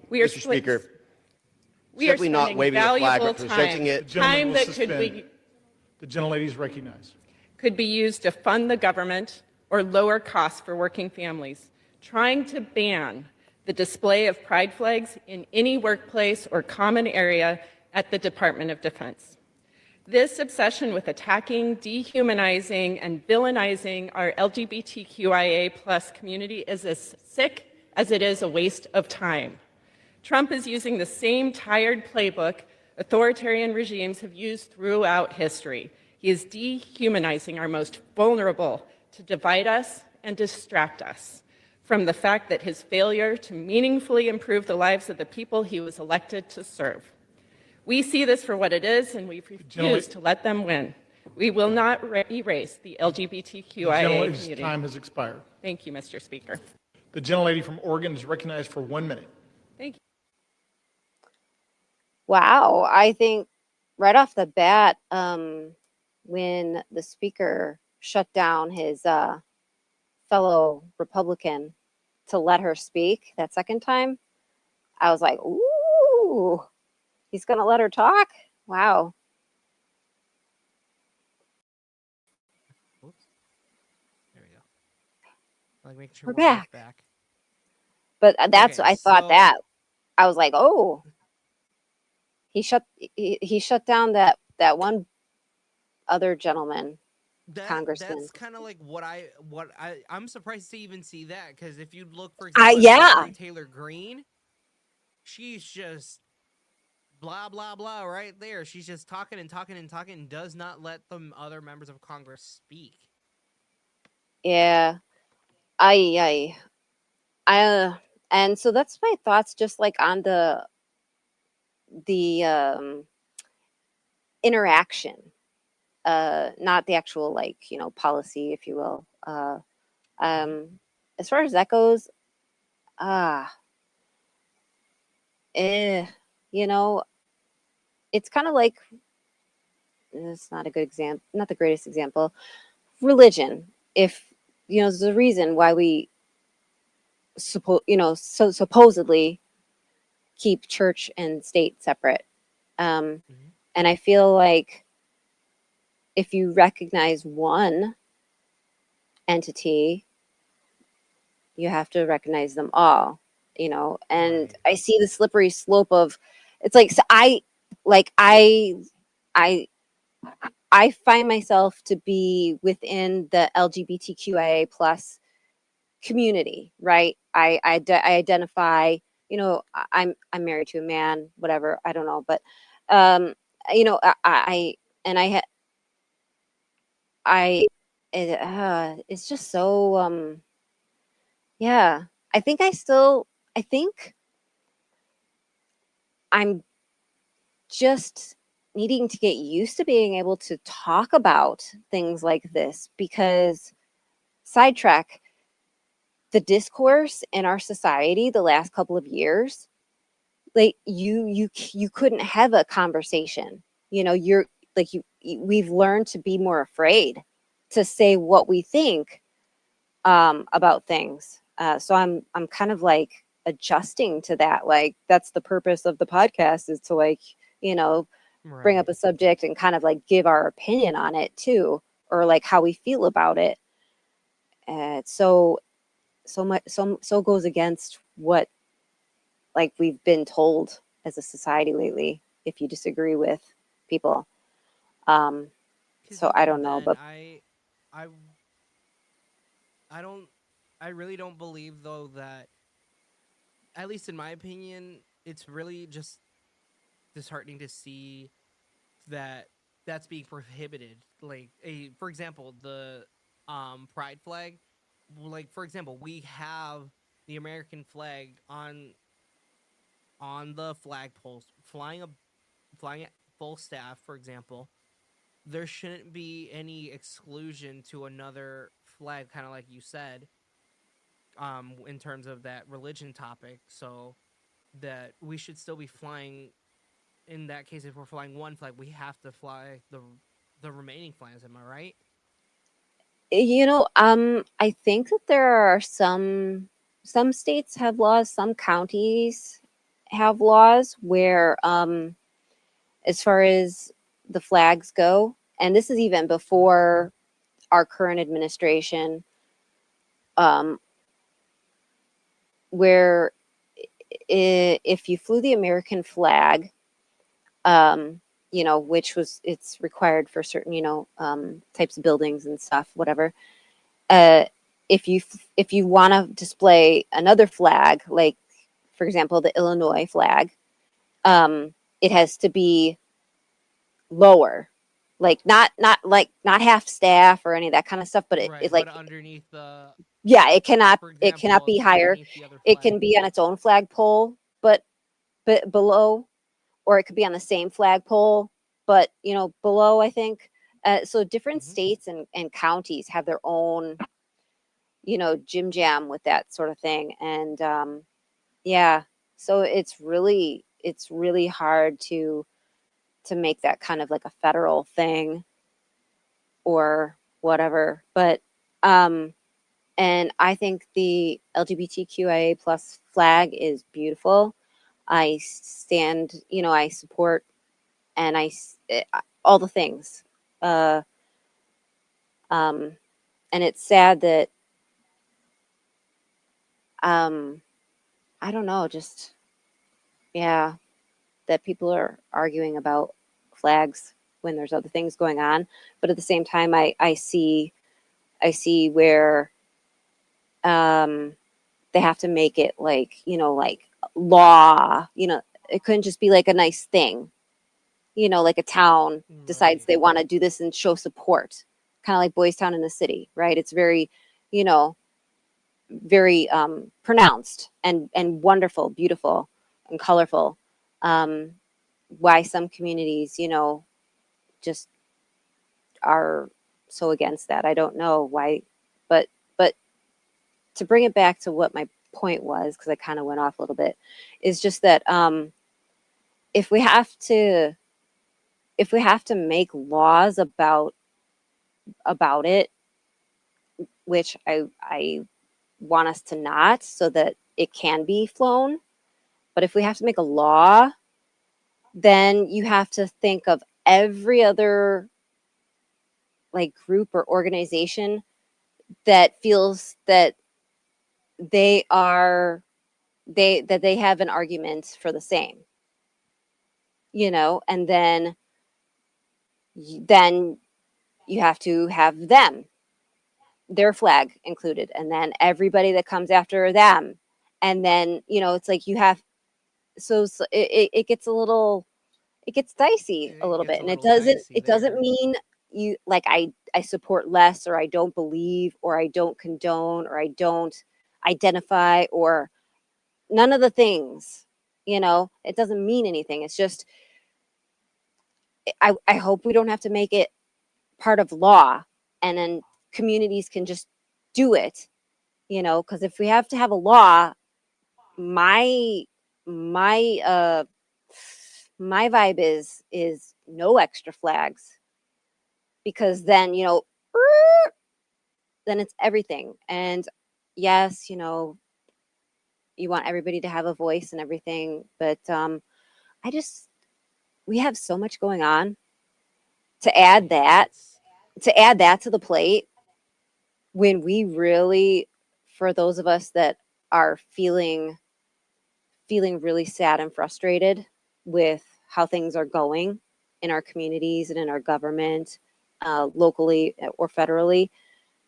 We are
Mr. Speaker,
we are
simply not
spending
waving the flag,
valuable
but presenting
time,
it.
The gentleman
time
will
that could
suspend.
be
The gentlelady is recognized.
could be used to fund the government or lower costs for working families, trying to ban the display of pride flags in any workplace or common area at the Department of Defense. This obsession with attacking, dehumanizing, and villainizing our LGBTQIA plus community is as sick as it is a waste of time. Trump is using the same tired playbook authoritarian regimes have used throughout history. He is dehumanizing our most vulnerable to divide us and distract us from the fact that his failure to meaningfully improve the lives of the people he was elected to serve. We see this for what it is, and we refuse to let them win. We will not erase the
The
LGBTQIA
gentlelady's
community.
time has expired.
Thank you, Mr. Speaker.
The gentlelady from Oregon is recognized for 1 minute.
Thank you.
Wow, I think right off the bat, when the speaker shut down his fellow Republican to let her speak that second time, I was like, ooh, he's going to let her talk? Wow.
Oops. There we go. Like making sure
We're
we're both
back.
back.
But that's,
Okay,
I thought
so-
that. I was like, oh, he shut down that one other gentleman. Congressman.
That's kind of like what I'm surprised to even see that, because if you look, for example, at
yeah.
Marjorie Taylor Greene, she's just blah blah blah right there. She's just talking and talking and talking and does not let the other members of Congress speak.
Yeah. And so that's my thoughts, just like on the interaction, not the actual, like, policy, if you will. As far as that goes, it's kind of like, it's not a good example, not the greatest example. Religion. If there's a reason why we supposedly keep church and state separate. And I feel like if you recognize one entity, you have to recognize them all, and
Right.
I see the slippery slope of, it's like, so I find myself to be within the LGBTQIA plus community, right? I identify, I'm married to a man, whatever, I don't know, but it's just so yeah. I think I'm just needing to get used to being able to talk about things like this, because sidetrack, the discourse in our society the last couple of years, like you couldn't have a conversation. You're like, we've learned to be more afraid to say what we think about things. So I'm kind of like adjusting to that. Like, that's the purpose of the podcast, is to, like, bring up a subject and kind of like give our opinion on it too, or like how we feel about it. So goes against what, like, we've been told as a society lately, if you disagree with people.
'Cause
So I
even
don't know,
then,
but
I really don't believe, though, that, at least in my opinion, it's really just disheartening to see that that's being prohibited. Like, for example, the pride flag. Like, for example, we have the American flag on the flagpoles, flying at full staff, for example. There shouldn't be any exclusion to another flag, kind of like you said, in terms of that religion topic. So that we should still be flying. In that case, if we're flying one flag, we have to fly the remaining flags. Am I right?
I think that there are some states have laws, some counties have laws where as far as the flags go, and this is even before our current administration, um, where if you flew the American flag, um, which it's required for certain, types of buildings and stuff, whatever. Uh, if you want to display another flag, like for example the Illinois flag, it has to be lower, like not half staff or any of that kind of stuff, but it
Right,
like
but underneath the,
yeah,
for
it cannot
example,
be higher.
underneath the other
It
flag.
can be on its own flagpole, but below, or it could be on the same flagpole, but below, I think. So different
Mhm.
states and counties have their own, jim jam with that sort of thing, and yeah, so it's really hard to make that kind of like a federal thing or whatever. But um and I think the LGBTQIA plus flag is beautiful. I stand, I support, and all the things. Uh, um, and it's sad that um, I don't know, just yeah, that people are arguing about flags when there's other things going on. But at the same time, I see where um, they have to make it like like law. It couldn't just be like a nice thing. Like a town decides
Right.
they want to do this and show support, kind of like Boys Town in the city, right? It's very, you know, very pronounced and wonderful, beautiful, and colorful. Um, why some communities, just are so against that, I don't know why, but to bring it back to what my point was, because I kind of went off a little bit, is just that if we have to if we have to make laws about it, which I want us to not, so that it can be flown. But if we have to make a law, then you have to think of every other like group or organization that feels that they are they have an argument for the same, and then you have to have their flag included, and then everybody that comes after them, and then it's like you have, so it gets it gets dicey a
It
little
gets
bit,
a
and it
little
doesn't
dicey
it doesn't
there.
mean you like I support less, or I don't believe, or I don't condone, or I don't identify, or none of the things. It doesn't mean anything. It's just I hope we don't have to make it part of law, and then communities can just do it. Because if we have to have a law, my my my vibe is no extra flags, because then then it's everything. And yes, you want everybody to have a voice and everything, but I just we have so much going on to add
Yeah,
that
it's
to the plate, when we really, for those of us that are feeling really sad and frustrated with how things are going in our communities and in our government, locally or federally,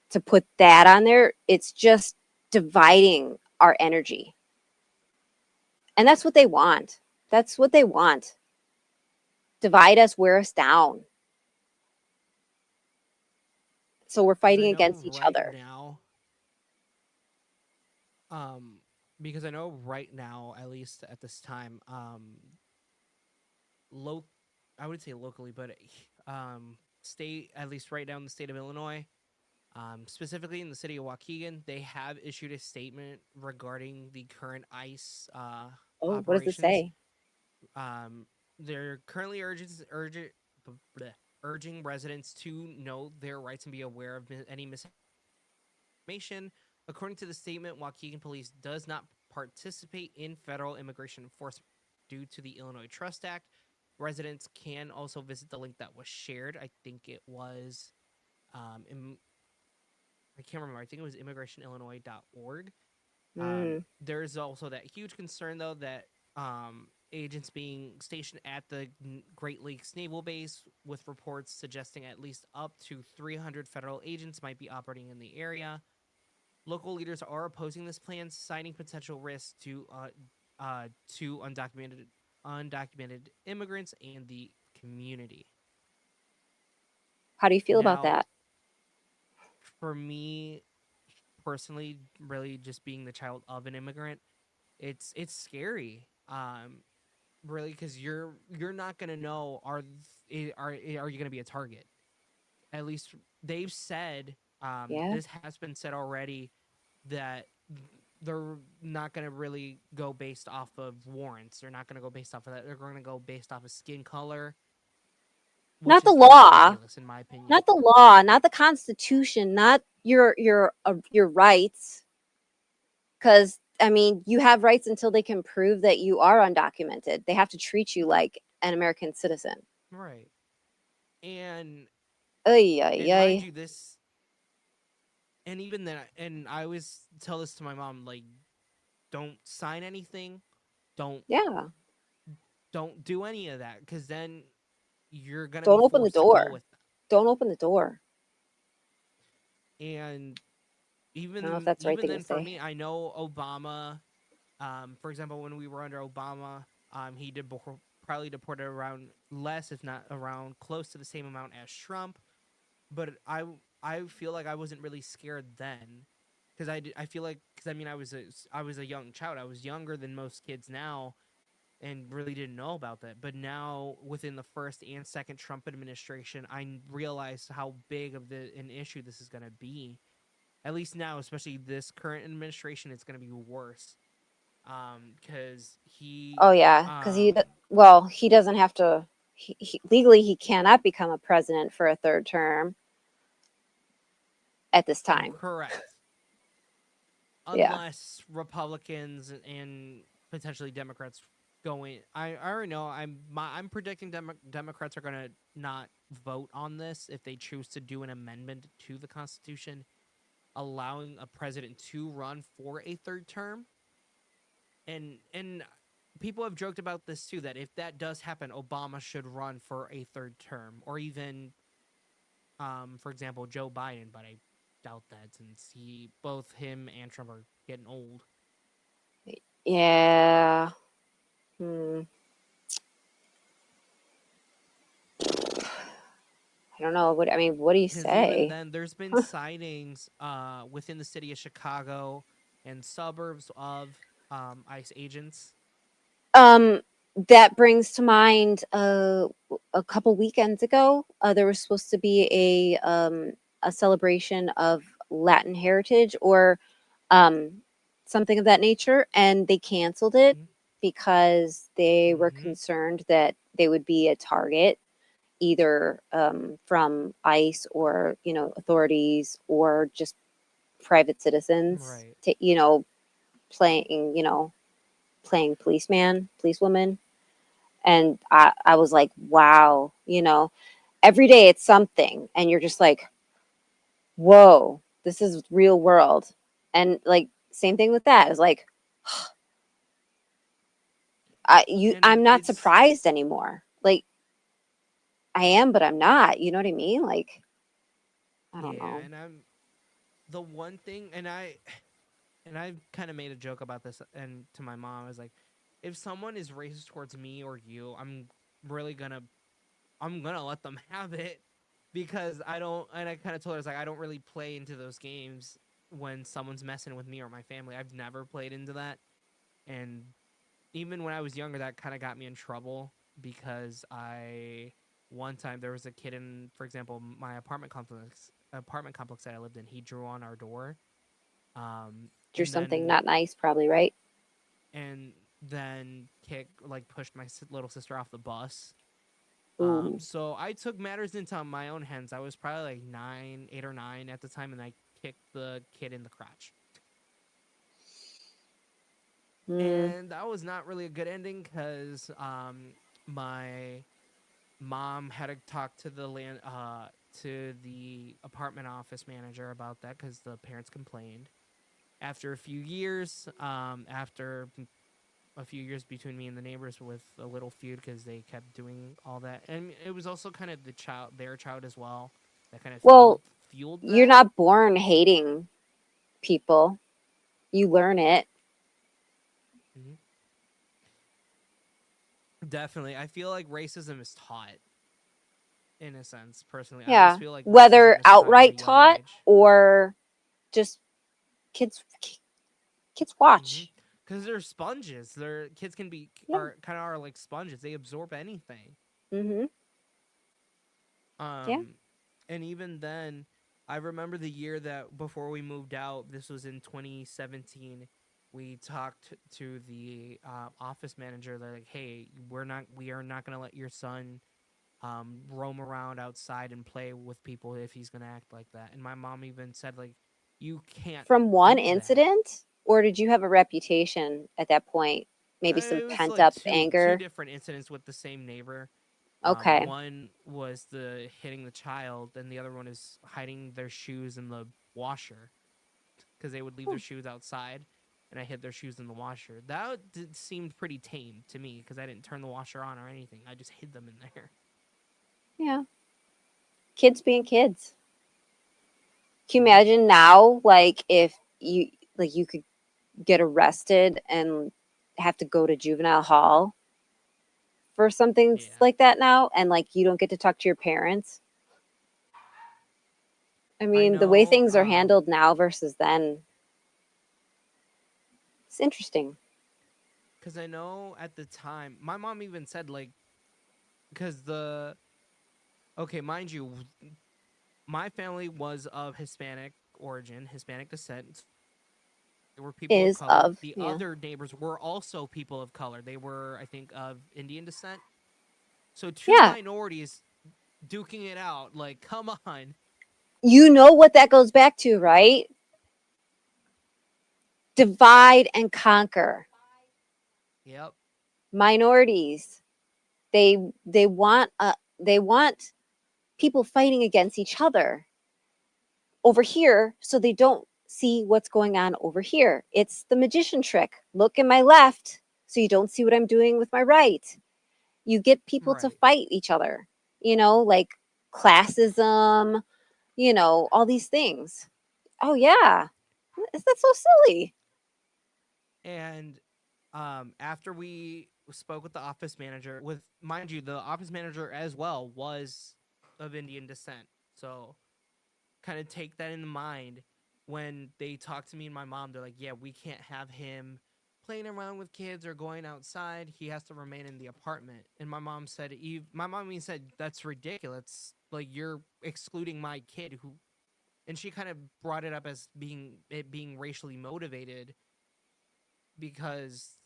to put that on there, it's just dividing our energy. And that's what they want. That's what they want. Divide us, wear us down. So we're
because I
fighting
know
against each
right
other.
now, um, because I know right now, at least at this time, low, I would say locally, but state, at least right now in the state of Illinois, specifically in the city of Waukegan, they have issued a statement regarding the current ICE
Oh, what does it
operations.
say?
Um, they're currently urgent, urging residents to know their rights and be aware of any misinformation. According to the statement, Waukegan Police does not participate in federal immigration enforcement due to the Illinois Trust Act. Residents can also visit the link that was shared. I think it was, I can't remember. I think it was immigrationillinois.org.
Mm.
There's also that huge concern, though, that agents being stationed at the Great Lakes Naval Base, with reports suggesting at least up to 300 federal agents might be operating in the area. Local leaders are opposing this plan, citing potential risks to undocumented immigrants and the community.
How do you feel about
Now,
that?
for me personally, really just being the child of an immigrant, it's scary. Really, because you're not gonna know, are you gonna be a target? At least they've said,
Yeah.
this has been said already, that they're not gonna really go based off of warrants. They're not gonna go based off of that. They're gonna go based off of skin color, which
Not the
is
law.
ridiculous in my opinion.
Not the law, not the Constitution, not your rights. Because I mean, you have rights until they can prove that you are undocumented. They have to treat you like an American citizen.
Right. And
Ay, ay,
mind
ay.
you, this, and even then, and I always tell this to my mom, like, don't sign anything, don't
Yeah.
do any of that, because then you're gonna
Don't
be
open the
forced to go
door.
with them.
Don't open the door.
And
I don't know if that's the right
even
thing
then,
to
for
say.
me, I know Obama. For example, when we were under Obama, he did probably deported around less, if not around close to the same amount as Trump. But I feel like I wasn't really scared then, because I feel like, because I mean, I was a young child. I was younger than most kids now, and really didn't know about that. But now, within the first and second Trump administration, I realized how big of an issue this is going to be. At least now, especially this current administration, it's going to be worse. Because
Oh yeah, because he doesn't have to. Legally, he cannot become a president for a third term at this time.
correct.
Yeah.
Unless Republicans and potentially Democrats go in. I already know. I'm predicting Democrats are going to not vote on this if they choose to do an amendment to the Constitution, allowing a president to run for a third term. And people have joked about this too, that if that does happen, Obama should run for a third term, or even, for example, Joe Biden. But I doubt that, since both him and Trump are getting old.
Yeah. I don't know. What do you
Because even
say?
then, there's been sightings within the city of Chicago and suburbs of ICE agents.
That brings to mind a couple weekends ago, there was supposed to be a celebration of Latin heritage or something of that nature, and they canceled it
Mhm.
because they were
Mhm.
concerned that they would be a target either from ICE or authorities or just private citizens
Right.
to playing playing policewoman. And I was like, wow, every day it's something. And you're just like, whoa, this is real world. And like, same thing with that. It's like,
And
I'm not
it's
surprised anymore. Like, I am, but I'm not. You know what I mean? Like, I don't
yeah,
know.
and I'm the one thing, and I've kind of made a joke about this, and to my mom, I was like, if someone is racist towards me or you, really gonna I'm gonna let them have it, because I don't. And I kind of told her, I was like, I don't really play into those games when someone's messing with me or my family. I've never played into that, and even when I was younger, that kind of got me in trouble, because one time there was a kid in, for example, my apartment complex that I lived in. He drew on our door,
Drew
and
something
then
not nice, probably, right?
and then pushed my little sister off the bus.
Ooh.
So I took matters into my own hands. I was probably like 8 or 9 at the time, and I kicked the kid in the crotch.
Mm.
And that was not really a good ending because my mom had to talk to the apartment office manager about that because the parents complained. After a few years, after a few years between me and the neighbors with a little feud because they kept doing all that, and it was also kind of their child as well, that kind of
Well,
fueled
you're
that.
not born hating people. You learn it.
Mhm. Definitely, I feel like racism is taught in a sense. Personally, I just
Yeah.
feel like
Whether
racism is taught at a
outright
young
taught
age.
or just kids kids watch.
Because they're sponges. Their kids can be
Yeah.
are kind of are like sponges. They absorb anything.
Mm-hmm. Yeah.
Um, and even then, I remember the year that before we moved out. This was in 2017. We talked to the office manager. They're like, "Hey, we are not going to let your son roam around outside and play with people if he's going to act like that." And my mom even said, like, "You can't
From one
do that."
incident, or did you have a reputation at that point? Maybe some
It was
pent
like
up
two
anger.
different incidents with the same neighbor.
Okay.
One was the hitting the child, and the other one is hiding their shoes in the washer because they would leave
Hmm.
their shoes outside, and I hid their shoes in the washer. That seemed pretty tame to me because I didn't turn the washer on or anything. I just hid them in there.
Yeah. Kids being kids. Can you
Mhm.
imagine now, like if you could get arrested and have to go to juvenile hall for something
Yeah,
like that now, and like you don't get to talk to your parents? I
I
mean, the way
know.
things are handled now versus then, it's interesting.
Because I know at the time, my mom even said like, because okay, mind you, my family was of Hispanic origin, Hispanic descent. There were people of
Is
color.
of,
The
yeah.
other neighbors were also people of color. They were, I think, of Indian descent. So two
Yeah.
minorities duking it out. Like, come on.
You know what that goes back to, right? Divide and conquer.
Yep.
Minorities. They want they want people fighting against each other over here so they don't see what's going on over here. It's the magician trick. Look at my left so you don't see what I'm doing with my right. You get people to
Right.
fight each other, like classism, all these things. Oh, yeah. That's so silly.
And after we spoke with the office manager, with mind you, the office manager as well was of Indian descent. So kind of take that in mind when they talk to me and my mom. They're like, yeah, we can't have him playing around with kids or going outside. He has to remain in the apartment. And my mom even said, that's ridiculous. Like, you're excluding my kid who, and she kind of brought it up as being racially motivated because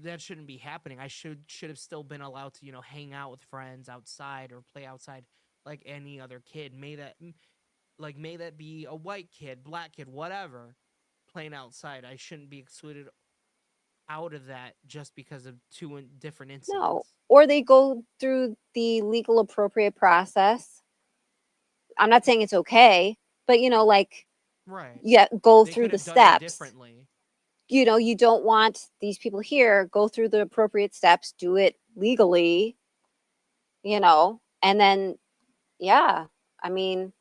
that shouldn't be happening. I should have still been allowed to, hang out with friends outside or play outside like any other kid. May that be a white kid, black kid, whatever, playing outside. I shouldn't be excluded out of that just because of different
No.
incidents.
Or they go through the legal appropriate process. I'm not saying it's okay, but like
Right.
yeah, go
They
through
could
the
have done it
steps.
differently.
You don't want these people here, go through the appropriate steps, do it legally, and then yeah, I mean,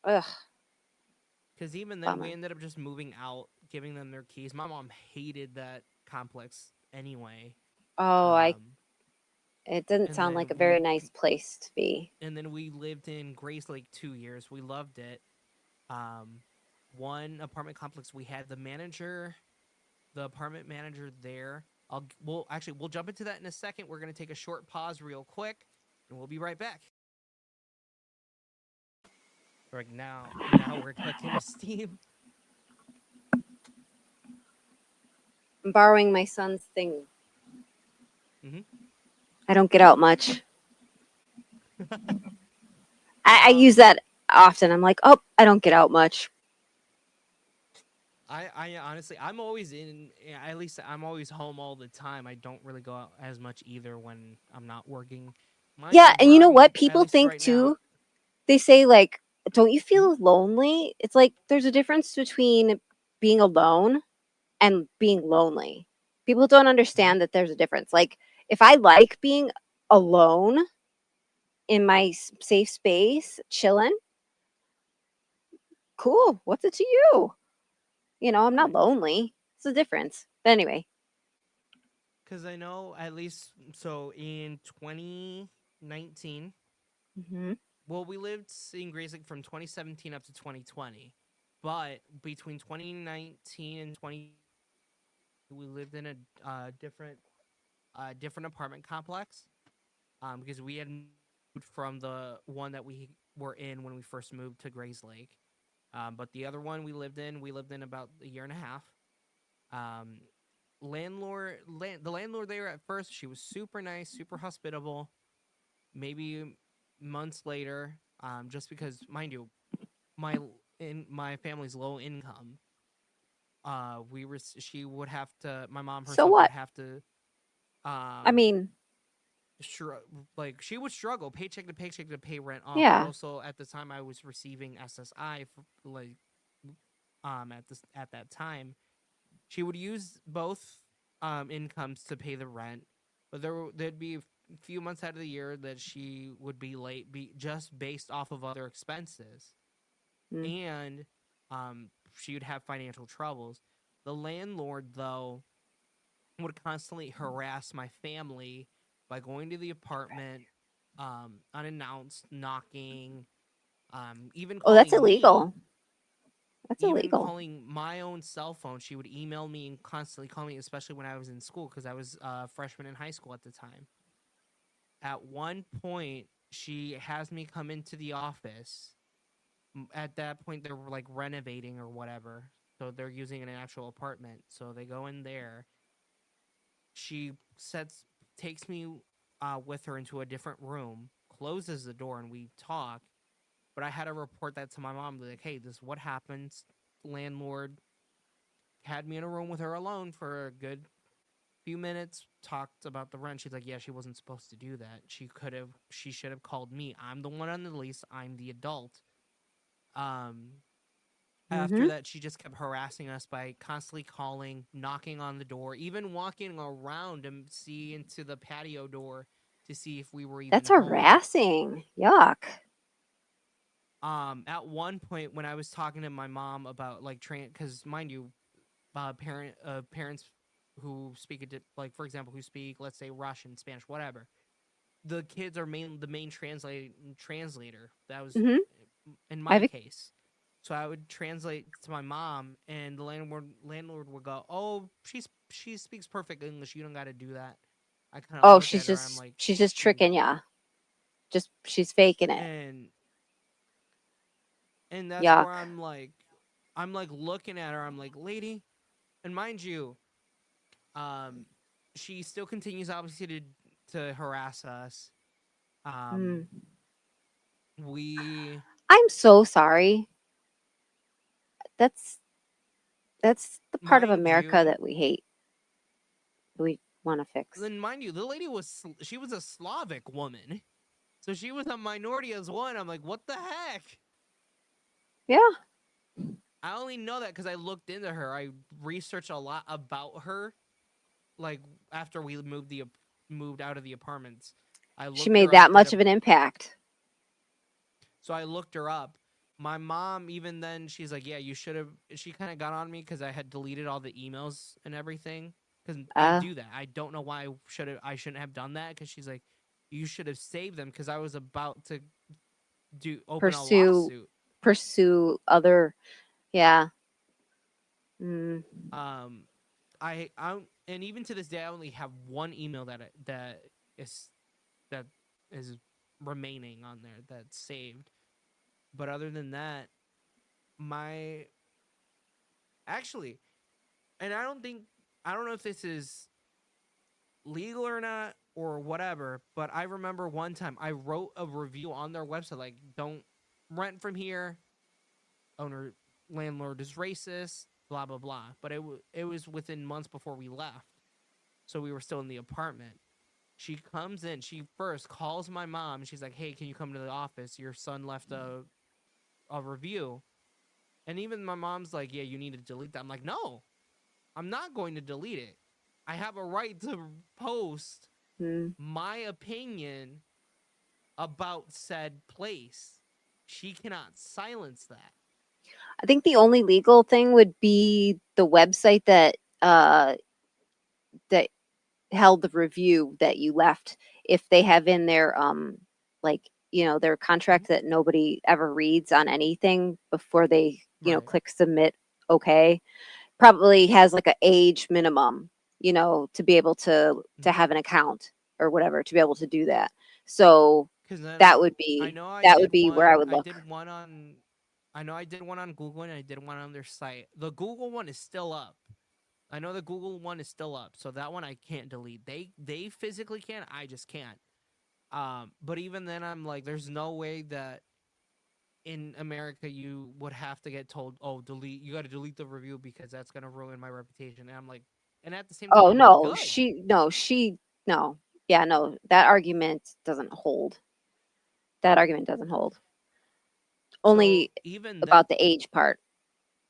ugh,
Because even then, we
bummer.
ended up just moving out, giving them their keys. My mom hated that complex anyway.
Oh,
Um,
it doesn't
and
sound like
then
a very nice place to be.
we lived in Grace Lake 2 years. We loved it. Um, one apartment complex, we had the apartment manager there. We'll jump into that in a second. We're gonna take a short pause real quick, and we'll be right back. Right now we're cooking with steam.
I'm borrowing my son's thing.
Mm-hmm.
I don't get out much. I
Um,
use that often. I'm like, oh, I don't get out much.
I honestly, I'm always at least I'm always home all the time. I don't really go out as much either when I'm not working. Mind
Yeah,
you,
and
where
you know what?
I'm, at
People
least
think
right now,
too, they say like, don't you
Mhm.
feel lonely? It's like there's a difference between being alone and being lonely. People don't
Mhm.
understand that there's a difference. Like if I like being alone in my safe space, chilling, cool. What's it to you? You know, I'm not
Right.
lonely. It's a difference. But anyway.
Because I know at least so in 2019,
Hmm.
well, we lived in Grays Lake from 2017 up to 2020, but between 2019 and 20, we lived in a different apartment complex. Because we had moved from the one that we were in when we first moved to Grays Lake. But the other one we lived in about a year and a half. Um, the landlord there at first, she was super nice, super hospitable. Maybe months later, just because, mind you, my my family's low income, she would have to, my mom
So
herself would
what?
have to,
I
um,
mean,
sure, like she would struggle paycheck to pay rent off, but
yeah.
also at the time I was receiving SSI for, like at that time she would use both incomes to pay the rent, but there'd be a few months out of the year that she would be late, be just based off of other expenses,
Mm.
and she would have financial troubles. The landlord, though, would constantly harass my family by going to the apartment unannounced, knocking, even
Oh, that's
calling me,
illegal. That's
even
illegal.
calling my own cell phone. She would email me and constantly call me, especially when I was in school because I was a freshman in high school at the time. At one point, she has me come into the office. At that point, they were like renovating or whatever. So they're using an actual apartment. So they go in there. She takes me with her into a different room, closes the door, and we talk. But I had to report that to my mom, like, hey, this is what happens. Landlord had me in a room with her alone for a good few minutes, talked about the rent. She's like, yeah, she wasn't supposed to do that. She should have called me. I'm the one on the lease. I'm the adult. Um, After
Hmm.
that, she just kept harassing us by constantly calling, knocking on the door, even walking around and see into the patio door to see if we were even
That's
home.
harassing. Yuck.
At one point when I was talking to my mom about like because mind you, parents who speak like for example who speak, let's say, Russian, Spanish, whatever, the kids are the main translator. That was
Hmm.
in my
I've
case. So I would translate to my mom, and the landlord would go, "Oh, she speaks perfect English. You don't got to do that." I kind of
oh,
look at her. I'm like,
she's just tricking ya. Just she's faking it.
and that's
Yuck.
where I'm like looking at her. I'm like, lady, and mind you, um, she still continues obviously to harass us. Um,
Mm.
we
I'm so sorry. That's that's the part of
mind
America
you,
that we hate. We want to fix.
then mind you, the lady she was a Slavic woman, so she was a minority as well. And I'm like, what the heck?
Yeah.
I only know that because I looked into her. I researched a lot about her. Like after we moved out of the apartments, I
She
looked
made
her up.
that much of an impact.
So I looked her up. My mom, even then, she's like, "Yeah, you should have." She kind of got on me because I had deleted all the emails and everything. Because I
Uh,
do that. I don't know why I shouldn't have done that. Because she's like, "You should have saved them." Because I was about to open a
pursue
lawsuit.
pursue other. Yeah. Mm.
Um, I and even to this day, I only have one email is that is remaining on there that's saved. But other than that, my actually, and I don't know if this is legal or not. or whatever. But I remember one time I wrote a review on their website like, don't rent from here. Owner landlord is racist, blah blah blah. But it was within months before we left, so we were still in the apartment. She comes in. She first calls my mom. She's like, "Hey, can you come to the office? Your son left a review." And even my mom's like, "Yeah, you need to delete that." I'm like, "No, I'm not going to delete it. I have a right to post
Hmm.
my opinion about said place. She cannot silence that."
I think the only legal thing would be the website that held the review that you left. If they have in their like their contract that nobody ever reads on anything before they
Right.
click submit, okay, probably has like a age minimum, to be able to
Yeah.
have an account or whatever, to be able to do that. So
Because then
that would
I
be
know
that would be where I would
I
look.
did one on, I know I did one on Google and I did one on their site. The Google one is still up. I know the Google one is still up, so that one I can't delete. They physically can, I just can't. But even then, I'm like, there's no way that in America you would have to get told, oh, delete. You got to delete the review because that's gonna ruin my reputation. And I'm like, and at the same time,
Oh
I'm like,
no,
good.
no. Yeah, no. That argument doesn't hold. That argument doesn't hold.
So
Only
even that,
about the age part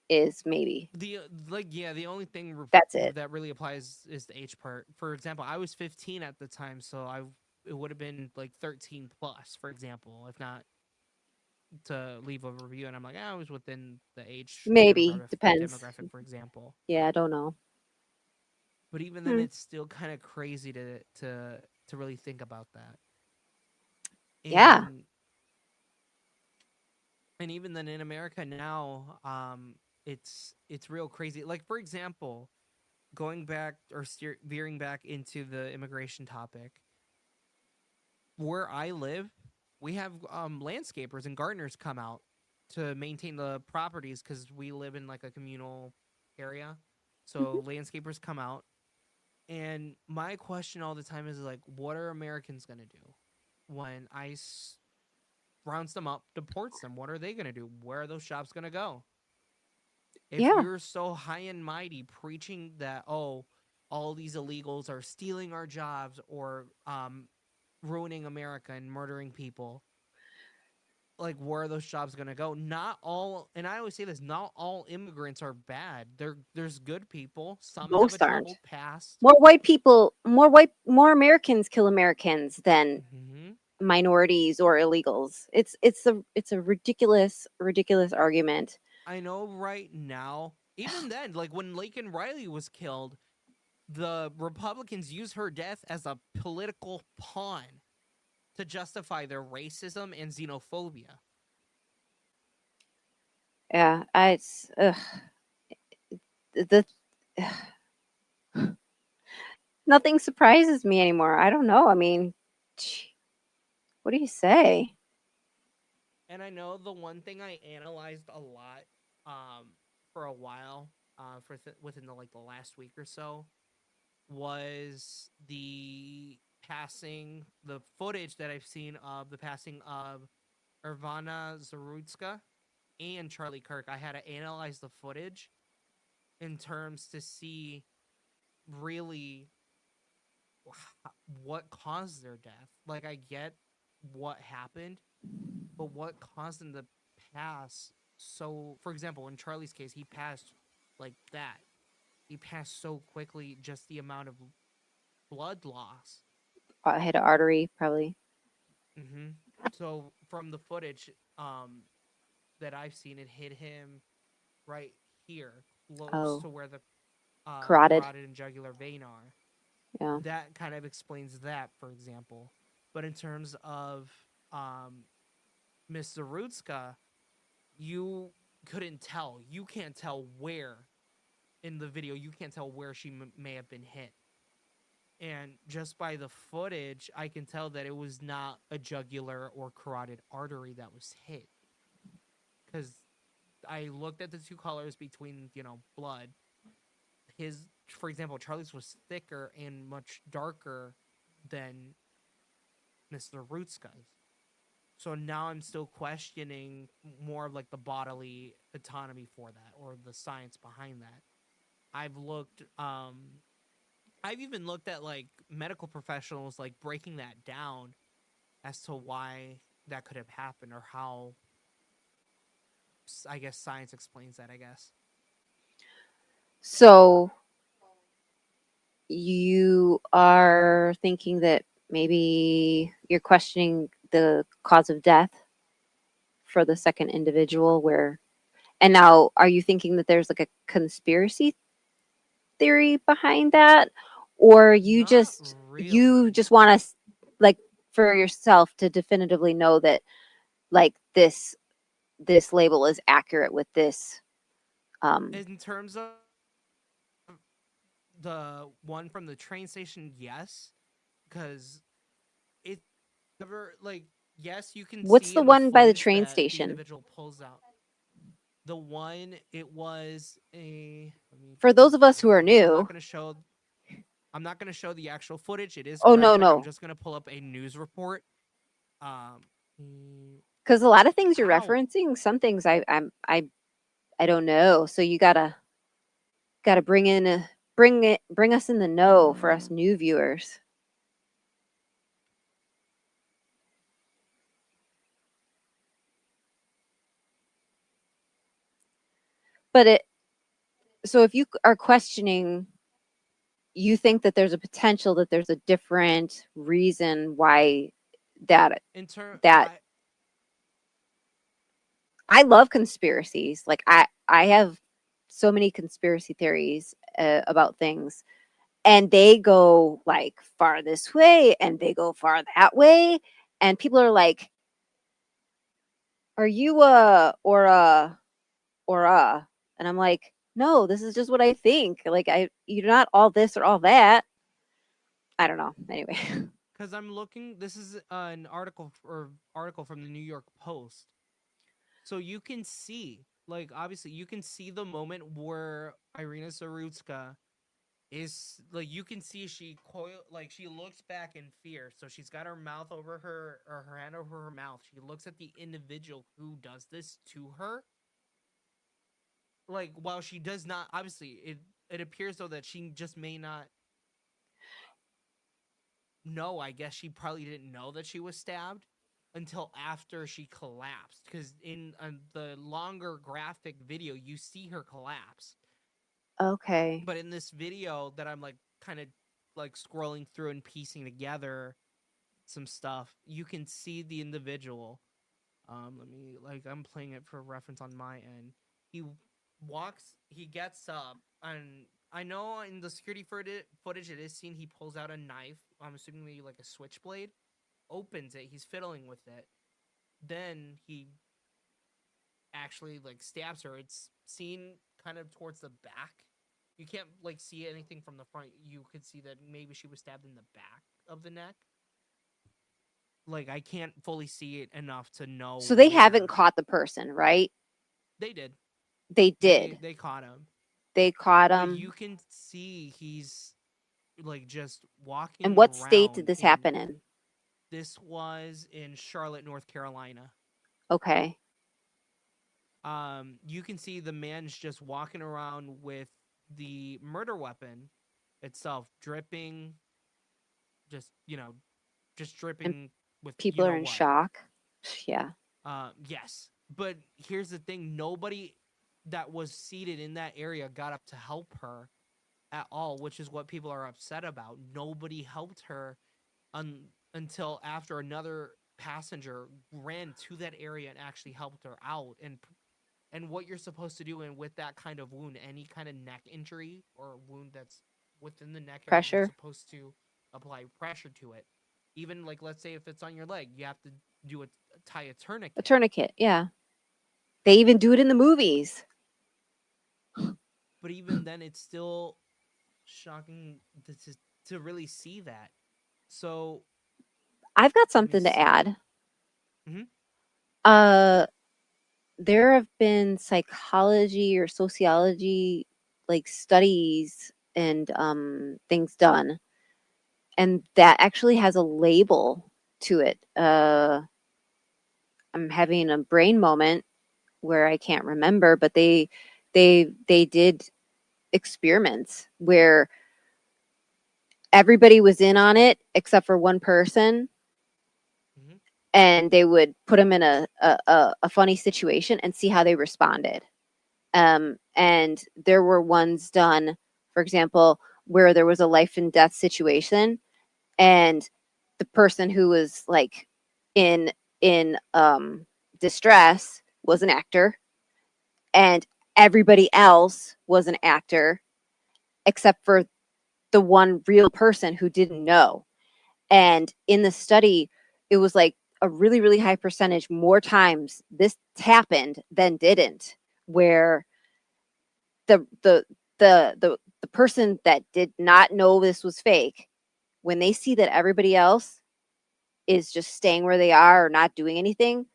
is maybe.
the like, yeah, the only thing
That's it.
that really applies is the age part. For example, I was 15 at the time, so it would have been like 13 plus, for example, if not to leave a review. And I'm like, I was within the age
Maybe. Depends.
demographic, for example.
Yeah, I don't know.
But even then,
Hmm.
it's still kind of crazy to really think about that.
Yeah.
And even then in America now, it's real crazy. Like for example, going back or veering back into the immigration topic, where I live, we have landscapers and gardeners come out to maintain the properties because we live in like a communal area.
Mhm.
So landscapers come out, and my question all the time is like, what are Americans gonna do when ICE rounds them up, deports them? What are they gonna do? Where are those jobs gonna go? If
Yeah.
you're so high and mighty preaching that, oh, all these illegals are stealing our jobs or ruining America and murdering people, like where are those jobs going to go? Not all, and I always say this, not all immigrants are bad. There's good people. Some have a
Most aren't.
troubled past.
More Americans kill Americans than
Hmm.
minorities or illegals. It's a ridiculous argument.
I know right now, even then, like when Laken Riley was killed, the Republicans used her death as a political pawn to justify their racism and xenophobia.
Yeah, it's the nothing surprises me anymore. I don't know. I mean, what do you say?
And I know the one thing I analyzed a lot um, for a while, within the last week or so, was the footage that I've seen of the passing of Ivana Zarutska and Charlie Kirk. I had to analyze the footage in terms to see really what caused their death. Like, I get what happened, but what caused them to pass? So, for example, in Charlie's case, he passed like that. He passed so quickly, just the amount of blood loss.
I hit an artery, probably.
Hmm. So, from the footage that I've seen, it hit him right here, close
Oh,
to where the
carotid.
carotid and jugular vein are.
Yeah.
That kind of explains that, for example. But in terms of Miss Zarutska, you couldn't tell. You can't tell where in the video. You can't tell where she may have been hit. And just by the footage, I can tell that it was not a jugular or carotid artery that was hit. Because I looked at the two colors between, blood. For example, Charlie's was thicker and much darker than Mr. Rutska's. So now I'm still questioning more of like the bodily autonomy for that or the science behind that. I've looked I've even looked at like medical professionals like breaking that down as to why that could have happened or how I guess science explains that, I guess.
So you are thinking that maybe you're questioning the cause of death for the second individual and now are you thinking that there's like a conspiracy theory behind that, or you
Not
just
really.
want to like for yourself to definitively know that like this label is accurate with this
In terms of the one from the train station, yes, because it never like yes, you can
what's
see
the
in the
one by the
footage
train
that the
station?
individual pulls out. The one it was a let me
For those of us who
pull
are
up. I'm
new.
not gonna show the actual footage. It is
Oh no,
graphic. I'm
no.
just gonna pull up a news report. Um
Because a lot of things you're
ow.
referencing, some things I don't know. So you gotta bring us in the know for us new viewers. But so if you are questioning, you think that there's a potential that there's a different reason why that
In turn
that I love conspiracies. Like I have so many conspiracy theories about things, and they go like far this way and they go far that way, and people are like, "Are you or And I'm like, "No, this is just what I think. Like you're not all this or all that." I don't know. Anyway.
because I'm looking. This is an article from the New York Post. So you can see, like, obviously, you can see the moment where Irina Sarutska is like, you can see she looks back in fear. So she's got her mouth over her or her hand over her mouth. She looks at the individual who does this to her. Like, while she does not, obviously, it appears though that she just may not know. I guess she probably didn't know that she was stabbed until after she collapsed, because in the longer graphic video you see her collapse,
Okay.
but in this video that I'm like kind of like scrolling through and piecing together some stuff, you can see the individual. Let me like I'm playing it for reference on my end. He gets up, and I know in the security footage it is seen he pulls out a knife. I'm assuming maybe like a switchblade, opens it, he's fiddling with it. Then he actually like stabs her. It's seen kind of towards the back. You can't like see anything from the front. You could see that maybe she was stabbed in the back of the neck. Like I can't fully see it enough to know
So they
where.
haven't caught the person, right?
They did.
They did.
They caught him.
They caught
But
him.
you can see he's like just
And
walking
what state did
around
this
in.
happen in?
This was in Charlotte, North Carolina.
Okay.
You can see the man's just walking around with the murder weapon itself dripping, just just
And
dripping with
people are in
what.
shock. Yeah.
Yes, but here's the thing: nobody that was seated in that area got up to help her at all, which is what people are upset about. Nobody helped her until after another passenger ran to that area and actually helped her out. And what you're supposed to do, and with that kind of wound, any kind of neck injury or wound that's within the neck area, you're
Pressure.
supposed to apply pressure to it. Even like, let's say if it's on your leg, you have to tie a
A
tourniquet.
tourniquet. Yeah. They even do it in the movies.
But even then, it's still shocking to really see that. So
I've got
let me
something to
see.
add.
Mhm.
There have been psychology or sociology like studies and things done and that actually has a label to it. I'm having a brain moment where I can't remember, but they did experiments where everybody was in on it except for one person,
Mhm.
and they would put them in a funny situation and see how they responded. And there were ones done, for example, where there was a life and death situation, and the person who was like in distress was an actor, and everybody else was an actor except for the one real person who didn't know. And in the study, it was like a really, really high percentage more times this happened than didn't, where the the the person that did not know this was fake, when they see that everybody else is just staying where they are or not doing anything,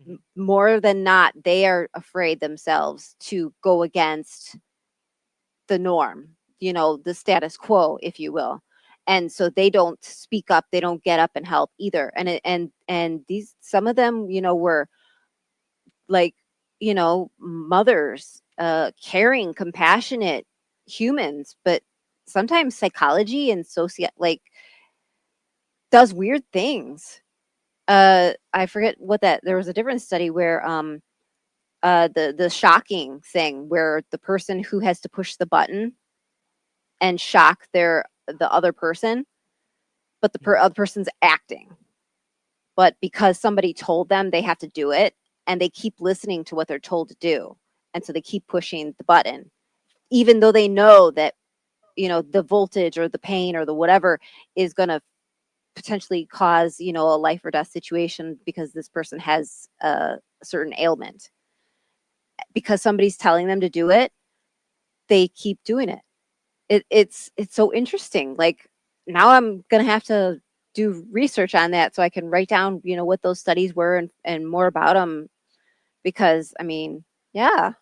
Mhm.
more than not, they are afraid themselves to go against the norm, the status quo, if you will. And so they don't speak up, they don't get up and help either. And these, some of them, were like, mothers, caring, compassionate humans, but sometimes psychology and like does weird things. I forget what that, there was a different study where the shocking thing where the person who has to push the button and shock the other person, but the
Mhm.
other person's acting. But because somebody told them they have to do it, and they keep listening to what they're told to do, and so they keep pushing the button, even though they know that the voltage or the pain or the whatever is going to potentially cause a life or death situation because this person has a certain ailment. Because somebody's telling them to do it, they keep doing it. It's so interesting. Like, now I'm gonna have to do research on that so I can write down, what those studies were, and more about them, because I mean, yeah.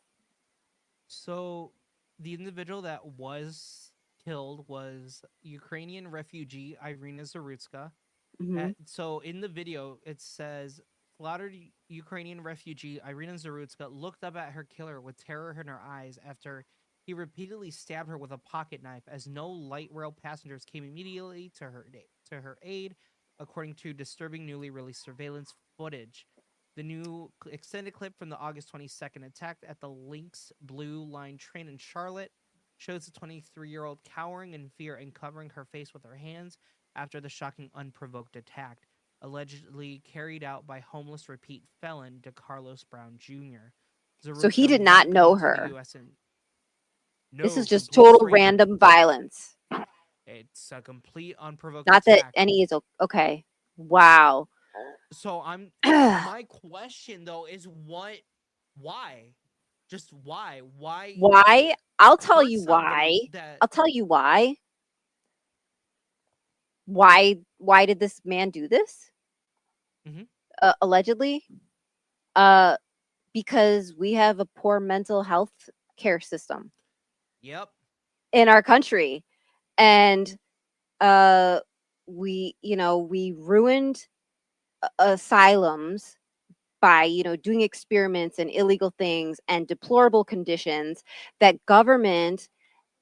So the individual that was killed was Ukrainian refugee Irina Zarutska.
Hmm.
So in the video, it says slaughtered Ukrainian refugee Irina Zarutska looked up at her killer with terror in her eyes after he repeatedly stabbed her with a pocket knife as no light rail passengers came immediately to her aid, according to disturbing newly released surveillance footage. The new extended clip from the August 22nd attack at the Lynx Blue Line train in Charlotte shows the 23-year-old cowering in fear and covering her face with her hands after the shocking unprovoked attack, allegedly carried out by homeless repeat felon DeCarlos Brown Jr.
So he
Zarutska
did not
might come
know
into the
her.
U.S. and
This is
no
just
complete
total
stranger.
random violence.
It's a complete unprovoked
Not that
attack.
any is okay. Wow.
So my question though is why? Just why? Why?
Why? I'll tell
Hurt
you why.
somebody that
I'll tell you why. Why did this man do this?
Mhm.
Allegedly, uh, because we have a poor mental health care system
Yep.
in our country, and uh, we ruined asylums by doing experiments and illegal things and deplorable conditions that government.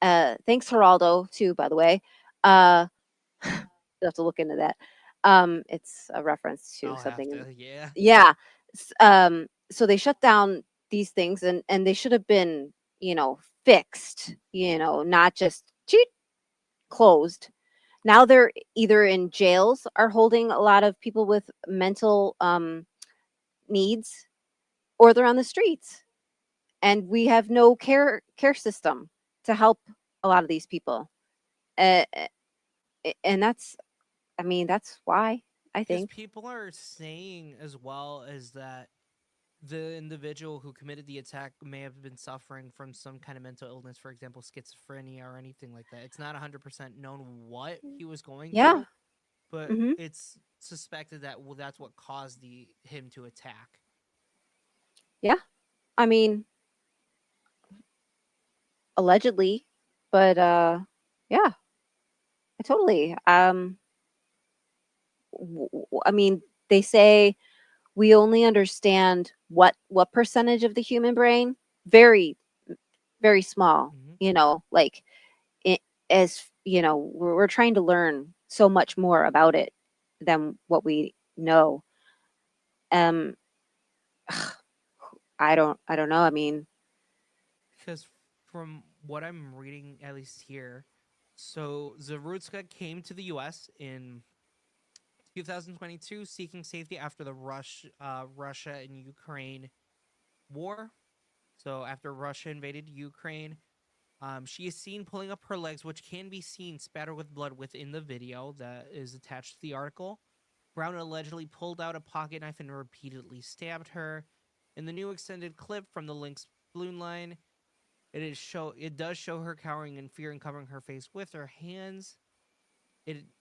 Thanks, Geraldo, too. By the way, uh, you'll have to look into that. It's a reference to
I'll have
something.
to, yeah.
Yeah. So they shut down these things, and they should have been, fixed, not just cheat closed. Now they're either in jails are holding a lot of people with mental needs, or they're on the streets. And we have no care system to help a lot of these people. Uh, and that's, I mean, that's why I
Because
think.
people are saying as well as that the individual who committed the attack may have been suffering from some kind of mental illness, for example, schizophrenia or anything like that. It's not 100% known what he was going
Yeah.
through, but
Hmm.
it's suspected that that's what caused him to attack.
Yeah. I mean, allegedly, but yeah, Totally. I mean, they say we only understand what percentage of the human brain? Very, very small.
Hmm.
Like it, as we're trying to learn so much more about it than what we know. Um, I don't know. I mean,
Because from what I'm reading, at least here, so Zarutska came to the U.S. in 2022, seeking safety after the Russia and Ukraine war. So after Russia invaded Ukraine, she is seen pulling up her legs, which can be seen spattered with blood within the video that is attached to the article. Brown allegedly pulled out a pocket knife and repeatedly stabbed her. In the new extended clip from the Lynx balloon line, it does show her cowering in fear and covering her face with her hands.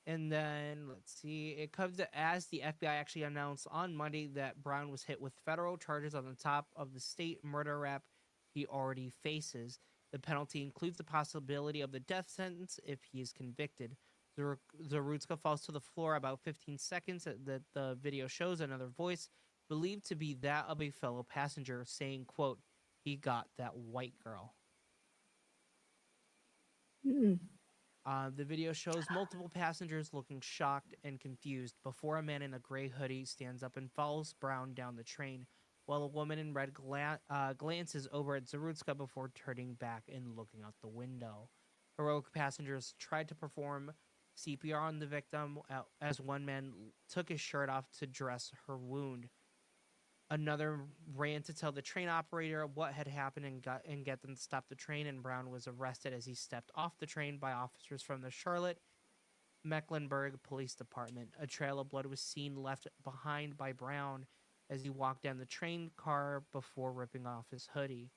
And then let's see, it comes as the FBI actually announced on Monday that Brown was hit with federal charges on the top of the state murder rap he already faces. The penalty includes the possibility of the death sentence if he is convicted. Zarutska falls to the floor about 15 seconds that the video shows another voice believed to be that of a fellow passenger saying, quote, "He got that white girl."
hmm,
The video shows multiple passengers looking shocked and confused before a man in a gray hoodie stands up and follows Brown down the train, while a woman in red glances over at Zarutska before turning back and looking out the window. Heroic passengers tried to perform CPR on the victim as one man took his shirt off to dress her wound. Another ran to tell the train operator what had happened and get them to stop the train, and Brown was arrested as he stepped off the train by officers from the Charlotte Mecklenburg Police Department. A trail of blood was seen left behind by Brown as he walked down the train car before ripping off his hoodie.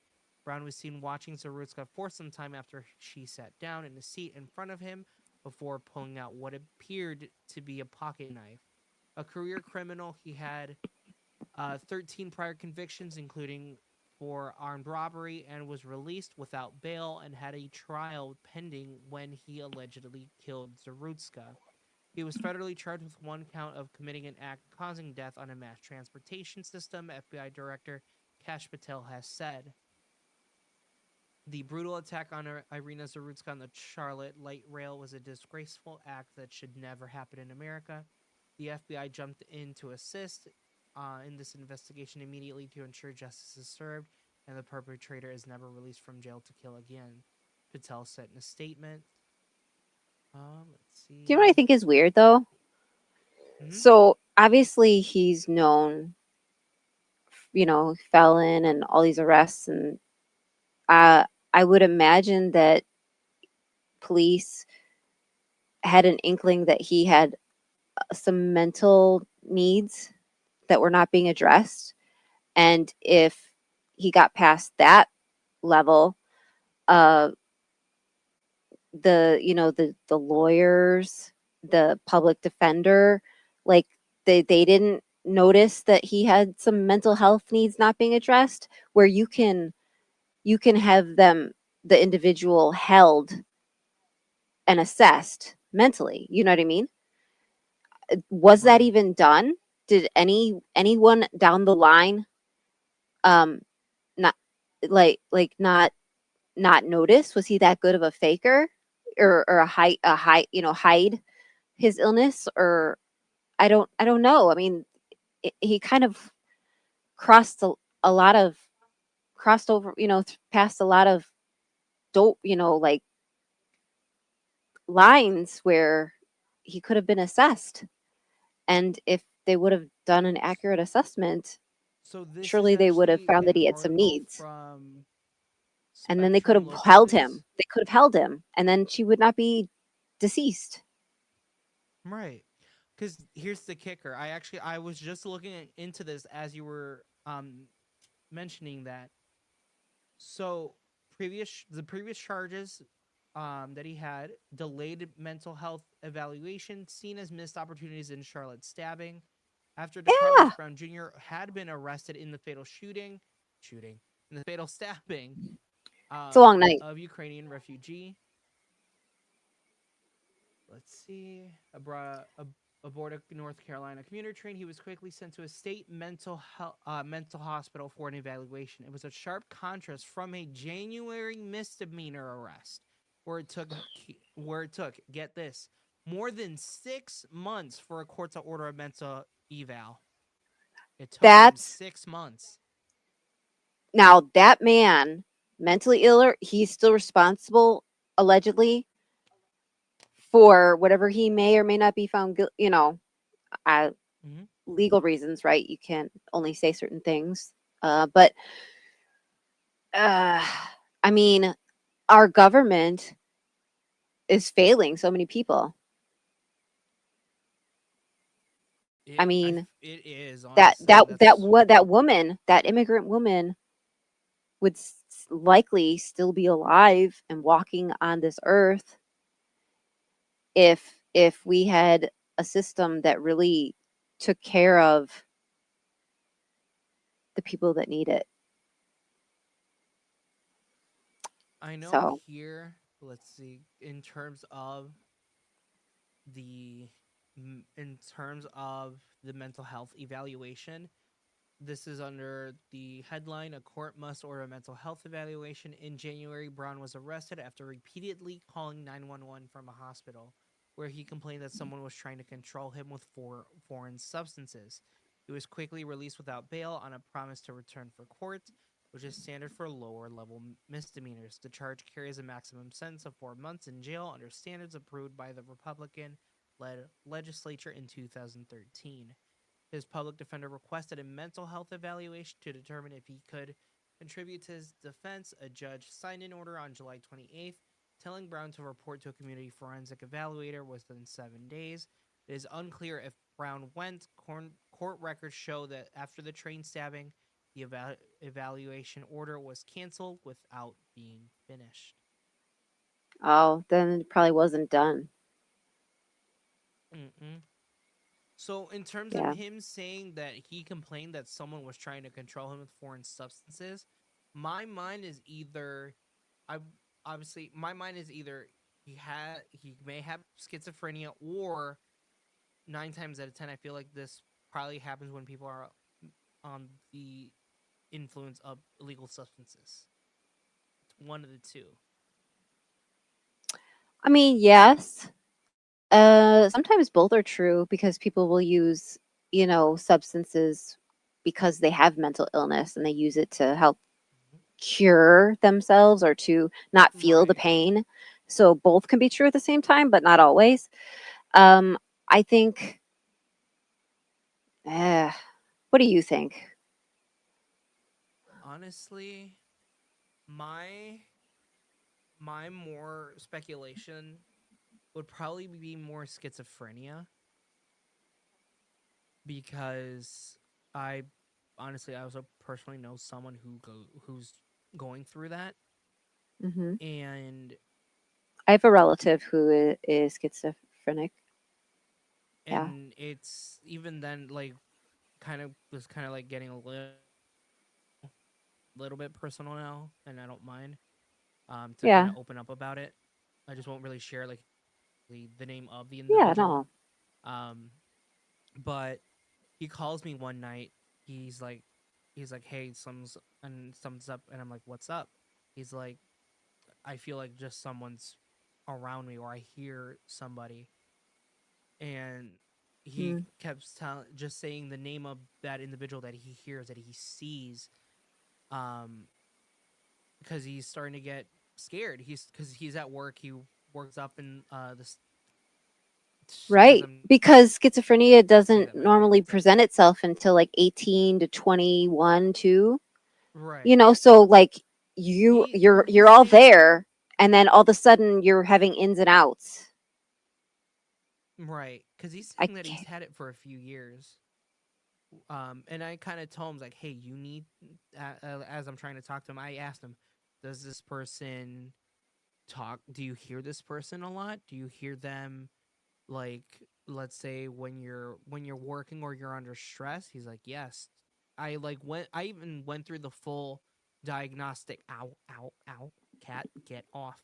Brown was seen watching Zarutska for some time after she sat down in a seat in front of him before pulling out what appeared to be a pocket knife. A career criminal, he had 13 prior convictions, including for armed robbery, and was released without bail and had a trial pending when he allegedly killed Zarutska. He was federally charged with one count of committing an act causing death on a mass transportation system, FBI Director Kash Patel has said. The brutal attack on Irina Zarutska on the Charlotte light rail was a disgraceful act that should never happen in America. The FBI jumped in to assist in this investigation immediately to ensure justice is served and the perpetrator is never released from jail to kill again, Patel said in a statement. Let's
do you know what I
see.
think is weird though?
Mm-hmm.
So obviously he's known, felon and all these arrests, and I would imagine that police had an inkling that he had some mental needs that were not being addressed. And if he got past that level, uh, the lawyers, the public defender, like they didn't notice that he had some mental health needs not being addressed, where you can have the individual held and assessed mentally. You know what I mean? Was that
Right.
even done? Did anyone down the line um not not notice? Was he that good of a faker, or hide his illness? Or I don't know. I mean, he kind of crossed a lot of crossed over, past a lot of dope, like lines where he could have been assessed. And if they would have done an accurate assessment,
So this is
surely they would have
actually
found that
an
he had some
article
needs.
from
And then they could
Spectrum
have held
Locations.
him. They could have held him, and then she would not be deceased.
Right. Because here's the kicker. I was just looking into this as you were mentioning that. So the previous charges that he had: delayed mental health evaluation, seen as missed opportunities in Charlotte stabbing. After
Yeah,
departments, Brown Jr. had been arrested in the fatal in the fatal stabbing
it's a long night.
of Ukrainian refugee. let's see. Aboard a North Carolina commuter train, he was quickly sent to a state mental hospital for an evaluation. It was a sharp contrast from a January misdemeanor arrest, where it took, get this, more than 6 months for a court to order a mental eval. It took him
That's
6 months.
now that man, mentally ill, he's still responsible, allegedly, for whatever he may or may not be found guilty.
Mhm.
Legal reasons, right? You can't only say certain things. But uh, I mean, our government is failing so many people. I mean,
It is
that
honestly.
that that
That's
what that woman, that immigrant woman, would likely still be alive and walking on this earth if we had a system that really took care of the people that need it.
I know
So,
here. Let's see. In terms of the mental health evaluation, this is under the headline: A court must order a mental health evaluation. In January, Brown was arrested after repeatedly calling 911 from a hospital, where he complained that someone was trying to control him with foreign substances. He was quickly released without bail on a promise to return for court, which is standard for lower level misdemeanors. The charge carries a maximum sentence of 4 months in jail under standards approved by the Republican led legislature in 2013. His public defender requested a mental health evaluation to determine if he could contribute to his defense. A judge signed an order on July 28th, telling Brown to report to a community forensic evaluator within 7 days. It is unclear if Brown went. Court records show that after the train stabbing, the evaluation order was canceled without being finished.
oh, then it probably wasn't done.
Mm-mm. So, in terms of
Yeah.
him saying that he complained that someone was trying to control him with foreign substances, my mind is either, I obviously my mind is either he may have schizophrenia, or 9 times out of 10 I feel like this probably happens when people are on the influence of illegal substances. It's one of the two.
I mean, yes. Sometimes both are true because people will use, substances because they have mental illness and they use it to help cure themselves or to not feel the
Right.
pain. So both can be true at the same time, but not always. Um, I think. Uh, what do you think?
Honestly, my my more speculation would probably be more schizophrenia, because I honestly I also personally know someone who's going through that.
Hmm.
and
I have a relative who is schizophrenic. Yeah.
and it's even then, like, kind of like getting a little bit personal now, and I don't mind to kind
Yeah.
of open up about it. I just won't really share like the name of the
Yeah.
individual.
No.
um but he calls me one night. He's like, hey, something's up, and I'm like, what's up? He's like, I feel like just someone's around me, or I hear somebody. And he
Mm.
kept just saying the name of that individual that he hears, that he sees, um because he's starting to get scared. Because he's at work. He works up in this, as
Right.
I'm
Because schizophrenia
saying
doesn't
that, my
normally
headset's like,
present itself until like 18 to 21 too.
right.
So like you're
He's
all
saying,
there and then all of a sudden you're having ins and outs.
right, because he's
I
saying that he's
can't,
had it for a few years. And I kind of told him, like, hey, you need, as I'm trying to talk to him, I asked him, does this person talk? Do you hear this person a lot? Do you hear them, like, let's say when you're working or you're under stress? He's like, yes. I even went through the full diagnostic. Ow, ow, ow. Cat, get off.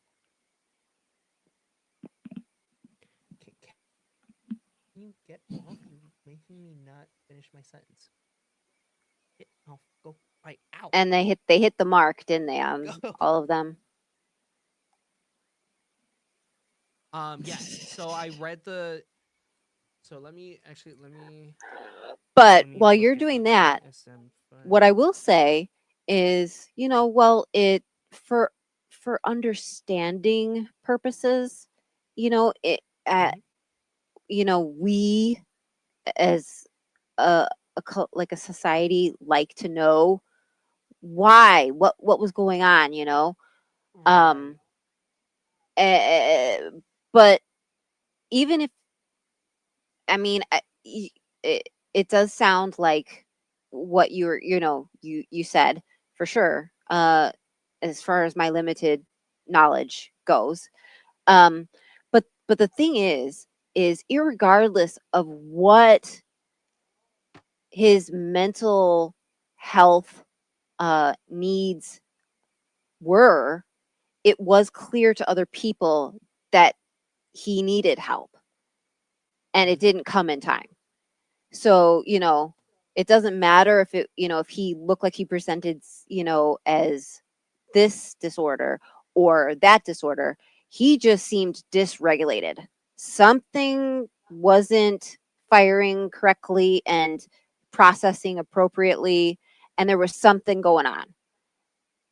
Can you get off? You're making me not finish my sentence. Get off. Go. Right. Out.
And they hit the mark, didn't they, on
Go.
all of them?
Yes. So I read the. So let me.
But
Let me
while
look
you're
it
doing
up.
that,
DSM-5.
what I will say is, well, it for understanding purposes, it
Mhm.
we as like a society like to know why, what was going on,
Right.
um uh, but even if, I mean, it does sound like what you said, for sure, as far as my limited knowledge goes. um but the thing is irregardless of what his mental health needs were, it was clear to other people that he needed help, and it
Mhm.
didn't come in time. So, it doesn't matter if if he looked like he presented, as this disorder or that disorder. He just seemed dysregulated. Something wasn't firing correctly and processing appropriately, and there was something going on.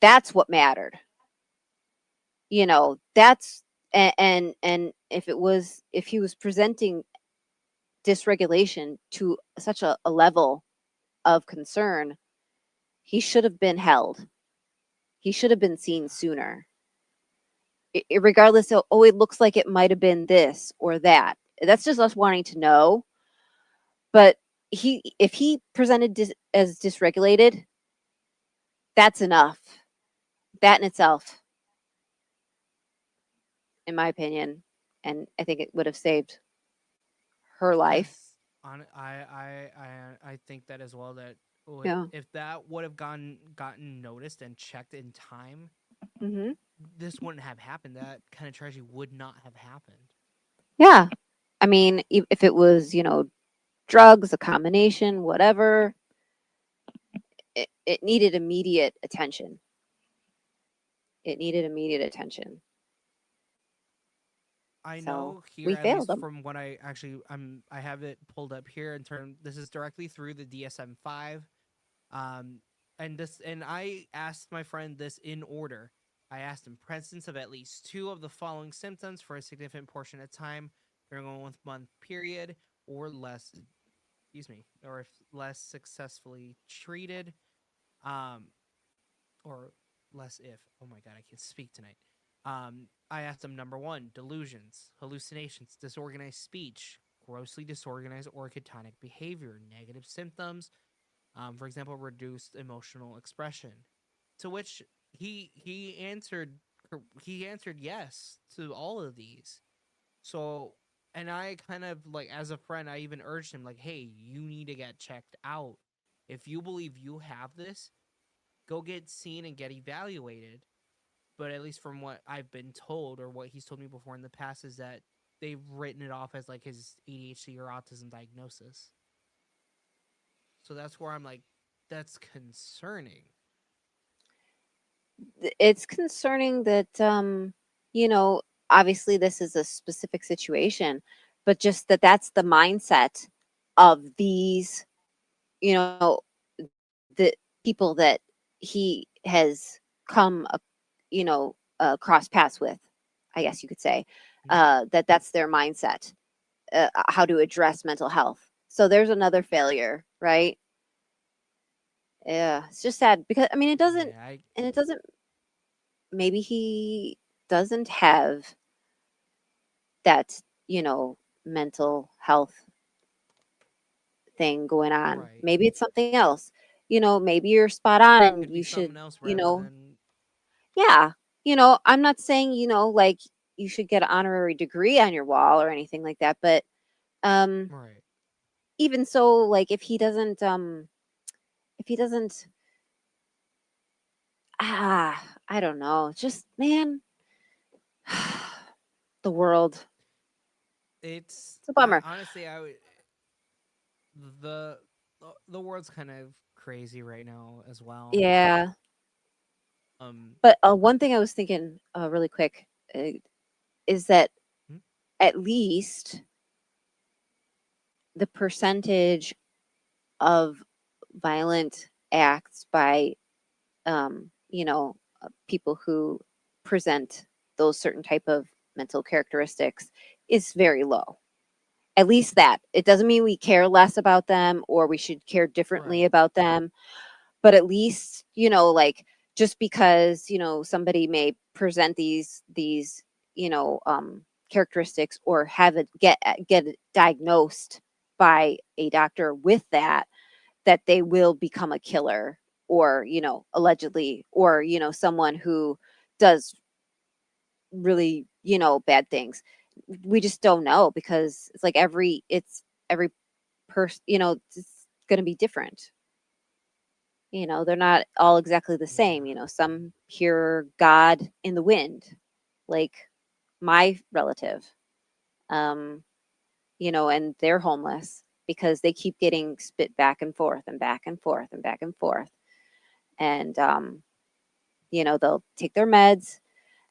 That's what mattered. That's and if he was presenting dysregulation to such a level of concern, he should have been held. He should have been seen sooner. Regardless of, oh, it looks like it might have been this or that. That's just us wanting to know. But if he presented as dysregulated, that's enough. That in itself, in my opinion, and I think it would have saved her life.
Yes. I think that as well. That
Yeah.
if that would have gotten noticed and checked in time,
Hmm.
this wouldn't have happened. That kind of tragedy would not have happened.
Yeah. I mean, if it was, drugs, a combination, whatever, it needed immediate attention. It needed immediate attention.
I
So
know here,
we
at
failed
least
them.
from what I have it pulled up here in term. This is directly through the DSM-5. And I asked my friend this in order. I asked him presence of at least two of the following symptoms for a significant portion of time during a 1 month period or less. Excuse me, or if less successfully treated, um, or less if. Oh my god, I can't speak tonight. I asked him number one: delusions, hallucinations, disorganized speech, grossly disorganized or catonic behavior, negative symptoms, for example, reduced emotional expression. To which he answered yes to all of these. So, and I kind of like, as a friend, I even urged him like, hey, you need to get checked out. If you believe you have this, go get seen and get evaluated. But at least from what I've been told, or what he's told me before in the past, is that they've written it off as like his ADHD or autism diagnosis. So that's where I'm like, that's concerning.
It's concerning that, obviously this is a specific situation, but just that's the mindset of these, you know, the people that he has come, cross paths with, I guess you could say,
Mhm.
that's their mindset, how to address mental health. So there's another failure, right? Yeah, it's just sad because, I mean,
Yeah, I
it doesn't, maybe he doesn't have that, mental health thing going on.
right.
Maybe it's something else. Maybe you're spot on and
Could be
you
something
should,
else rather than
yeah, I'm not saying, like you should get an honorary degree on your wall or anything like that, but um
right.
even so, like if he doesn't, I don't know, just, man, the world. It's a bummer.
honestly, I would the the world's kind of crazy right now as well.
Yeah.
Um,
But one thing I was thinking really quick is that
hmm?
at least the percentage of violent acts by people who present those certain type of mental characteristics is very low. At least that. It doesn't mean we care less about them or we should care differently
Right.
about them, but at least, like just because, somebody may present these, characteristics or have it get it diagnosed by a doctor with that they will become a killer or, allegedly, or, someone who does really, bad things. We just don't know because it's like every person, it's going to be different. They're not all exactly the same.
Yeah.
Some hear God in the wind, like my relative, um, and they're homeless because they keep getting spit back and forth and back and forth and back and forth. And, they'll take their meds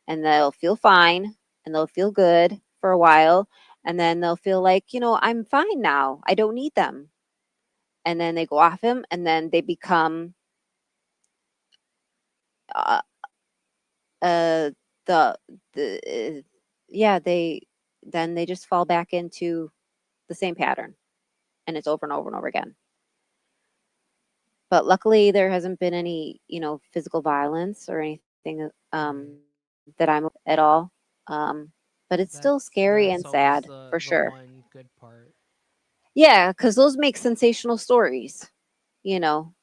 and they'll feel fine and they'll feel good for a while. And then they'll feel like, I'm fine now. I don't need them. And then they go off him and then they become uh, uh the yeah, they just fall back into the same pattern and it's over and over and over again. But luckily there hasn't been any, physical violence or anything
Right.
that I'm at all. Um but it's still scary
That's
and
always
sad
the
for sure.
one good part.
Yeah, cuz those make sensational stories, you know,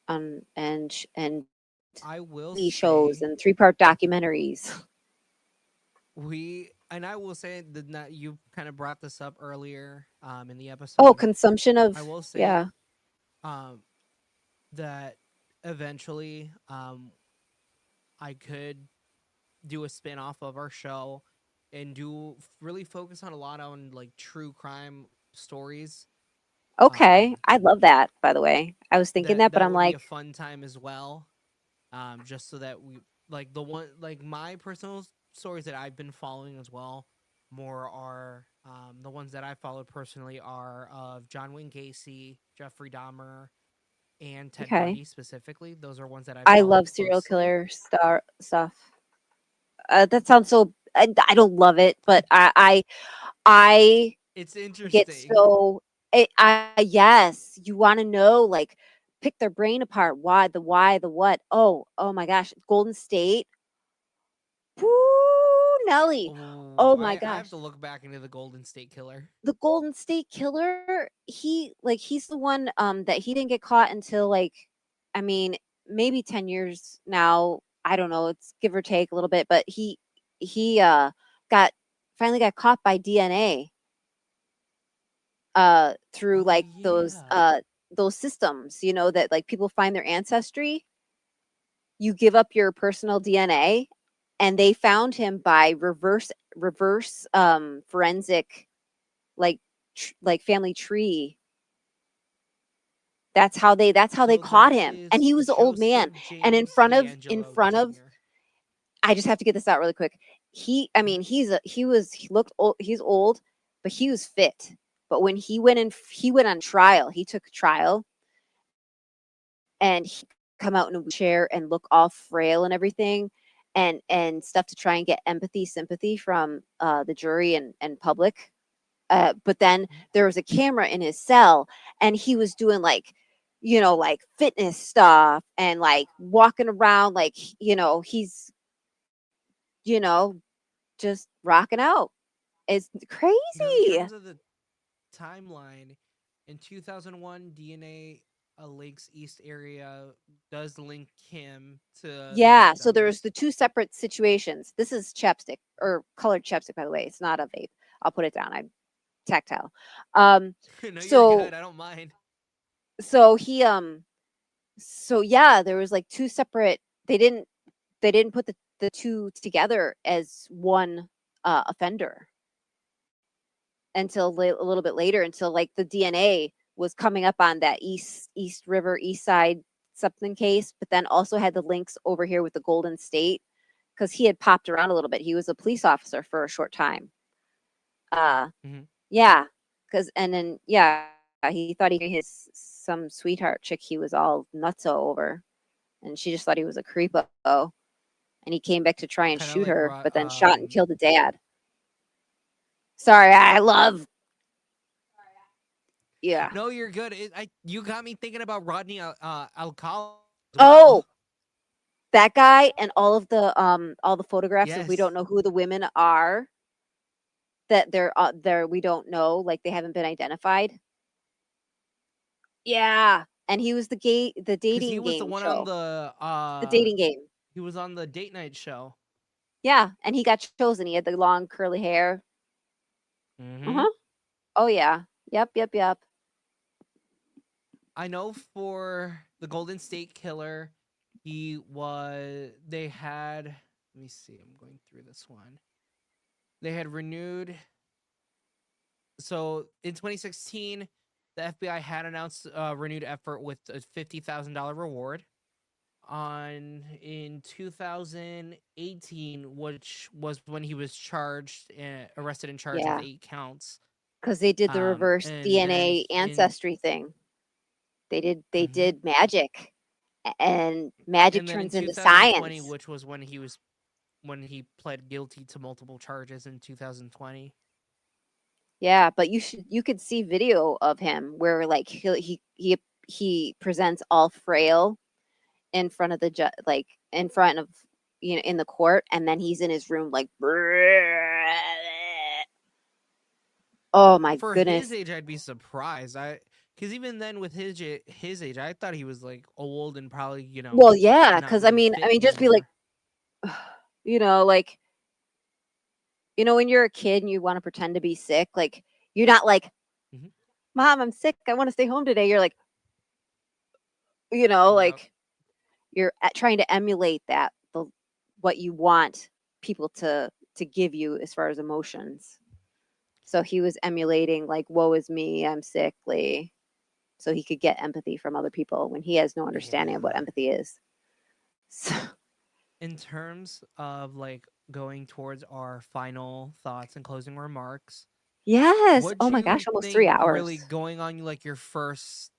and
I will
TV shows
say
and three-part documentaries.
I will say that you kind of brought this up earlier in the
Oh,
episode.
consumption
I
of
will say
yeah.
um that eventually I could do a spin-off of our show and really focus on a lot on like true crime stories.
Okay,
Um
I love that, by the way. I was thinking that, but
that
I'm
would be
like,
a fun time as well. Just so that we like the one like my personal stories that I've been following as well more are the ones that I followed personally are of John Wayne Gacy, Jeffrey Dahmer, and Ted
okay.
Bundy specifically. Those are ones that I've
I
followed
love serial
closely.
killer stuff. That sounds so. I don't love it, but I
It's
get
interesting.
so. Yes, you want to know, like, pick their brain apart. Why, the what? Oh my gosh, Golden State. Woo, Nelly.
Oh,
Oh my
I have
gosh,
to look back into the Golden State Killer.
the Golden State Killer. He's the one that he didn't get caught until like, I mean, maybe 10 years now. I don't know. It's give or take a little bit, but he got finally got caught by DNA through
Oh
like
yeah.
those systems, that like people find their ancestry. You give up your personal DNA, and they found him by reverse forensic, like like family tree. That's how they
So
caught
that
him, and
is
he was an old man.
Joseph
And in
James
front of in
D'Angelo
front of
Jr.
I just have to get this out really quick. I
Mhm.
mean, he looked old, he's old, but he was fit. But when he went on trial. He took trial, and he come out in a chair and look all frail and everything, and stuff to try and get empathy, sympathy from the jury and public. But then
Mhm.
there was a camera in his cell, and he was doing like, like fitness stuff and like walking around like, he's, you know, just rocking out. It's
In
crazy.
terms of the timeline, in 2001, DNA Lakes East area does link him to the
Yeah. So there's
victims.
the two separate situations. This is chapstick or colored chapstick, by the way. It's not a vape. I'll put it down. I'm tactile. Um,
No, you're
so
good. I don't mind.
so he so yeah, there was like two separate. They didn't put the two together as one offender until a little bit later, until like the DNA was coming up on that East River, East Side something case, but then also had the links over here with the Golden State because he had popped around a little bit. He was a police officer for a short time.
Mhm.
Yeah, because and then yeah, he thought he his some sweetheart chick he was all nutso over, and she just thought he was a creepo, and he came back to try and
Kind of
shoot
like
her, but then shot and killed the dad. Sorry, yeah.
No, you're good. You got me thinking about Rodney Alcala as
Oh,
well.
that guy and all the photographs of we don't
Yes.
know who the women are that they're we don't know, like they haven't been identified. Yeah, and he was the
Because he
dating
was the
game
one on
show. The dating game.
he was on the date night show.
Yeah, and he got chosen. He had the long curly hair.
Hmm.
Uh-huh. Oh yeah. Yep.
I know for the Golden State Killer, they had, let me see, I'm going through this one. They had renewed, so in 2016, the FBI had announced a renewed effort with a $50,000 reward. In 2018, which was when he was arrested and charged with
Yeah,
8 counts.
because they did the reverse
And then
DNA
in
ancestry thing. They
mhm.
did magic, and magic
And then in
turns into
2020,
science.
which was when he pled guilty to multiple charges in 2020.
Yeah, but you could see video of him where like he presents all frail in front of the like in front of in the court, and then he's in his room like oh my
For his
goodness.
age, I'd be surprised. Because even then, with his age, I thought he was like old and probably
Well, yeah,
not
because
really
I
fit
mean, just be like,
anymore.
like when you're a kid and you want to pretend to be sick, like you're not like,
Mhm.
Mom, I'm sick. I want to stay home today. You're like,
Yep.
like you're trying to emulate what you want people to give you as far as emotions. So he was emulating like, woe is me, I'm sickly, so he could get empathy from other people when he has no understanding of what
Yeah.
empathy is. So,
In terms of like going towards our final thoughts and closing remarks,
yes.
what
Oh my
you
gosh, almost
think
3 hours.
really going on like your first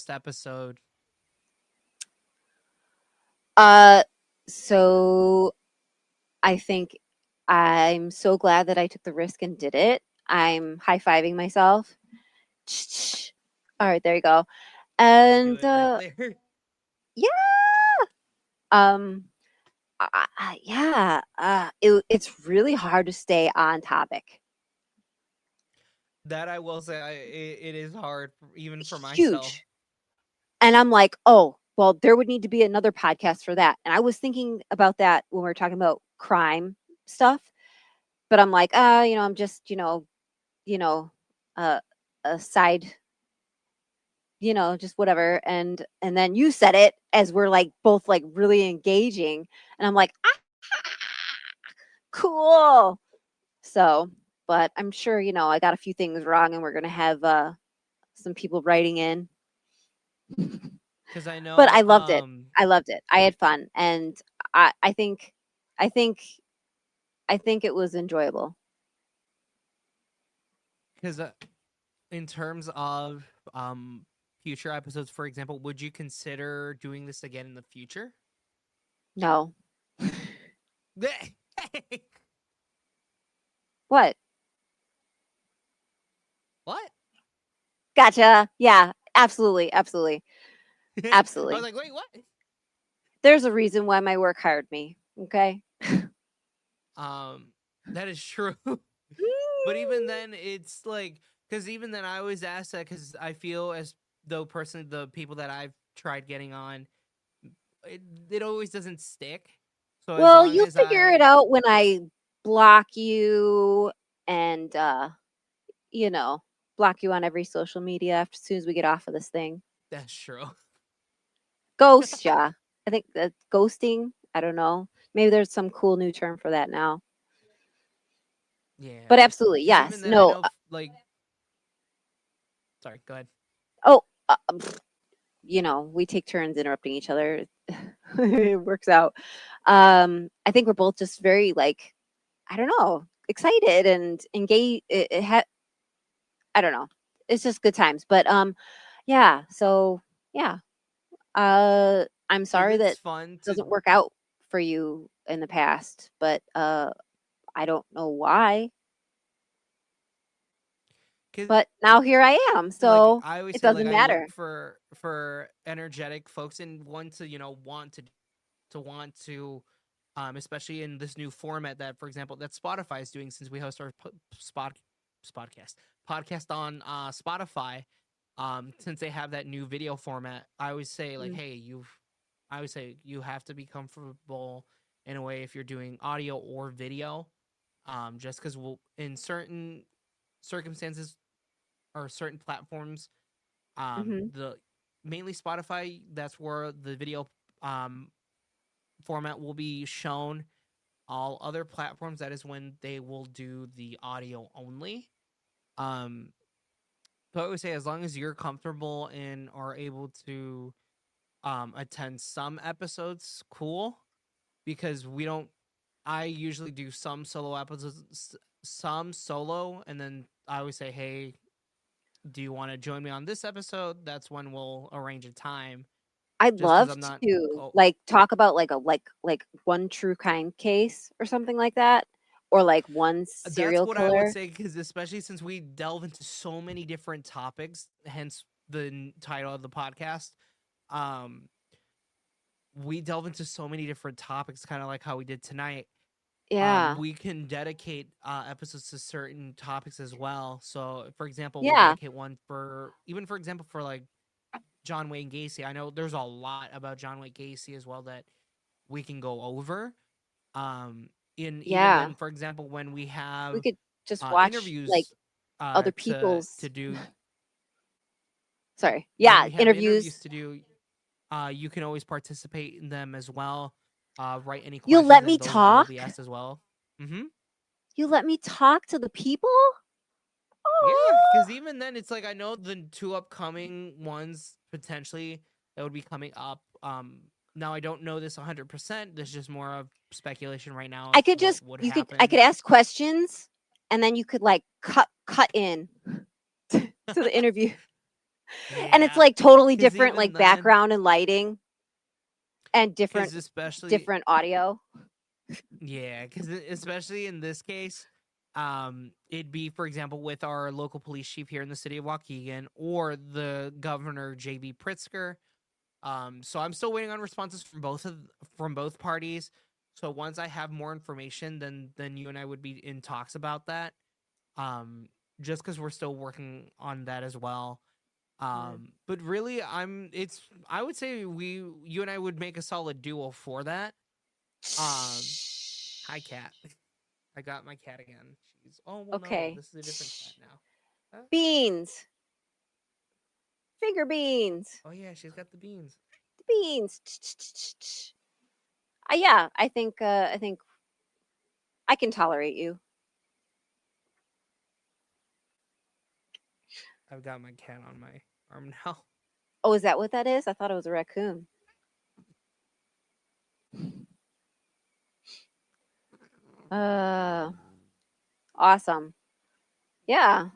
episode?
So I think I'm so glad that I took the risk and did it. I'm high-fiving myself. All right, there you go.
Do
And
it right there.
yeah, um, yeah, it's really hard to stay on topic.
That I will say, it is hard even for myself.
Huge. And I'm like, oh, well, there would need to be another podcast for that. And I was thinking about that when we were talking about crime stuff, but I'm like, I'm just, you know, uh, a side, just whatever. And then you said it as we're like both like really engaging, and I'm like, cool. So, but I'm sure, I got a few things wrong, and we're gonna have some people writing in.
Because I
But
know,
I loved it. I loved it. I had fun, and I think, I think, I think it was enjoyable.
because in terms of future episodes, for example, would you consider doing this again in the future?
No, what?
What?
Gotcha. Yeah, absolutely, absolutely,
I was
absolutely.
like, wait, what?
There's a reason why my work hired me. Okay.
Um, that is true. But even then, it's like, because even then, I always ask that because I feel as though personally, the people that I've tried getting on, it always doesn't stick. So as
Well,
long
you'll
as
figure it out when I block you and you know, block you on every social media as soon as we get off of this thing.
that's true.
Ghost ya. I think that ghosting, I don't know. Maybe there's some cool new term for that now.
Yeah.
But absolutely,
'Cause
yes.
even then, I
No.
know, like, sorry, go ahead.
Oh, we take turns interrupting each other. It works out. I think we're both just very like, I don't know, excited and engaged. I don't know. It's just good times. But yeah. So yeah. I'm
'Cause
sorry that
it's fun to,
doesn't work out for you in the past, but I don't know why.
'cause,
But now here I am,
like,
so
I always
it
say, like,
doesn't
I look
matter.
for energetic folks and want to, want to, especially in this new format that, for example, that Spotify is doing, since we host our podcast on Spotify. Since they have that new video format, I always say, like,
Mm.
hey, I always say you have to be comfortable in a way if you're doing audio or video. Just because in certain circumstances or certain platforms,
Hmm.
the mainly Spotify, that's where the video um format will be shown. All other platforms, that is when they will do the audio only. Um, so I would say, as long as you're comfortable and are able to attend some episodes, cool. Because we don't. I usually do some solo episodes, some solo, and then I always say, hey, do you want to join me on this episode? That's when we'll arrange a time.
I'd
Just because
love
I'm not.
to
Oh,
like talk about like a like one true crime case or something like that, or like one
that's
serial
what I would
killer.
say, because especially since we delve into so many different topics, hence the title of the podcast. Um, we delve into so many different topics, kind of like how we did tonight.
Yeah.
We can dedicate episodes to certain topics as well. So, for example, we'll
Yeah.
dedicate one for, even for example, for like John Wayne Gacy. I know there's a lot about John Wayne Gacy as well that we can go over. In even
Yeah.
then, for example, when we
We
have
could just watch like
interviews
other
to
people's
do,
sorry.
when
Yeah,
we have interviews
interviews.
to do, you can always participate in them as well. Write any
You'll
questions,
let me
and those will be
talk?
asked as well. Mm-hmm.
You let me talk to the people?
Yeah,
Oh.
because even then, it's like, I know the two upcoming ones potentially that would be coming up. Now I don't know this 100%. This is just more of speculation right now
I
of
could
what
just
would
I
happen.
could ask questions and then you could like cut in to the interview. And it's
Yeah,
like totally
because
different
even
like
then,
background and lighting and
because especially,
different audio.
yeah, because especially in this case, it'd be, for example, with our local police chief here in the city of Waukegan, or the governor JB Pritzker. So I'm still waiting on responses from both parties. So once I have more information, then you and I would be in talks about that. Um, just because we're still working on that as well.
Mm.
But really, I would say you and I would make a solid duo for that. Um, Hi, cat. I got my cat again. She's, oh well, no,
Okay.
this is a different cat now. Huh?
Beans. Finger beans.
Oh yeah, she's got the beans.
Beans. Yeah, I think I can tolerate you.
I've got my cat on my arm now.
Oh, is that what that is? I thought it was a raccoon. Uh, awesome. Yeah,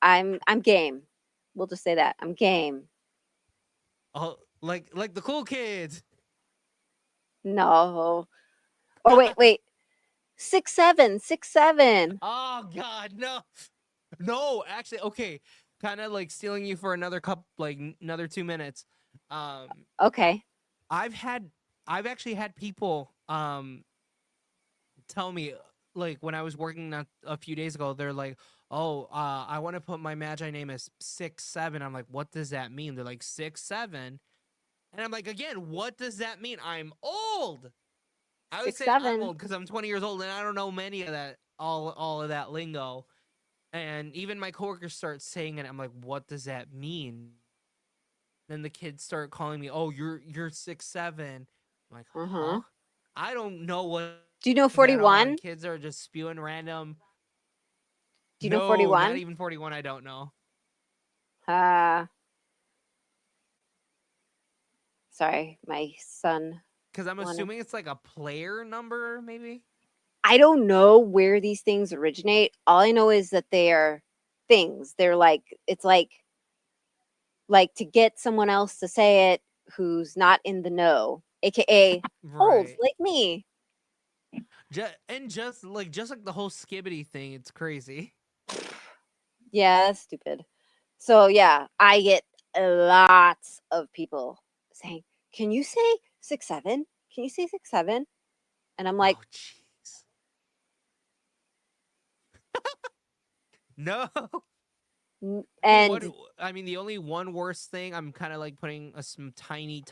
I'm game. We'll just say that I'm game.
Oh, like the cool kids.
No. Or wait. 6'7", 6'7".
Oh God, no, no. Actually, okay. Kind of like stealing you for another another 2 minutes. Um,
Okay.
I've had, I've actually had people tell me, like, when I was working a few days ago, they're like, "Oh, I want to put my Magi name as 6'7". I'm like, "What does that mean?" They're like, 6'7", and I'm like, again, what does that mean? I'm old. I would
Six
say I'm
seven.
old because I'm 20 years old and I don't know many of that, all of that lingo. And even my coworkers start saying it. I'm like, what does that mean? Then the kids start calling me, "Oh, you're 6'7". I'm like,
Uh-huh.
huh? I don't know what
Do you know
is at all, and
41?
kids are just spewing random.
Do you know
No,
41?
not even 41. I don't know.
Sorry, my son.
Because I'm
wanted-
assuming it's like a player number, maybe.
I don't know where these things originate. All I know is that they are things. They're like, it's like to get someone else to say it who's not in the know, aka old
Right.
like me.
Just like the whole skibbity thing, it's crazy.
Yeah, that's stupid. So yeah, I get lots of people saying, "Can you say 6'7"? Can you say 6'7"?" And I'm like,
Oh, jeez. No.
and
I mean, the only one worse thing, I'm kind of like putting some tiny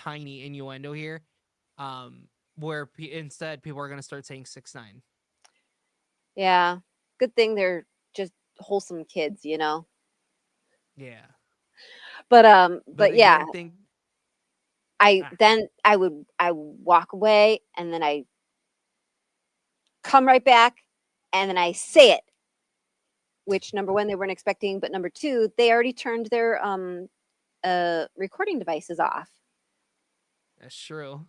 innuendo here, where instead people are gonna start saying 6'9".
yeah, good thing they're just wholesome kids, you know.
Yeah.
But yeah,
again, think Ah.
then I would walk away and then I come right back and then I say it, which number one they weren't expecting, but number two they already turned their recording devices off.
that's true.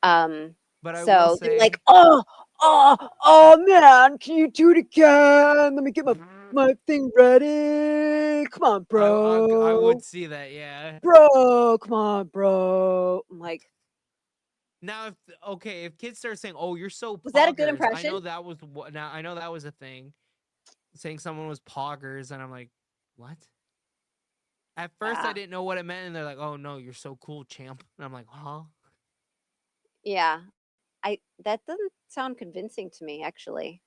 But
I will
so they're
say,
like, oh man, can you do it again? Let me get my thing ready. Come on, bro.
I would see that, yeah.
Bro, come on, bro. I'm like,
Now, if kids start saying, "Oh, you're so poggers,"
was that a good
I
impression?
know that was what. Now I know that was a thing. Saying someone was poggers, and I'm like, what? At first, I
Yeah.
didn't know what it meant, and they're like, "Oh no, you're so cool, champ," and I'm like, "Huh?"
Yeah. That doesn't sound convincing to me, actually.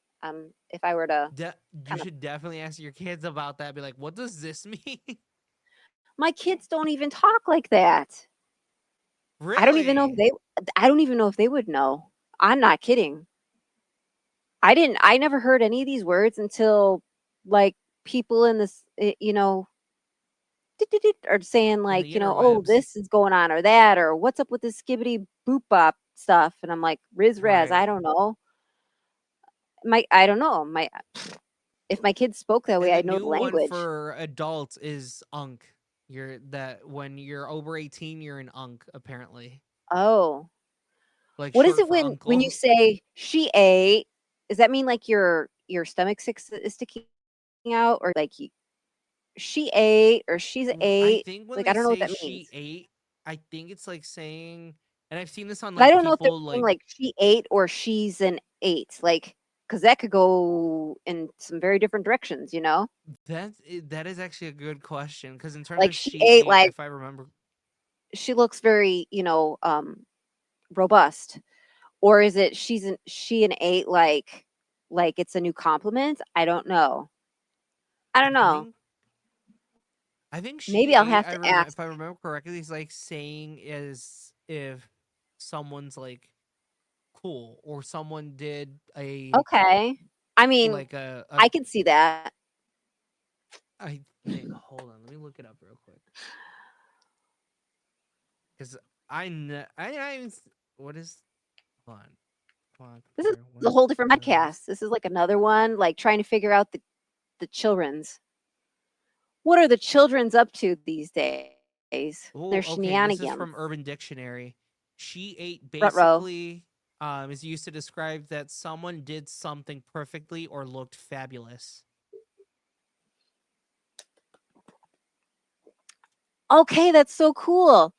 If I were to
You
kind of,
should definitely ask your kids about that. Be like, "What does this mean?"
my kids don't even talk like that.
Really?
I don't even know if they would know. I'm not kidding. I never heard any of these words until like people in this, are saying
In
like,
the
oh,
interwebs,
this is going on or that, or what's up with this skibbity boop bop stuff. And I'm like, Riz Raz, I
right?
don't know. I don't know. If my kids spoke that way,
And the
I'd know the
new one
language.
for adults is Unk. When you're over 18, you're an Unk, apparently.
Oh,
Like
what is
short
it
for
when you
uncle.
say she ate? Does that mean like your stomach is sticking out, or like she ate, or she's
I
ate?
think when
Like I
they
don't know what
say
that
she
means.
ait, I think it's like saying, and I've seen this on
But I
like
don't know if they're
people
saying
like
like she ate or she's an eight, like because that could go in some very different directions, you know?
that is actually a good question because in terms
Like
of
she
she
ate
ate,
like
if I remember,
she looks very, robust. Or is it she an eight like it's a new compliment? I don't know. I don't
I
know.
think I think she
Maybe I'll
ate.
have to ask.
If I remember correctly, it's like saying is if someone's like cool or someone did a
Okay. I mean,
like a
I can see that.
I think. Hold on, let me look it up real quick because I know what is hold on.
This is
What
a whole different
does
podcast. This is like another one, like trying to figure out the children's. What are the children's up to these days?
Oh,
Their
okay. This is
shenanigans.
from Urban Dictionary. She ate
Ruh-roh.
basically is used to describe that someone did something perfectly or looked fabulous.
Okay, that's so cool.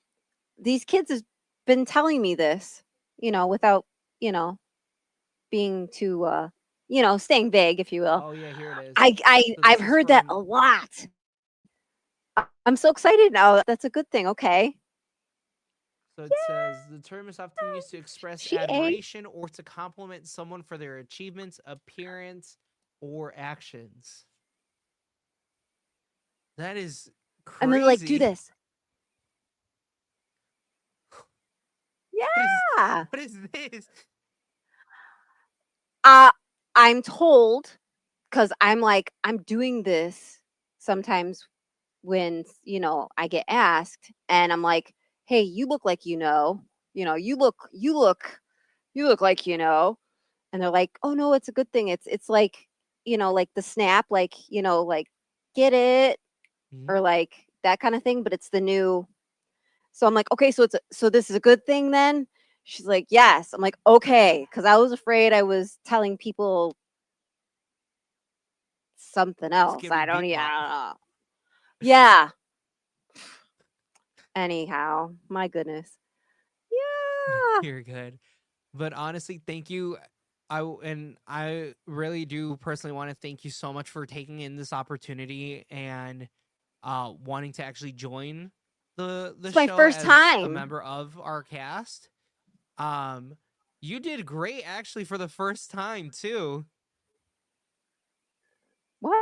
These kids have been telling me this, without, you know, being too staying vague, if you will.
Oh yeah, here it is. So
I've
this is
heard that
from
a lot. I'm so excited now. That's a good thing. Okay.
so it says
Yeah,
the term is often used to express
she ate.
admiration or to compliment someone for their achievements, appearance, or actions. That is
And then like do
crazy.
this.
What is
Yeah.
what is this?
Uh I'm told because I'm doing this sometimes when I get asked and I'm like, hey, you look like you look like and they're like, oh no, it's a good thing. It's like like the snap, like, like get it,
Mhm.
or like that kind of thing, but it's the new. So I'm like, okay, so this is a good thing then? She's like, yes. I'm like, okay, because I was afraid I was telling people something
Just
else.
giving
I don't,
people
yeah, I
up.
don't know. Yeah. Anyhow, my goodness. Yeah.
You're good. But honestly, thank you. I really do personally want to thank you so much for taking in this opportunity and wanting to actually join the
It's my
show
first
as a
time.
member of our cast. Um, you did great actually for the first time too.
What?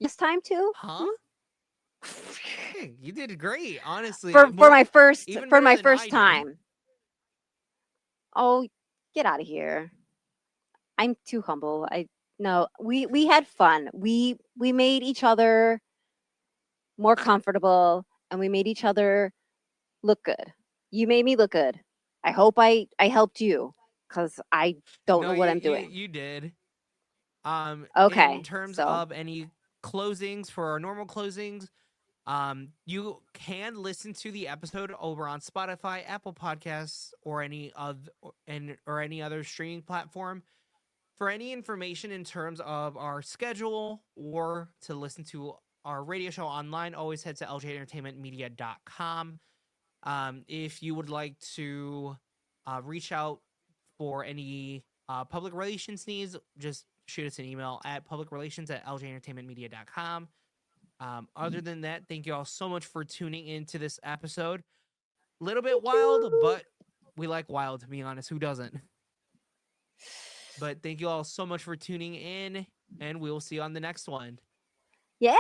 This time too?
Huh? Hey, you did great, honestly.
For
More
my first
even
for
better
my
than I
first
did.
time. Oh, get out of here. I'm too humble. I No, we had fun. We made each other more comfortable, and we made each other look good. You made me look good. I hope I helped you, cuz I don't
No,
know what
you
I'm
you
doing.
you did. In
Okay.
terms
So,
of any closings for our normal closings, you can listen to the episode over on Spotify, Apple Podcasts, or any other streaming platform. For any information in terms of our schedule or to listen to our radio show online, always head to ljentertainmentmedia.com. If you would like to reach out for any public relations needs, just shoot us an email at publicrelations@ljentertainmentmedia.com. Other than that, thank you all so much for tuning into this episode. Little bit
thank
wild,
you.
but we like wild, to be honest. Who doesn't? But thank you all so much for tuning in, and we will see you on the next one.
Yeah.